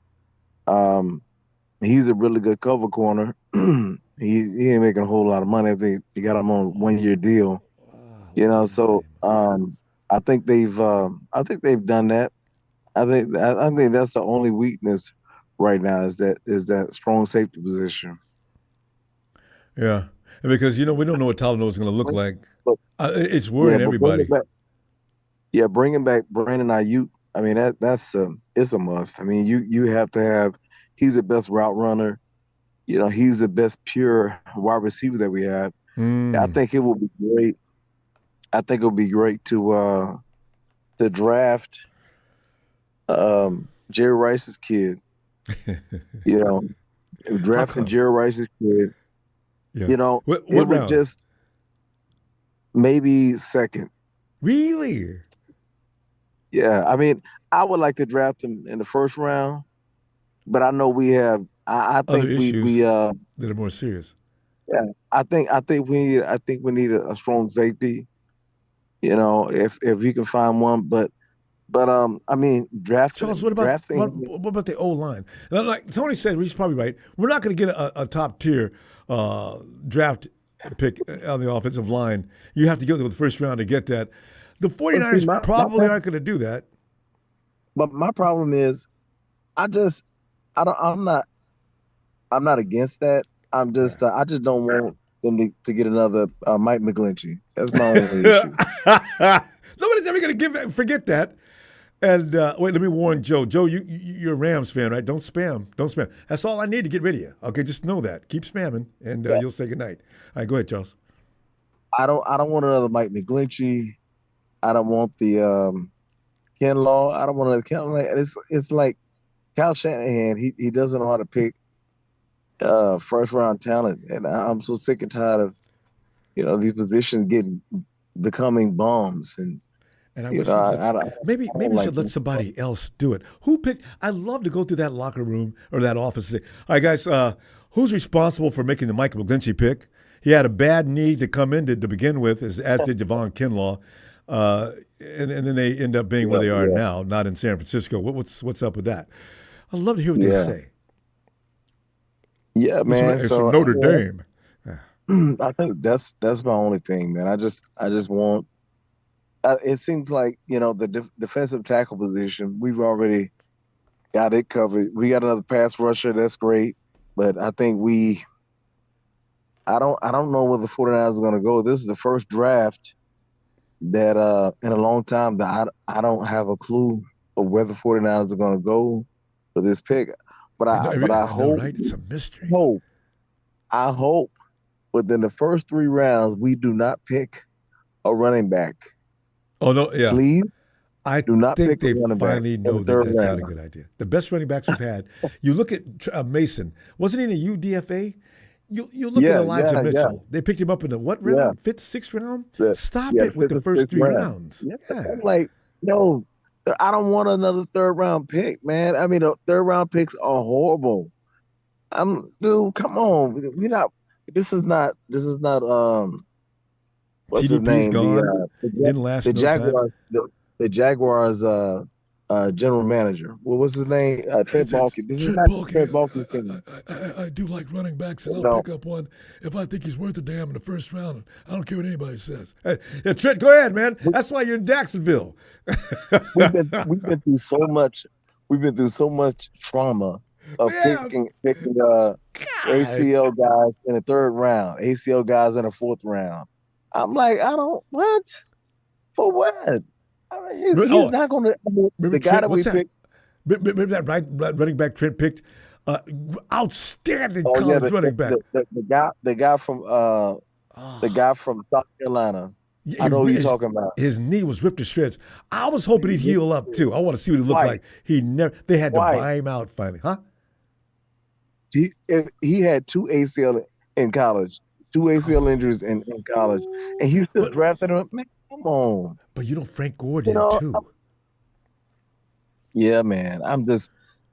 N: he's a really good cover corner. he ain't making a whole lot of money. I think he got him on a 1-year deal. So I think they've done that. I think that's the only weakness right now is that strong safety position.
A: Yeah, and because we don't know what Talanoa is going to look like. It's worrying everybody.
N: Bringing back Brandon Aiyuk. I mean it's a must. I mean you have to have. He's the best route runner. He's the best pure wide receiver that we have. I think it will be great. I think it would be great to draft Jerry Rice's kid. Drafting Jerry Rice's kid. Yeah.
A: What
N: it would
A: round?
N: Just maybe second.
A: Really?
N: Yeah. I mean, I would like to draft him in the first round. But I know we have. I think we
A: that are more serious.
N: Yeah, I think we need a strong safety. If you can find one, but I mean, drafting.
A: Charles, what about the O line? Like Tony said, he's probably right. We're not going to get a top tier draft pick on the offensive line. You have to go with the first round to get that. The 49ers
N: my
A: probably aren't going to do that.
N: But my problem is, I'm not against that. I just don't want them to get another Mike McGlinchey. That's my only issue.
A: Nobody's ever going to forget that. And wait, let me warn Joe. Joe, you're a Rams fan, right? Don't spam. Don't spam. That's all I need to get rid of you. Okay, just know that. Keep spamming, and you'll say goodnight. All right, go ahead, Charles.
N: I don't want another Mike McGlinchey. I don't want the Kinlaw. I don't want another Kinlaw. It's like Kyle Shanahan. He doesn't know how to pick first round talent, and I'm so sick and tired of these positions becoming bombs and.
A: And I wish maybe you should let somebody else do it. Who picked? I'd love to go through that locker room or that office and say, all right, guys, who's responsible for making the Mike McGlinchey pick? He had a bad knee to come in to begin with, as did Jauan Kinlaw. And then they end up being where they are now, not in San Francisco. What's up with that? I'd love to hear what they say.
N: Yeah, man.
A: It's from Notre Dame.
N: I think that's my only thing, man. I just want. It seems like the defensive tackle position, we've already got it covered. We got another pass rusher, that's great, but I think I don't know where the 49ers are going to go. This is the first draft that in a long time that I don't have a clue of where the 49ers are going to go for this pick. But I hope,
A: right? It's a mystery.
N: I hope within the first 3 rounds we do not pick a running back.
A: Oh, no, yeah.
N: Please
A: do not pick they finally know that that's not a good idea. The best running backs we've had. You look at Mason. Wasn't he in a UDFA? You look at Elijah Mitchell. Yeah. They picked him up in the what round? 5th, 6th round? Stop it with the first 3 rounds.
N: Yeah. I'm like, I don't want another 3rd round pick, man. I mean, the 3rd round picks are horrible. Dude, come on. This is not what's his name?
A: Gone. Didn't last
N: the
A: no
N: Jaguars.
A: time.
N: The Jaguars general manager. What was his name? Trent Baalke. Trent Baalke's thing.
A: I do like running backs, and I'll pick up one if I think he's worth a damn in the first round. I don't care what anybody says. Hey, Trent, go ahead, man. That's why you're in Jacksonville.
N: we've been through so much. We've been through so much trauma of picking ACL guys in the 3rd round, ACL guys in the 4th round. I'm like, what? For what? I mean, you're not going to. The guy that we picked.
A: Remember that running back Trent picked? Outstanding college running back.
N: The guy from South Carolina. Yeah, I know who you're talking about.
A: His knee was ripped to shreds. I was hoping he'd heal up too. I want to see what he looked like. They had to buy him out finally, huh?
N: He had 2 ACL in college. 2 ACL injuries in college, and he still drafted him. Man, come on.
A: But Frank Gore did too.
N: Yeah, man. I'm just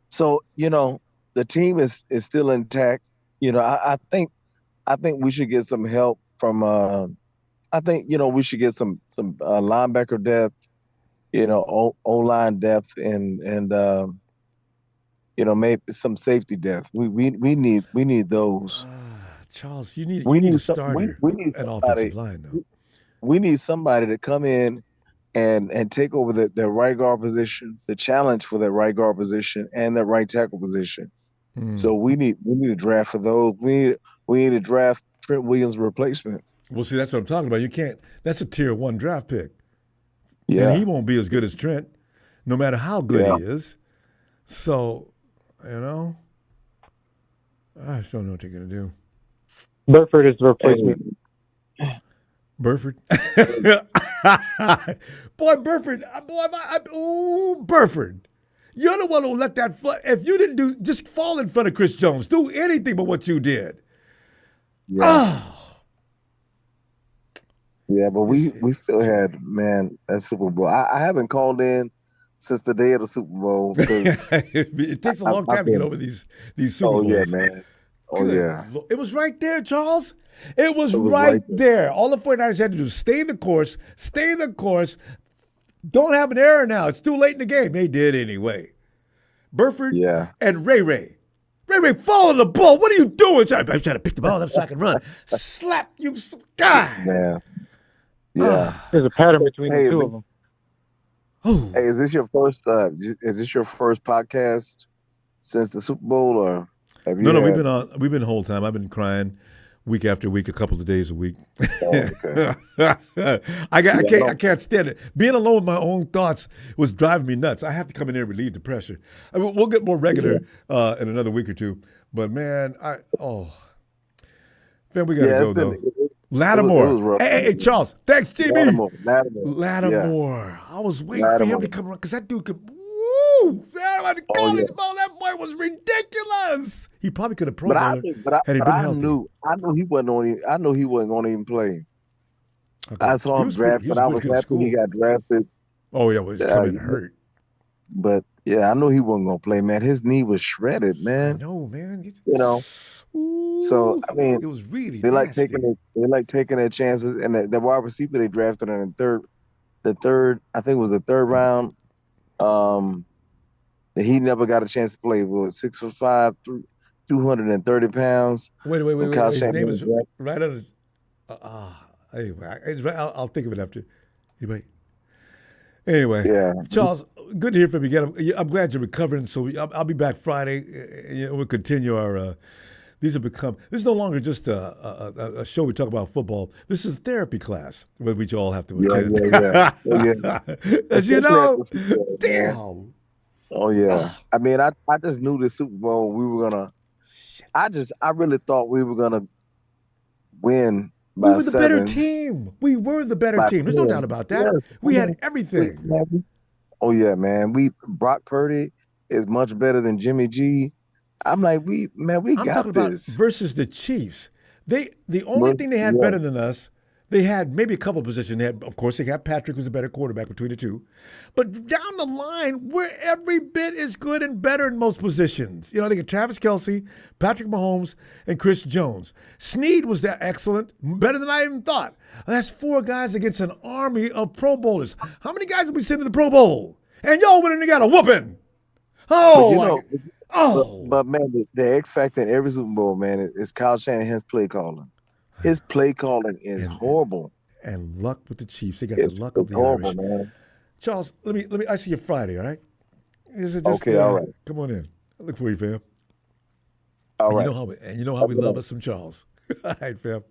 N: so the team is still intact. I think we should get some help from. I think we should get some linebacker depth, O-line depth, and maybe some safety depth. We need those.
A: Charles, you need a starter at offensive line, though.
N: We need somebody to come in and take over the right guard position, the challenge for that right guard position, and that right tackle position. So we need a draft for those. We need to draft Trent Williams' replacement.
A: Well, see, that's what I'm talking about. You can't. That's a tier 1 draft pick.
N: Yeah,
A: and he won't be as good as Trent, no matter how good he is. So, I just don't know what they're gonna do.
I: Burford is the replacement.
A: Burford. Burford. Burford. You're the one who let that fly. If you didn't just fall in front of Chris Jones, do anything but what you did.
N: Yeah. Yeah, but we still had, man, that Super Bowl. I haven't called in since the day of the Super Bowl.
A: It takes a long time to get over these Super Bowls.
N: Oh, yeah, man. Oh, yeah.
A: It was right there, Charles. It was right there. All the 49ers had to do was stay the course. Don't have an error now. It's too late in the game. They did anyway. Burford and Ray. Ray, follow the ball. What are you doing? I'm trying to pick the ball up so I can run. Slap you, guy.
N: Man. Yeah.
I: There's a pattern between the two of them.
A: Oh.
N: Hey, is this your first podcast since the Super Bowl, or have you?
A: No, we've been the whole time. I've been crying week after week, a couple of days a week.
N: Oh, okay.
A: I can't stand it. Being alone with my own thoughts was driving me nuts. I have to come in here and relieve the pressure. I mean, we'll get more regular in another week or two. But man, man, we gotta go though. Lattimore. Hey, Charles. Thanks, GB.
N: Lattimore.
A: I was waiting for him to come around because that dude could. Woo! Man, the college ball, that boy was ridiculous. He probably could have pro bowler had he been healthy.
N: I knew he wasn't going to even play.
A: Okay.
N: I saw him drafted, but I was happy he got drafted.
A: Oh yeah, well, he's coming hurt.
N: But yeah, I knew he wasn't going to play, man. His knee was shredded, man.
A: I know, man.
N: You know. So I mean,
A: it was really
N: they like
A: nasty.
N: taking their chances, and the wide receiver they drafted in the third, I think it was the third round. He never got a chance to play. Was 6'5", 230 pounds.
A: Wait. His name is right on. Anyway, I'll think of it after. Anyway,
N: yeah.
A: Charles, good to hear from you again. I'm glad you're recovering. So I'll be back Friday. We'll continue our. This is no longer just a show we talk about football. This is a therapy class where we all have to attend.
N: Yeah.
A: As you know, damn.
N: Oh yeah. I mean, I just knew the Super Bowl we were gonna. I really thought we were gonna win by
A: We were the
N: 7.
A: better team. We were the better team. There's no doubt about that.
N: Yes.
A: We had everything.
N: Oh yeah, man. Brock Purdy is much better than Jimmy G. I'm like,
A: I'm
N: got
A: talking about
N: this.
A: versus the Chiefs. The only thing they had better than us, they had maybe a couple of positions. Of course, they got Patrick, who's a better quarterback between the two. But down the line, we're every bit as good and better in most positions. They got Travis Kelce, Patrick Mahomes, and Chris Jones. Snead was that excellent, better than I even thought. That's 4 guys against an army of Pro Bowlers. How many guys have we sent to the Pro Bowl? And y'all went and got a whooping.
N: But man, the X factor in every Super Bowl, man, is Kyle Shanahan's play calling. His play calling is horrible.
A: And luck with the Chiefs. They got the luck of the Irish. Man. Charles, let me. I see you Friday. All right.
N: Okay. All right.
A: Come on in. I look for you, fam.
N: All right.
A: You know how we love us some Charles. All right, fam.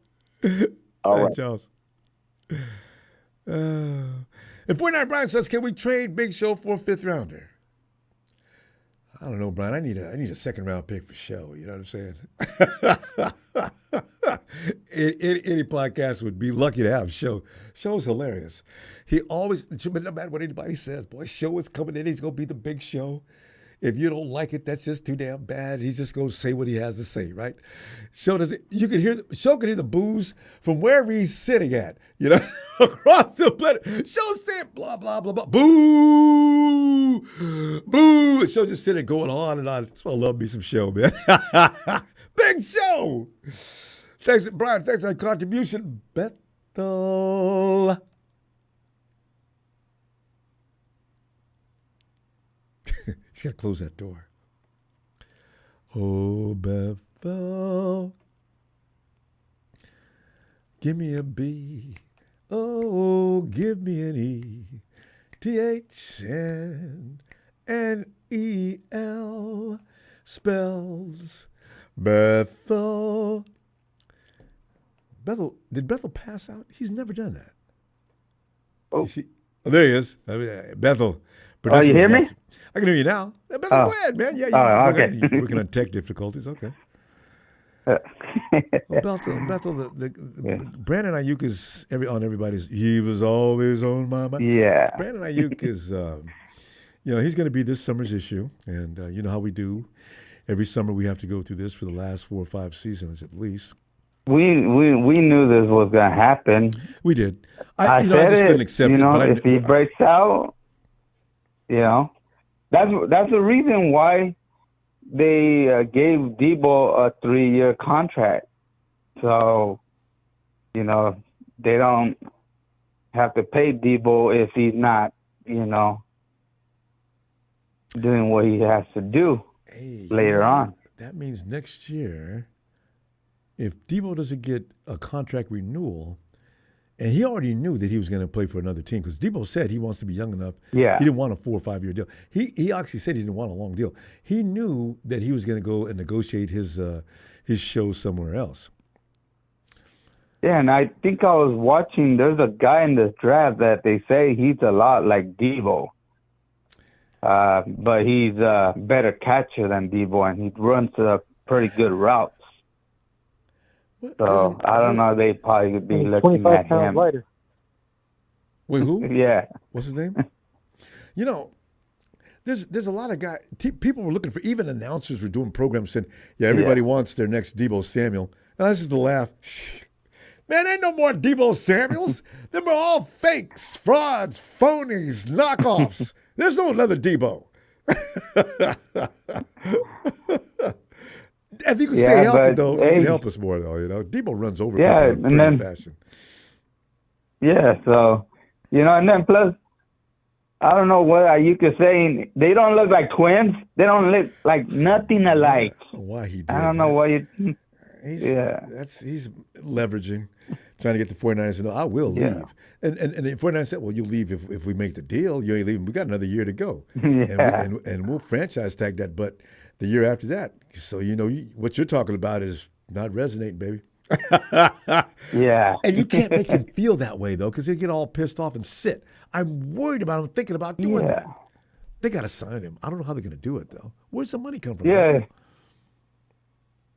N: All right,
A: Charles. And 49 Brian says, can we trade Big Show for a 5th rounder? I don't know, Brian. I need a 2nd round pick for show. You know what I'm saying? Any podcast would be lucky to have Show. Show's hilarious. He always, no matter what anybody says, boy, Show is coming in. He's going to be the Big Show. If you don't like it, that's just too damn bad. He's just going to say what he has to say, right? Show can hear the boos from wherever he's sitting at, across the planet. Show saying blah, blah, blah, blah, boo, boo. Show just sitting going on and on. That's why I love me some Show, man. Big Show. Thanks, Brian. Thanks for that contribution. Bethel. He's got to close that door. Oh, Bethel, give me a B. Oh, give me an E. THNNEL spells Bethel. Did Bethel pass out? He's never done that.
O: Oh,
A: there he is. Bethel.
O: Oh, you hear me?
A: I can hear you now. Bethel, go ahead, man. Yeah,
O: okay.
A: You're working on tech difficulties. Okay. Bethel, Brandon Aiyuk is on everybody's. He was always on my mind.
O: Yeah.
A: Brandon Aiyuk is, he's going to be this summer's issue, and you know how we do. Every summer we have to go through this for the last 4 or 5 seasons at least.
O: We knew this was going to happen.
A: We did.
O: I
A: just couldn't accept it.
O: If he breaks out, that's the reason why they gave Deebo a 3-year contract. So, they don't have to pay Deebo if he's not, doing what he has to do later on.
A: that means next year, if Deebo doesn't get a contract renewal, and he already knew that he was going to play for another team because Deebo said he wants to be young enough.
O: Yeah.
A: He didn't want a 4 or 5 year deal. He actually said he didn't want a long deal. He knew that he was going to go and negotiate his show somewhere else.
O: Yeah, and I think I was watching. There's a guy in this draft that they say he's a lot like Deebo, but he's a better catcher than Deebo, and he runs pretty good routes. So I don't know. They probably would be looking
I: 25
O: at
I: pounds
O: him.
I: lighter.
A: Wait, who?
O: Yeah.
A: What's his name? You know, there's a lot of guys. People were looking for, even announcers were doing programs saying, yeah, everybody wants their next Deebo Samuel. And I just to laugh. Man, ain't no more Deebo Samuels. Them are all fakes, frauds, phonies, knockoffs. There's no another Deebo. If he could stay healthy, though, he can help us more, though. You know, Deebo runs over people in pretty fashion.
O: Yeah, so, you know, and then plus, I don't know what Aiyuk is saying. They don't look like twins. They don't look like nothing alike.
A: Why he did
O: I don't know why you...
A: He's leveraging, trying to get the 49ers to know, I will leave. And the 49ers said, well, you'll leave if we make the deal. You ain't leaving. We got another year to go. And we'll franchise tag that, but the year after that. So, you know, what you're talking about is not resonating, baby.
O: Yeah.
A: And you can't make him feel that way, though, because he'll get all pissed off and sit. I'm worried about him thinking about doing that. They got to sign him. I don't know how they're going to do it, though. Where's the money come from?
O: Yeah.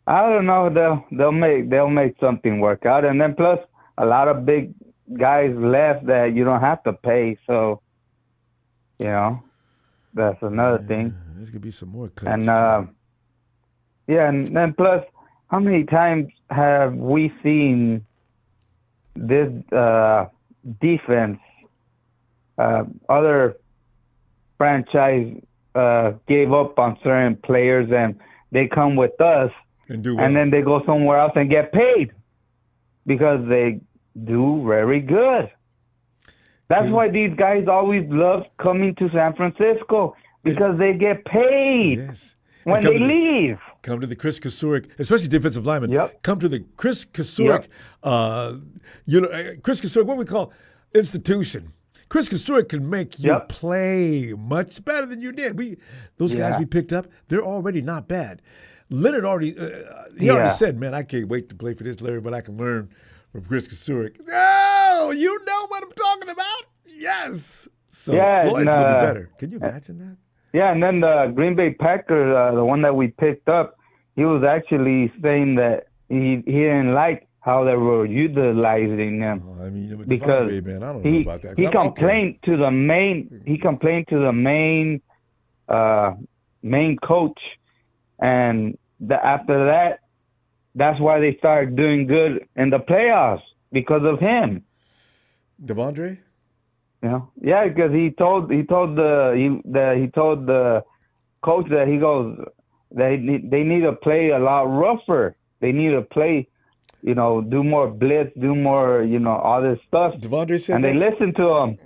O: I don't know. They'll make something work out. And then plus, a lot of big guys left that you don't have to pay. So, you know, that's another thing.
A: There's going to be some more cuts.
O: And, and then plus, how many times have we seen this defense, other franchise gave up on certain players and they come with us and then they go somewhere else and get paid because they do very good. That's why these guys always love coming to San Francisco because they get paid when they leave.
A: Come to the Chris Kasurik, especially defensive linemen. Come to the Chris Kasurik, Chris Kasurik, what we call institution. Chris Kasurik can make you play much better than you did. Those guys we picked up, they're already not bad. Leonard already said, man, I can't wait to play for this, Larry, but I can learn from Chris Kasurik. Oh, you know what I'm talking about? Yes. So Floyd's going to be better. Can you imagine that?
O: Yeah, and then the Green Bay Packers, the one that we picked up, he was actually saying that he didn't like how they were utilizing him because
A: man, I don't know about that.
O: He complained to the main coach, and after that, that's why they started doing good in the playoffs because of him.
A: Devondre?
O: Yeah, because he told the coach that he goes they need to play a lot rougher. They need to play, do more blitz, do more, all this stuff.
A: Devondre said
O: and
A: that?
O: they listen to him.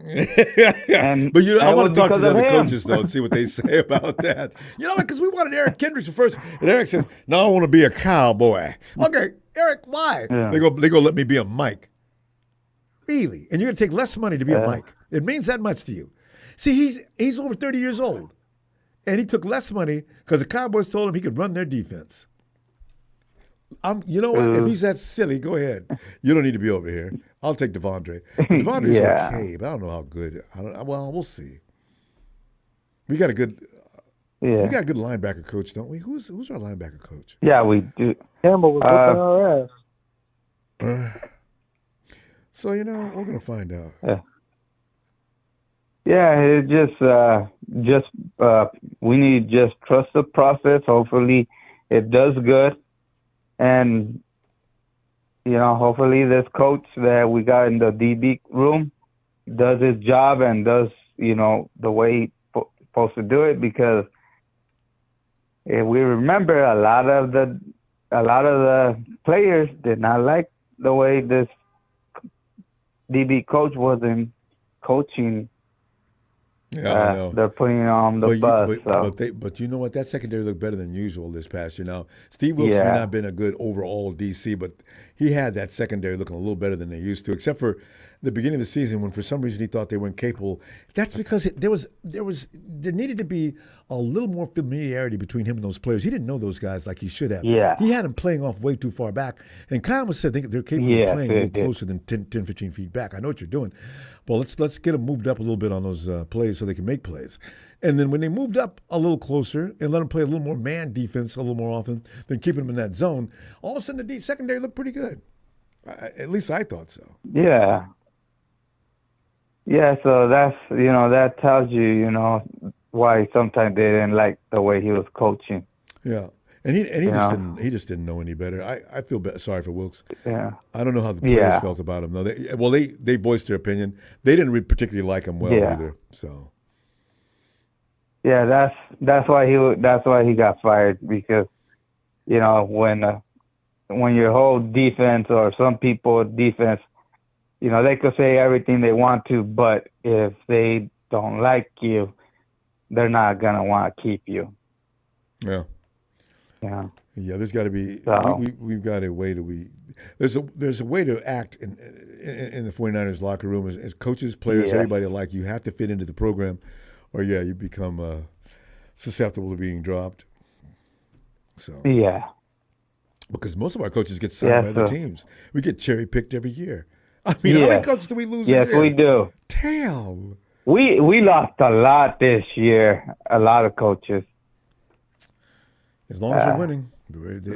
A: But I want to talk to the other coaches though and see what they say about that. Because we wanted Eric Kendricks at first, and Eric says, "No, I want to be a cowboy." Okay, Eric, why?
O: Yeah.
A: They go let me be a Mike. Really? And you're going to take less money to be a Mike. It means that much to you. See, he's over 30 years old, and he took less money because the Cowboys told him he could run their defense. You know what? If he's that silly, go ahead. You don't need to be over here. I'll take Devondre. Devondre's okay, but I don't know how good. Well, we'll see. We got a good linebacker coach, don't we? Who's our linebacker coach?
O: Yeah, we do.
I: Campbell was whipping our ass.
A: So, we're going to find out.
O: Yeah, it just we need to just trust the process. Hopefully it does good. And, hopefully this coach that we got in the DB room does his job and does, the way he's supposed to do it, because if we remember a lot of the players did not like the way this DB coach wasn't coaching
A: Yeah, I know.
I: They're putting on the bus.
A: But you know what? That secondary looked better than usual this past year. Now, Steve Wilkes may not have been a good overall DC, but he had that secondary looking a little better than they used to, except for the beginning of the season when for some reason he thought they weren't capable. That's because there needed to be a little more familiarity between him and those players. He didn't know those guys like he should have.
I: Yeah.
A: He had them playing off way too far back. And Kyle said they're capable of playing a little closer than 10, 15 feet back. I know what you're doing. Well, let's get them moved up a little bit on those plays so they can make plays. And then when they moved up a little closer and let them play a little more man defense a little more often than keeping them in that zone, all of a sudden the secondary looked pretty good. At least I thought so.
O: Yeah. Yeah, so that's, that tells you, why sometimes they didn't like the way he was coaching.
A: Yeah. And he just didn't know any better. I feel sorry for Wilkes.
O: Yeah.
A: I don't know how the players felt about him though. They voiced their opinion. They didn't particularly like him well either. So.
O: Yeah, that's why he got fired, because when your whole defense or some people defense, they could say everything they want to, but if they don't like you, they're not gonna want to keep you.
A: Yeah.
O: Yeah.
A: Yeah, there's got to be. We've got a way to There's a way to act in the 49ers locker room as coaches, players, everybody alike. You have to fit into the program, or you become susceptible to being dropped. So because most of our coaches get signed by other teams. We get cherry picked every year. I mean, how many coaches do we lose?
O: Yes, we do.
A: Damn.
O: We lost a lot this year. A lot of coaches.
A: As long as they're winning,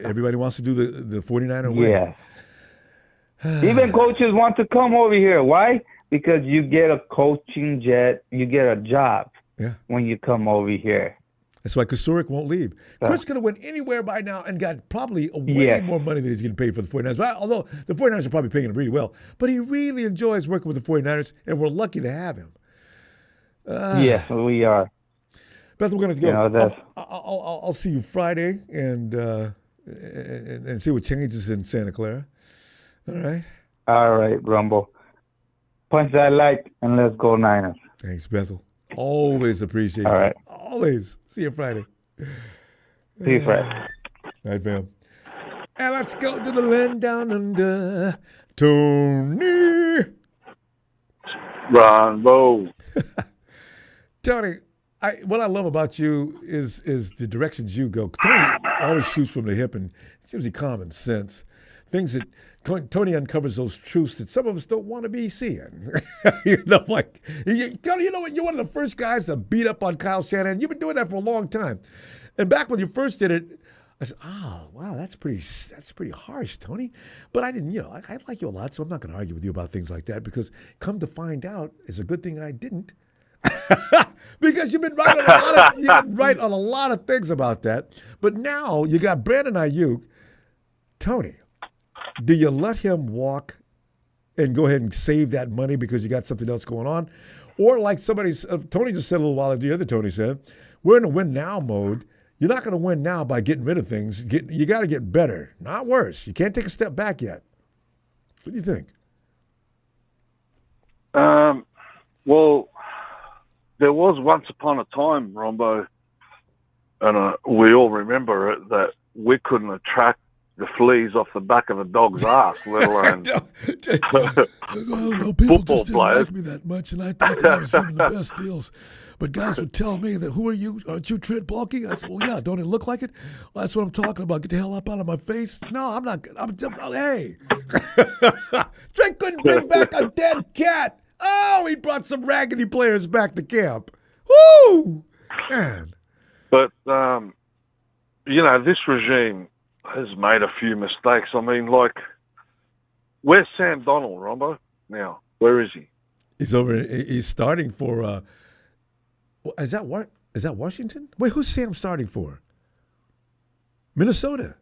A: everybody wants to do the 49er way.
O: Yes. Even coaches want to come over here. Why? Because you get a coaching jet, you get a job when you come over here.
A: That's why Kasurik won't leave. Chris could have went anywhere by now and got probably way more money than he's getting paid for the 49ers. Although the 49ers are probably paying him really well. But he really enjoys working with the 49ers, and we're lucky to have him.
O: Yes, we are.
A: Beth, we're going to go. I'll see you Friday and see what changes in Santa Clara. All right?
O: All right, Ronbo. Punch that light and let's go Niners.
A: Thanks, Bethel. Always appreciate
O: All right.
A: you. Always. See you Friday.
O: See you Friday.
A: All right, fam. And let's go to the land down under. Tony.
P: Ronbo.
A: Tony, what I love about you is the directions you go. Tony always shoots from the hip, and it's usually common sense. Things that Tony uncovers those truths that some of us don't want to be seeing. You know what? You're one of the first guys to beat up on Kyle Shanahan. You've been doing that for a long time. And back when you first did it, I said, wow, that's pretty harsh, Tony. But I didn't, I like you a lot, so I'm not going to argue with you about things like that, because come to find out, it's a good thing I didn't. Because you've been right on a lot of things about that. But now you got Brandon Aiyuk. Tony, do you let him walk and go ahead and save that money because you got something else going on? Or like Tony just said a little while ago, the other Tony said, we're in a win now mode. You're not going to win now by getting rid of things. You got to get better, not worse. You can't take a step back yet. What do you think?
P: Well, there was once upon a time, Ronbo, and we all remember it, that we couldn't attract the fleas off the back of a dog's ass, let alone
A: people
P: football
A: just didn't
P: players.
A: like me that much, and I thought that I was some of the best deals. But guys would tell me that, who are you? Aren't you Trent Baalke? I said, well, yeah, don't it look like it? Well, that's what I'm talking about. Get the hell up out of my face. No, I'm not. Hey. Trent couldn't bring back a dead cat. Oh, he brought some raggedy players back to camp. Woo! Man.
P: But, this regime has made a few mistakes. I mean, where's Sam Donald, Ronbo, now? Where is he?
A: He's starting for, is that Washington? Wait, who's Sam starting for? Minnesota.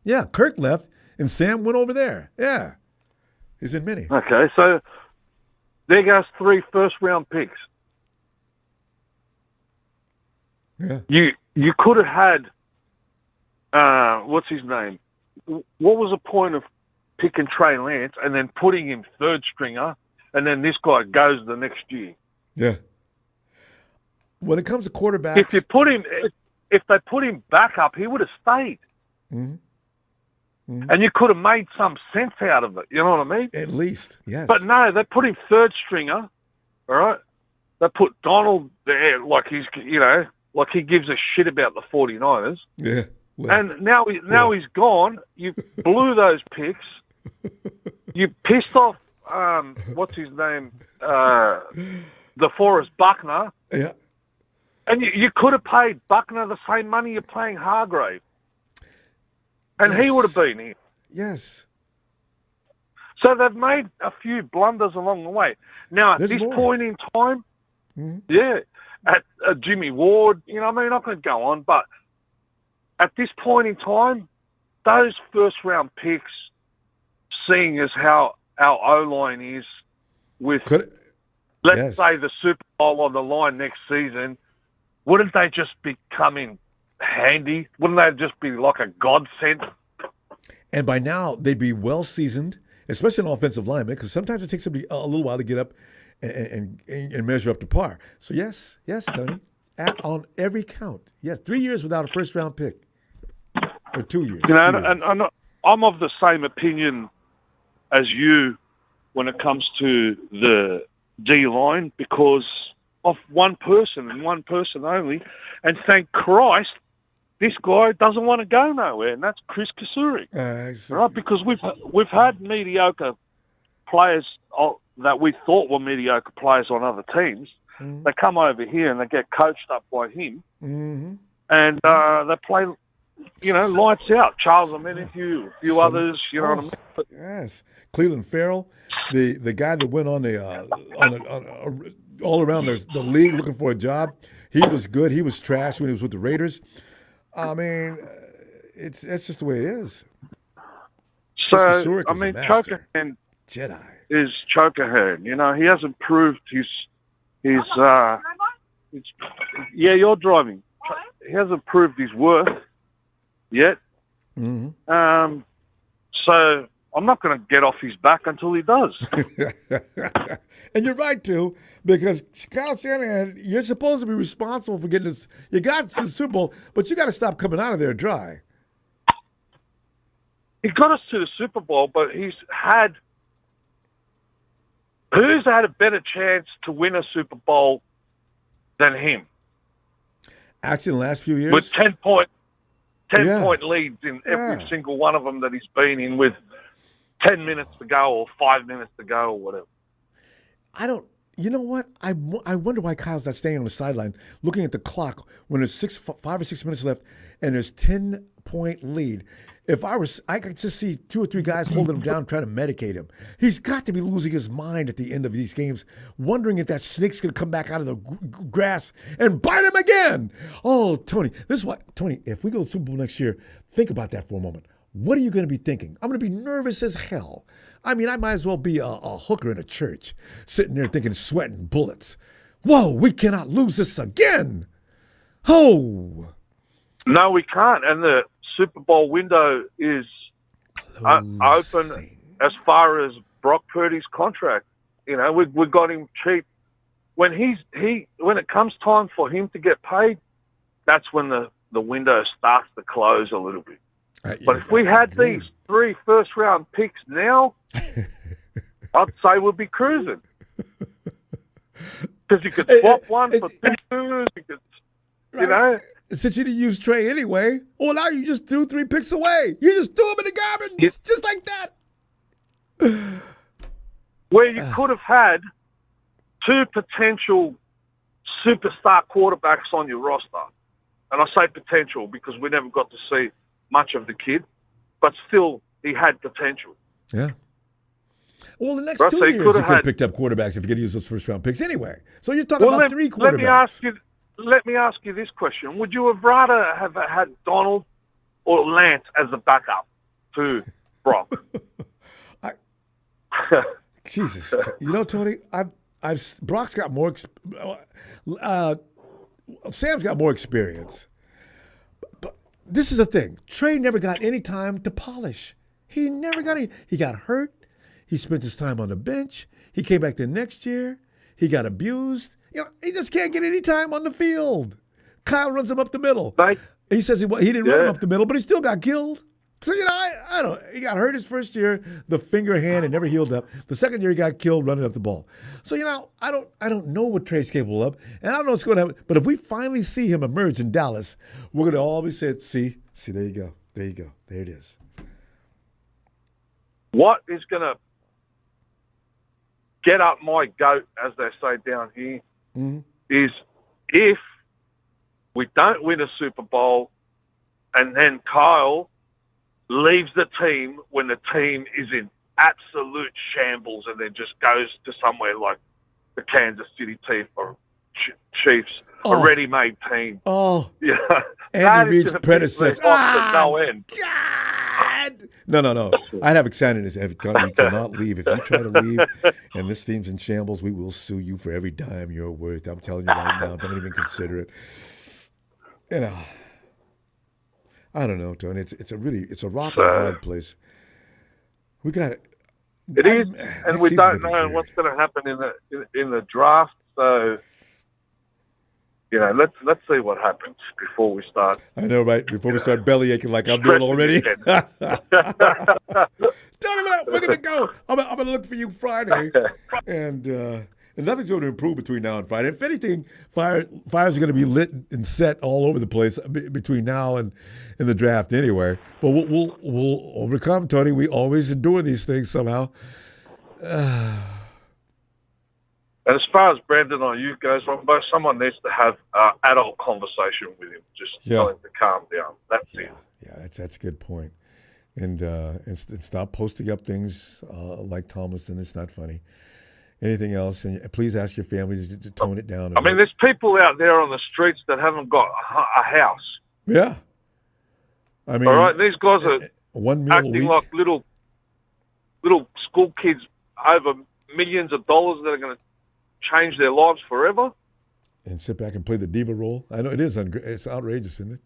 A: Yeah, Kirk left, and Sam went over there. Yeah. He's in Minnie.
P: Okay, so there goes 3 first-round picks.
A: Yeah.
P: You could have had, what's his name? What was the point of picking Trey Lance and then putting him third stringer, and then this guy goes the next year?
A: Yeah. When it comes to quarterbacks,
P: if they put him back up, he would have stayed. And you could have made some sense out of it. You know what I mean?
A: At least, yes.
P: But no, they put him third stringer. All right. They put Donald there like he's, like he gives a shit about the 49ers.
A: Yeah.
P: And now he's gone. You blew those picks. You pissed off, what's his name? DeForest Buckner.
A: Yeah.
P: And you could have paid Buckner the same money you're paying Hargrave. And he would have been here.
A: Yes.
P: So they've made a few blunders along the way. Now, at this point in time, at Jimmy Ward, I'm not going to go on, but at this point in time, those first-round picks, seeing as how our O-line is with, let's say, the Super Bowl on the line next season, wouldn't they just be coming handy? Wouldn't they just be like a godsend?
A: And by now, they'd be well-seasoned, especially an offensive lineman, because sometimes it takes them a little while to get up and measure up to par. So, yes, Tony, on every count. Yes, 3 years without a first-round pick. Or 2 years.
P: And I'm of the same opinion as you when it comes to the D-line because of one person and one person only. And thank Christ, this guy doesn't want to go nowhere, and that's Chris Kasuri. Right? Because we've had mediocre players that we thought were mediocre players on other teams. Mm-hmm. They come over here and they get coached up by him, and they play, lights out. Charles Omenihu, a few others, you know what I mean? But,
A: yes, Cleveland Farrell, the guy that went on all around the league looking for a job. He was good. He was trash when he was with the Raiders. I mean, it's just the way it is.
P: So, Chokerhand
A: Jedi
P: is Chokerhand. He hasn't proved his you're driving. He hasn't proved his worth yet.
A: Mm-hmm.
P: So I'm not going to get off his back until he does.
A: And you're right, too, because Kyle Shanahan, you're supposed to be responsible for getting this. You got to the Super Bowl, but you got to stop coming out of there dry.
P: He got us to the Super Bowl, but who's had a better chance to win a Super Bowl than him?
A: Actually, in the last few years?
P: With 10 point leads in every single one of them that he's been in with 10 minutes to go or 5 minutes to go or whatever.
A: You know what? I wonder why Kyle's not staying on the sideline looking at the clock when there's 5 or 6 minutes left and there's 10-point lead. I could just see 2 or 3 guys holding him down, trying to medicate him. He's got to be losing his mind at the end of these games, wondering if that snake's going to come back out of the grass and bite him again. Oh, Tony, this is what, Tony, if we go to the Super Bowl next year, think about that for a moment. What are you going to be thinking? I'm going to be nervous as hell. I mean, I might as well be a hooker in a church, sitting there thinking, sweating bullets. Whoa, we cannot lose this again. Oh.
P: No, we can't. And the Super Bowl window is open as far as Brock Purdy's contract. We got him cheap. When it comes time for him to get paid, that's when the window starts to close a little bit. But if we had these 3 first-round picks now, I'd say we'd be cruising. Because you could swap one for 2.
A: Since you didn't use Trey anyway, well, now you just threw 3 picks away. You just threw them in the garbage, just like that.
P: Where you could have had 2 potential superstar quarterbacks on your roster. And I say potential because we never got to see much of the kid, but still, he had potential.
A: Yeah. Well, the next 2 years you could have picked up quarterbacks if you could use those first-round picks anyway. So you're talking about 3 quarterbacks.
P: Let me ask you this question. Would you have rather have had Donald or Lance as a backup to Brock?
A: Jesus. Tony, Brock's got more Sam's got more experience. But this is the thing. Trey never got any time to polish. He never got any. He got hurt. He spent his time on the bench. He came back the next year. He got abused. he just can't get any time on the field. Kyle runs him up the middle. He says he didn't run him up the middle, but he still got killed. So, I don't. He got hurt his first year, the finger hand, and never healed up. The second year, he got killed running up the ball. So, I don't know what Trey's capable of, and I don't know what's going to happen. But if we finally see him emerge in Dallas, we're going to always say, see, there you go. There you go. There it is.
P: What is going to get up my goat, as they say down here, is if we don't win a Super Bowl and then Kyle leaves the team when the team is in absolute shambles and then just goes to somewhere like the Kansas City Chiefs, a ready-made team.
A: Oh,
P: yeah.
A: Andy Reid's predecessor.
P: No end.
A: God! No. I'd have excited as you cannot leave. If you try to leave and this team's in shambles, we will sue you for every dime you're worth. I'm telling you right now. Don't even consider it. I don't know, Tony. It's a rock and hard place. We got it.
P: It is, and we don't know what's going to happen in the draft. So, let's see what happens before we start.
A: I know, right? Before we start belly aching like I'm doing already. Tony, we're going to go. I'm going to look for you Friday, and nothing's going to improve between now and Friday. If anything, fires are going to be lit and set all over the place between now and the draft anyway. But we'll overcome, Tony. We always endure these things somehow.
P: And as far as Brandon Aiyuk goes, someone needs to have an adult conversation with him. Just tell him to calm down. That's it.
A: Yeah, that's a good point. And stop posting up things like Tomlinson. It's not funny. Anything else? And please ask your family to tone it down.
P: I mean, there's people out there on the streets that haven't got a house.
A: Yeah. I mean,
P: all right, these guys are
A: one meal
P: acting like little school kids over millions of dollars that are going to change their lives forever.
A: And sit back and play the diva role. I know it is. It's outrageous, isn't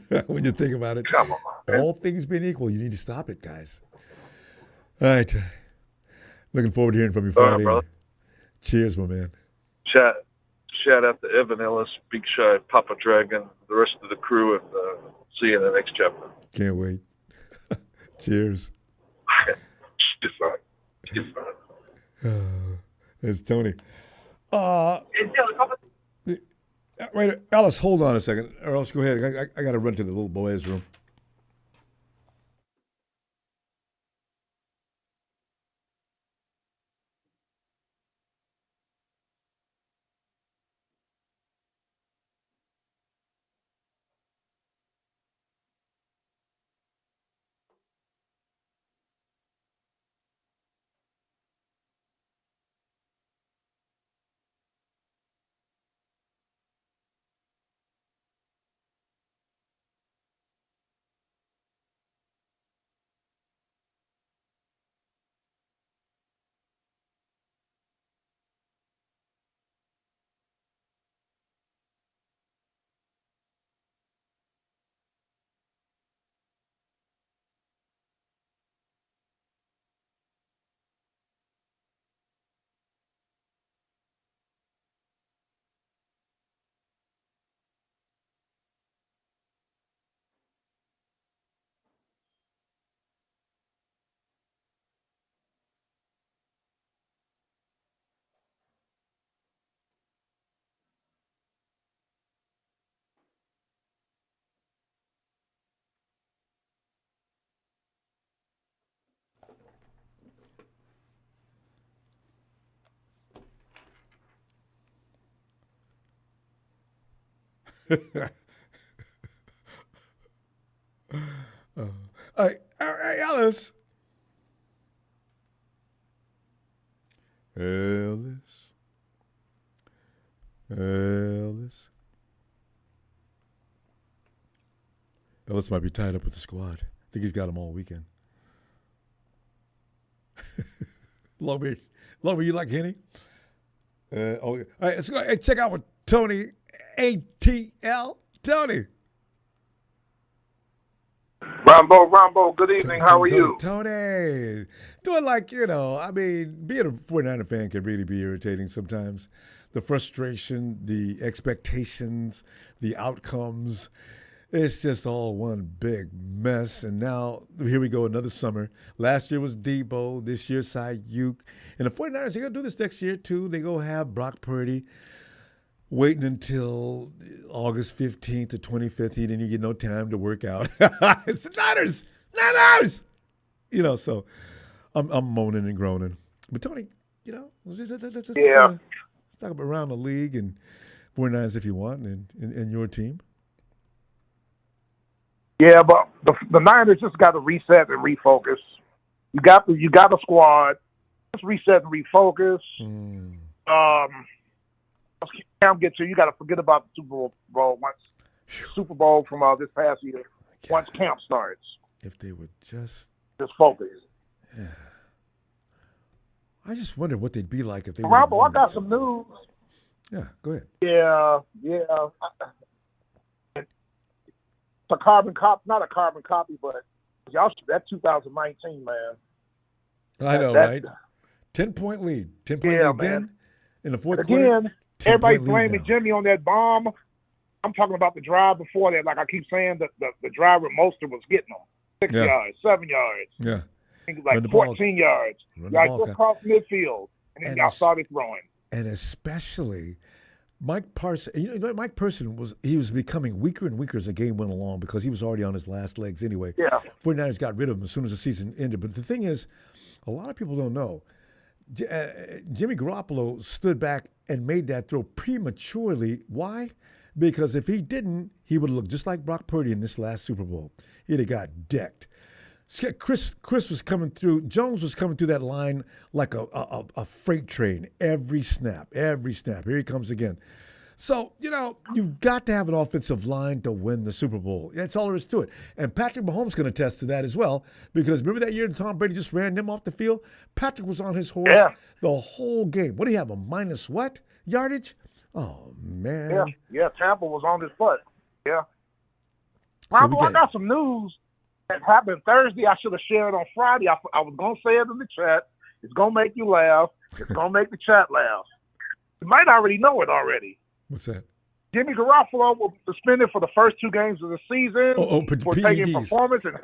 A: it? When you think about it.
P: Come on, man.
A: All things being equal, you need to stop it, guys. All right. Looking forward to hearing from you Friday.
P: All right, brother.
A: Cheers, my man.
P: Shout out to Evan Ellis, Big Show, Papa Dragon, the rest of the crew, and see you in the next chapter.
A: Can't wait. Cheers.
P: Cheers.
A: There's Tony. Wait, Alice, hold on a second, or else go ahead. I got to run to the little boy's room. Hey, Alice. Ellis might be tied up with the squad. I think he's got them all weekend. Long Beach, you like Henny? All right, let's go check out with Tony ATL. Tony.
P: Ronbo, good evening. How are you?
A: Tony. Doing like, being a 49er fan can really be irritating sometimes. the frustration, the expectations, the outcomes. It's just all one big mess. And now, here we go, another summer. Last year was Deebo. This year's Aiyuk. And the 49ers, they're going to do this next year, too. They're going to have Brock Purdy waiting until August 15th to 25th. He didn't even get no time to work out. It's the Niners! Niners! You know, so I'm moaning and groaning. But, Tony, you know, let's talk about around the league and 49ers if you want and your team.
Q: Yeah, but the Niners just got to reset and refocus. You got the squad. Just reset and refocus. Once Cam gets here, you got to forget about the Super Bowl from this past year. Once camp starts,
A: if they would just
Q: focus.
A: Yeah. I just wonder what they'd be like if they.
Q: Ronbo, I got some news.
A: Yeah, go ahead.
Q: Yeah. It's a carbon copy, not a carbon copy, but y'all that 2019, man.
A: I know, right? 10-point lead. 10-point lead then in the fourth quarter.
Q: Again, everybody blaming Jimmy on that bomb. I'm talking about the drive before that. Like I keep saying, the drive where Mostert was getting them. 6 yards, 7 yards.
A: Yeah.
Q: I think it was like 14 yards. Like across midfield. And then y'all started throwing.
A: And especially Mike Parsons, Mike Person was becoming weaker and weaker as the game went along because he was already on his last legs anyway.
Q: Yeah.
A: 49ers got rid of him as soon as the season ended. But the thing is, a lot of people don't know. Jimmy Garoppolo stood back and made that throw prematurely. Why? Because if he didn't, he would have looked just like Brock Purdy in this last Super Bowl. He'd have got decked. Chris was coming through. Jones was coming through that line like a freight train every snap. Here he comes again. So, you've got to have an offensive line to win the Super Bowl. That's all there is to it. And Patrick Mahomes can attest to that as well because remember that year that Tom Brady just ran him off the field? Patrick was on his horse the whole game. What do you have, a minus what? Yardage? Oh, man.
Q: Yeah, Tampa was on his butt. Yeah.
A: So
Q: Ronbo, I got some news that happened Thursday. I should have shared on Friday. I was going to say it in the chat. It's going to make you laugh. It's going to make the chat laugh. You might already know it already.
A: What's that?
Q: Jimmy Garoppolo will be suspended for the first 2 games of the season for taking performance.
A: I'm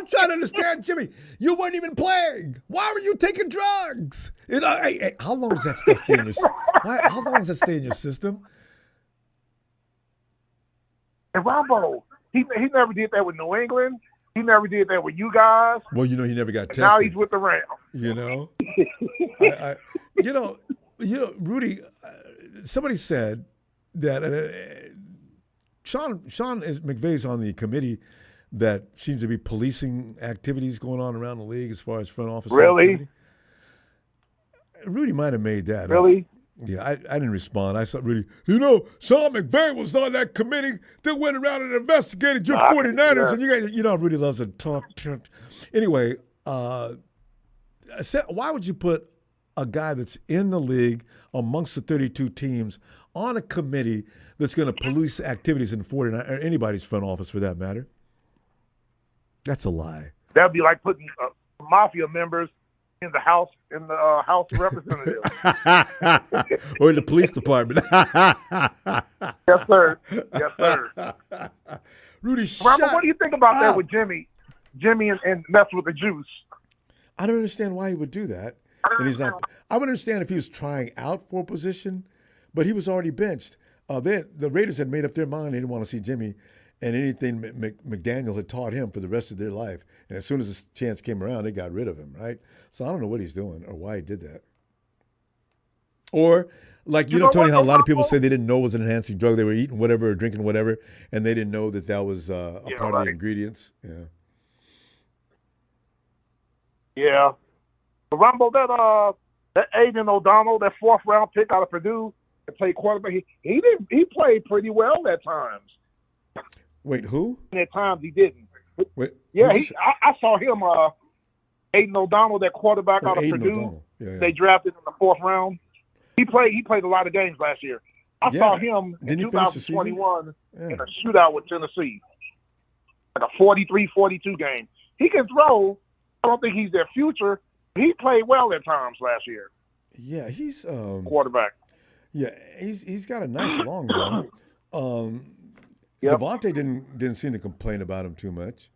A: trying to understand, Jimmy. You weren't even playing. Why were you taking drugs? How long does that stuff stay in your system? How long does that stay in your system?
Q: And Ronbo, he never did that with New England. He never did that with you guys.
A: Well, he never got tested.
Q: Now he's with the Rams.
A: Rudy, somebody said that Sean McVay's on the committee that seems to be policing activities going on around the league as far as front office activity. Rudy might have made that
Q: up.
A: Yeah, I didn't respond. I saw Rudy, Sean McVay was on that committee that went around and investigated your 49ers. And you guys, Rudy loves to talk. Anyway, why would you put a guy that's in the league amongst the 32 teams on a committee that's going to police activities in 49 or anybody's front office for that matter? That's a lie.
Q: That'd be like putting mafia members in the House of Representatives.
A: Or in the police department.
Q: Yes, sir.
A: Rudy,
Q: Ronbo, what do you think about that with Jimmy? Jimmy and mess with the juice.
A: I don't understand why he would do that. And he's not. I would understand if he was trying out for a position, but he was already benched. The Raiders had made up their mind they didn't want to see Jimmy and anything McDaniel had taught him for the rest of their life. And as soon as the chance came around, they got rid of him, right? So I don't know what he's doing or why he did that. Or, like, Tony, how a lot of people say they didn't know it was an enhancing drug. They were eating whatever or drinking whatever, and they didn't know that was a part of the ingredients.
Q: Yeah. But Ronbo, that Aiden O'Donnell, that 4th-round pick out of Purdue, that played quarterback, he played pretty well at times.
A: Wait, who?
Q: At times he didn't.
A: Wait,
Q: I saw him, Aiden O'Donnell, that quarterback out of Purdue. They drafted in the 4th round. He played a lot of games last year. I saw him in 2021 in a shootout with Tennessee. Like a 43-42 game. He can throw. I don't think he's their future. He played well at times last year.
A: Yeah, he's
Q: quarterback.
A: Yeah, he's got a nice long arm. Devontae didn't seem to complain about him too much.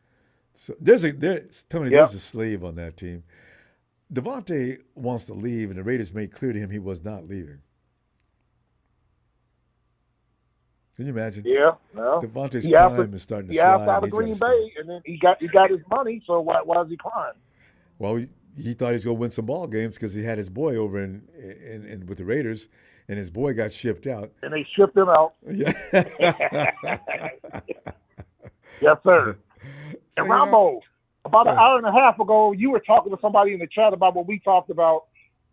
A: So there's a slave on that team. Devontae wants to leave, and the Raiders made clear to him he was not leaving. Can you imagine?
Q: Yeah, no.
A: Devontae's prime is starting to slide.
Q: Yeah, out of Green Bay, and then he got his money. So why is he crying?
A: Well, he thought he was going to win some ball games because he had his boy over in with the Raiders, and his boy got shipped out.
Q: And they shipped him out.
A: Yeah.
Q: Yes, sir. And Ronbo, about an hour and a half ago, you were talking to somebody in the chat about what we talked about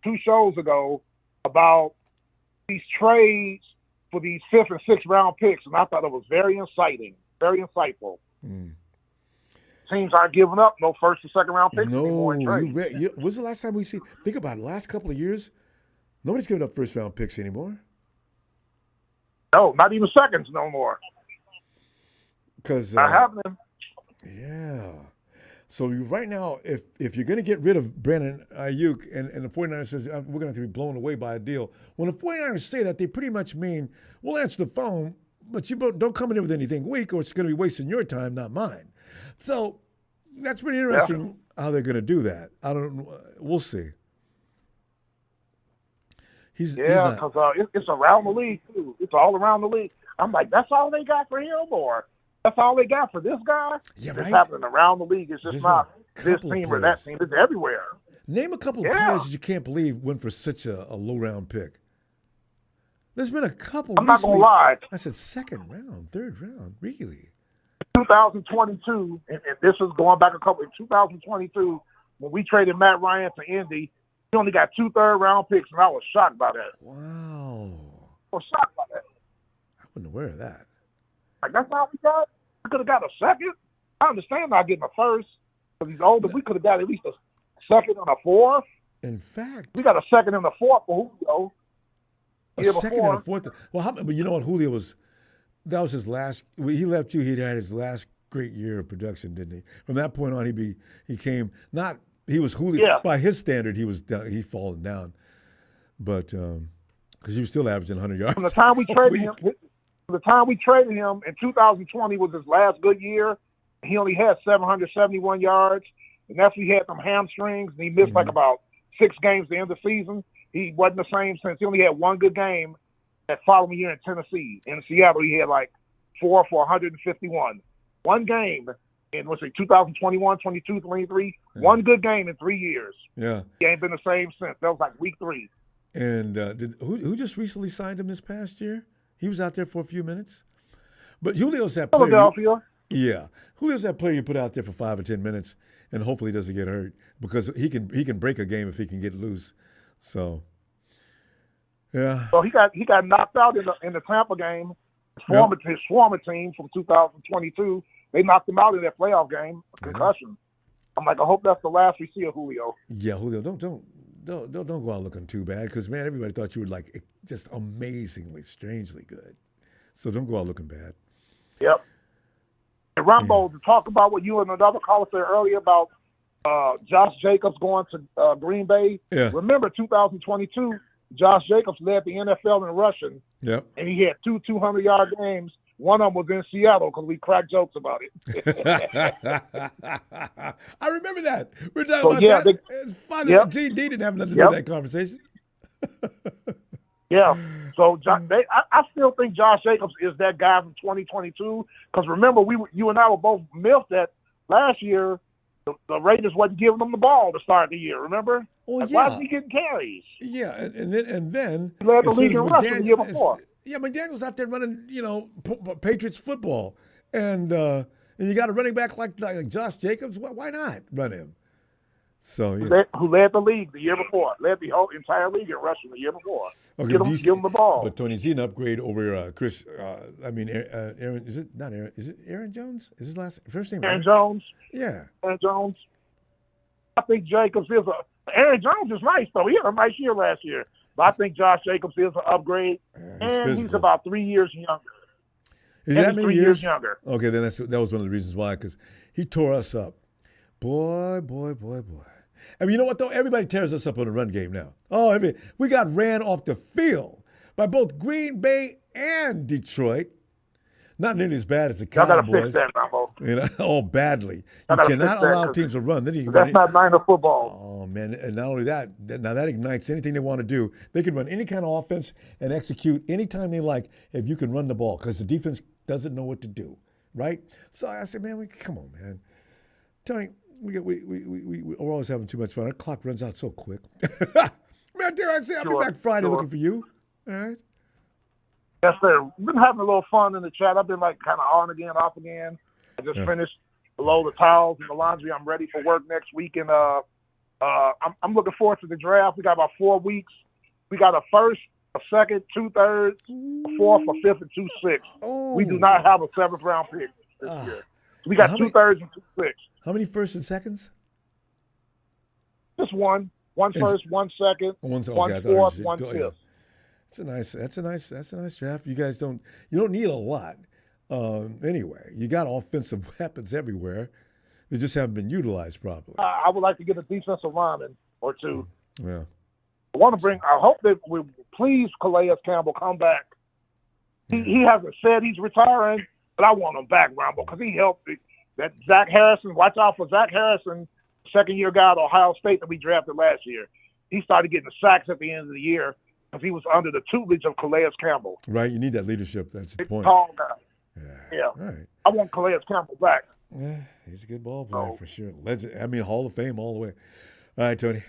Q: 2 shows ago about these trades for these 5th and 6th round picks, and I thought it was very inciting, very insightful. Teams aren't giving up no 1st or 2nd round picks anymore in trades.
A: When's the last time we see? Think about it. Last couple of years, nobody's giving up 1st round picks anymore.
Q: No, not even seconds no more.
A: Because
Q: not happening.
A: Yeah. So right now, if you're going to get rid of Brandon Aiyuk and the 49ers says we're going to have to be blown away by a deal, when the 49ers say that, they pretty much mean we'll answer the phone, but you don't come in here with anything weak or it's going to be wasting your time, not mine. So that's pretty interesting how they're going to do that. We'll see.
Q: Because it's around the league, too. It's all around the league. I'm like, that's all they got for him, or that's all they got for this guy?
A: Yeah,
Q: it's happening around the league. It's just not this team or that team. It's everywhere.
A: Name a couple of players that you can't believe went for such a low-round pick. There's been a couple.
Q: I'm not going to lie.
A: I said 2nd round, 3rd round, really.
Q: 2022, and this is going back a couple. In 2022, when we traded Matt Ryan to Indy, he only got 2 3rd-round picks, and I was shocked by that.
A: Wow.
Q: I was shocked by that.
A: I wasn't aware of that.
Q: Like, that's all we got? We could have got a 2nd? I understand not getting a 1st, because he's older. We could have got at least a 2nd and a 4th.
A: In fact.
Q: We got a 2nd and a 4th for Julio.
A: A 2nd and a 4th. Well, but you know what? Julio that was his last. He left you. He had his last great year of production, didn't he? From that point on, he was Julio. Yeah. By his standard, he fallen down. But because he was still averaging 100 yards.
Q: From the time we traded him in 2020 was his last good year. He only had 771 yards, and that's when he had some hamstrings, and he missed like about 6 games at the end of the season. He wasn't the same since. He only had 1 good game that following year in Tennessee. In Seattle, he had like 4 for 151. 1 game in, 2021, 22, 23. Yeah. 1 good game in 3 years.
A: Yeah.
Q: He ain't been the same since. That was like week 3.
A: And who just recently signed him this past year? He was out there for a few minutes. But Julio's that player.
Q: Philadelphia.
A: Yeah. Julio's that player you put out there for 5 or 10 minutes and hopefully he doesn't get hurt because he can break a game if he can get loose. So, yeah.
Q: So he got knocked out in the Tampa game. His former team from 2022, they knocked him out in that playoff game, a concussion. I'm like, I hope that's the last we see of Julio.
A: Yeah, Julio, don't go out looking too bad because, man, everybody thought you were like just amazingly, strangely good. So don't go out looking bad.
Q: Yep. And Ronbo, to talk about what you and another caller said earlier about Josh Jacobs going to Green Bay.
A: Yeah.
Q: Remember 2022, Josh Jacobs led the NFL in rushing.
A: Yep.
Q: And he had 2 200-yard games. One of them was in Seattle because we cracked jokes about it.
A: I remember that. We're talking about that. It's funny. Yep. GD didn't have nothing to do with that conversation.
Q: Yeah. So I still think Josh Jacobs is that guy from 2022 because remember, you and I were both miffed that last year the Raiders wasn't giving him the ball to start the year, remember?
A: Oh,
Q: like,
A: yeah.
Q: why is he getting carries?
A: Yeah, and then
Q: he led the league in rushing the year before.
A: Yeah, McDaniel's out there running, Patriots football, and you got a running back like Josh Jacobs. Why not run him? So
Q: who led the league the year before? Led the whole entire league in rushing the year before.
A: Okay,
Q: give him the ball.
A: But Tony, is he an upgrade over Chris? Aaron. Is it not Aaron? Is it Aaron Jones? Is his first name?
Q: Aaron Jones.
A: Yeah.
Q: Aaron Jones. I think Jacobs is Aaron Jones is nice though. He had a nice year last year. But I think Josh Jacobs is an upgrade, and he's about 3 years younger.
A: Is that many
Q: 3 years younger?
A: Okay, then that was one of the reasons why, because he tore us up. Boy. I mean, you know what, though? Everybody tears us up on the run game now. Oh, we got ran off the field by both Green Bay and Detroit. Not nearly as bad as the Cowboys.
Q: Y'all gotta fix that, Ronbo.
A: You know, oh, badly. You
Q: Gotta
A: cannot
Q: fix that,
A: allow
Q: 'cause
A: teams to run. Then you
Q: that's not Niner football.
A: Oh, man. And not only that, now that ignites anything they want to do. They can run any kind of offense and execute anytime they like if you can run the ball because the defense doesn't know what to do, right? So I said, man, come on, man. Tony, we're always having too much fun. Our clock runs out so quick. Man, dare I say, I'll be back Friday looking for you. All right?
Q: Yes, sir. We've been having a little fun in the chat. I've been like kind of on again, off again. I just finished below the towels and the laundry. I'm ready for work next week, and I'm looking forward to the draft. We got about 4 weeks. We got a first, a second, 2/3, a fourth, a fifth, and 2/6.
A: Oh.
Q: We do not have a 7th round pick this year. So we got 2/3 and 2/6.
A: How many firsts and seconds?
Q: Just one. One first, 1 second, one fourth, 1 fifth.
A: That's a nice draft. You guys you don't need a lot. Anyway, you got offensive weapons everywhere. They just haven't been utilized properly.
Q: I would like to get a defensive lineman or two.
A: Yeah.
Q: I hope that we please Calais Campbell come back. He hasn't said he's retiring, but I want him back, Ronbo, because he helped me. That Zach Harrison, watch out for Zach Harrison, second-year guy at Ohio State that we drafted last year. He started getting the sacks at the end of the year because he was under the tutelage of Calais Campbell.
A: Right, you need that leadership. That's the point.
Q: Tall guy. Yeah.
A: All right.
Q: I want Calais Campbell back.
A: Yeah, he's a good ball player for sure. Legend. I mean, Hall of Fame all the way. All right, Tony.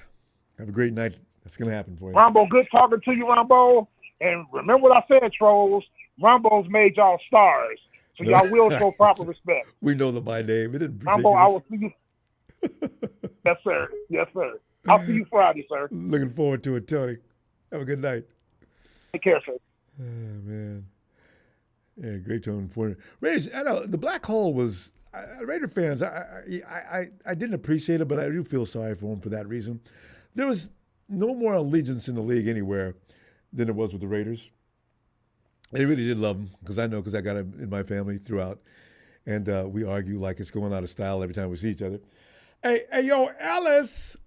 A: Have a great night. That's going to happen for you.
Q: Ronbo, good talking to you, Ronbo. And remember what I said, trolls. Ronbo's made y'all stars. So y'all will show proper respect.
A: We know them by name. It isn't ridiculous.
Q: Ronbo, I will see you. Yes, sir. Yes, sir. I'll see you Friday, sir.
A: Looking forward to it, Tony. Have a good night.
Q: Take care, sir.
A: Oh, man. Yeah, great tone for Raiders. I know the black hole was Raider fans. I didn't appreciate it, but I do feel sorry for them for that reason. There was no more allegiance in the league anywhere than there was with the Raiders. They really did love them because I got them in my family throughout, and we argue like it's going out of style every time we see each other. Hey, yo, Ellis.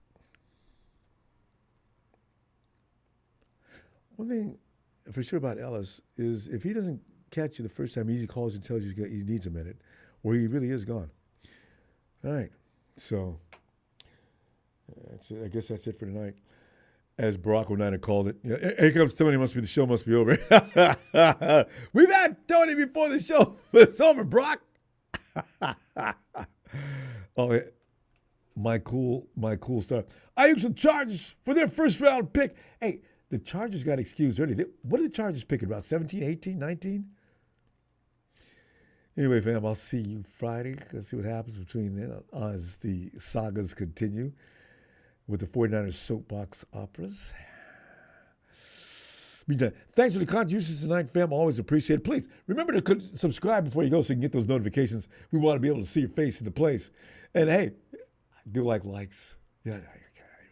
A: One thing for sure about Ellis is if he doesn't catch you the first time, he calls you and tells you he needs a minute, or he really is gone. All right, so I guess that's it for tonight. As Barack O'Neill called it, here comes Tony. The show must be over. We've had Tony before the show was over. Brock. Oh, my cool star. I used the Chargers for their first round pick. Hey, the Chargers got excused early. What are the Chargers picking about? 17, 18, 19? Anyway, fam, I'll see you Friday. Let's see what happens between as the sagas continue with the 49ers soapbox operas. Thanks for the contributions tonight, fam. Always appreciate it. Please remember to subscribe before you go so you can get those notifications. We want to be able to see your face in the place. And hey, I do like likes. Yeah, I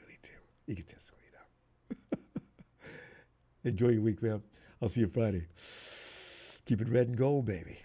A: really do. Egotistical, you know. Enjoy your week, fam. I'll see you Friday. Keep it red and gold, baby.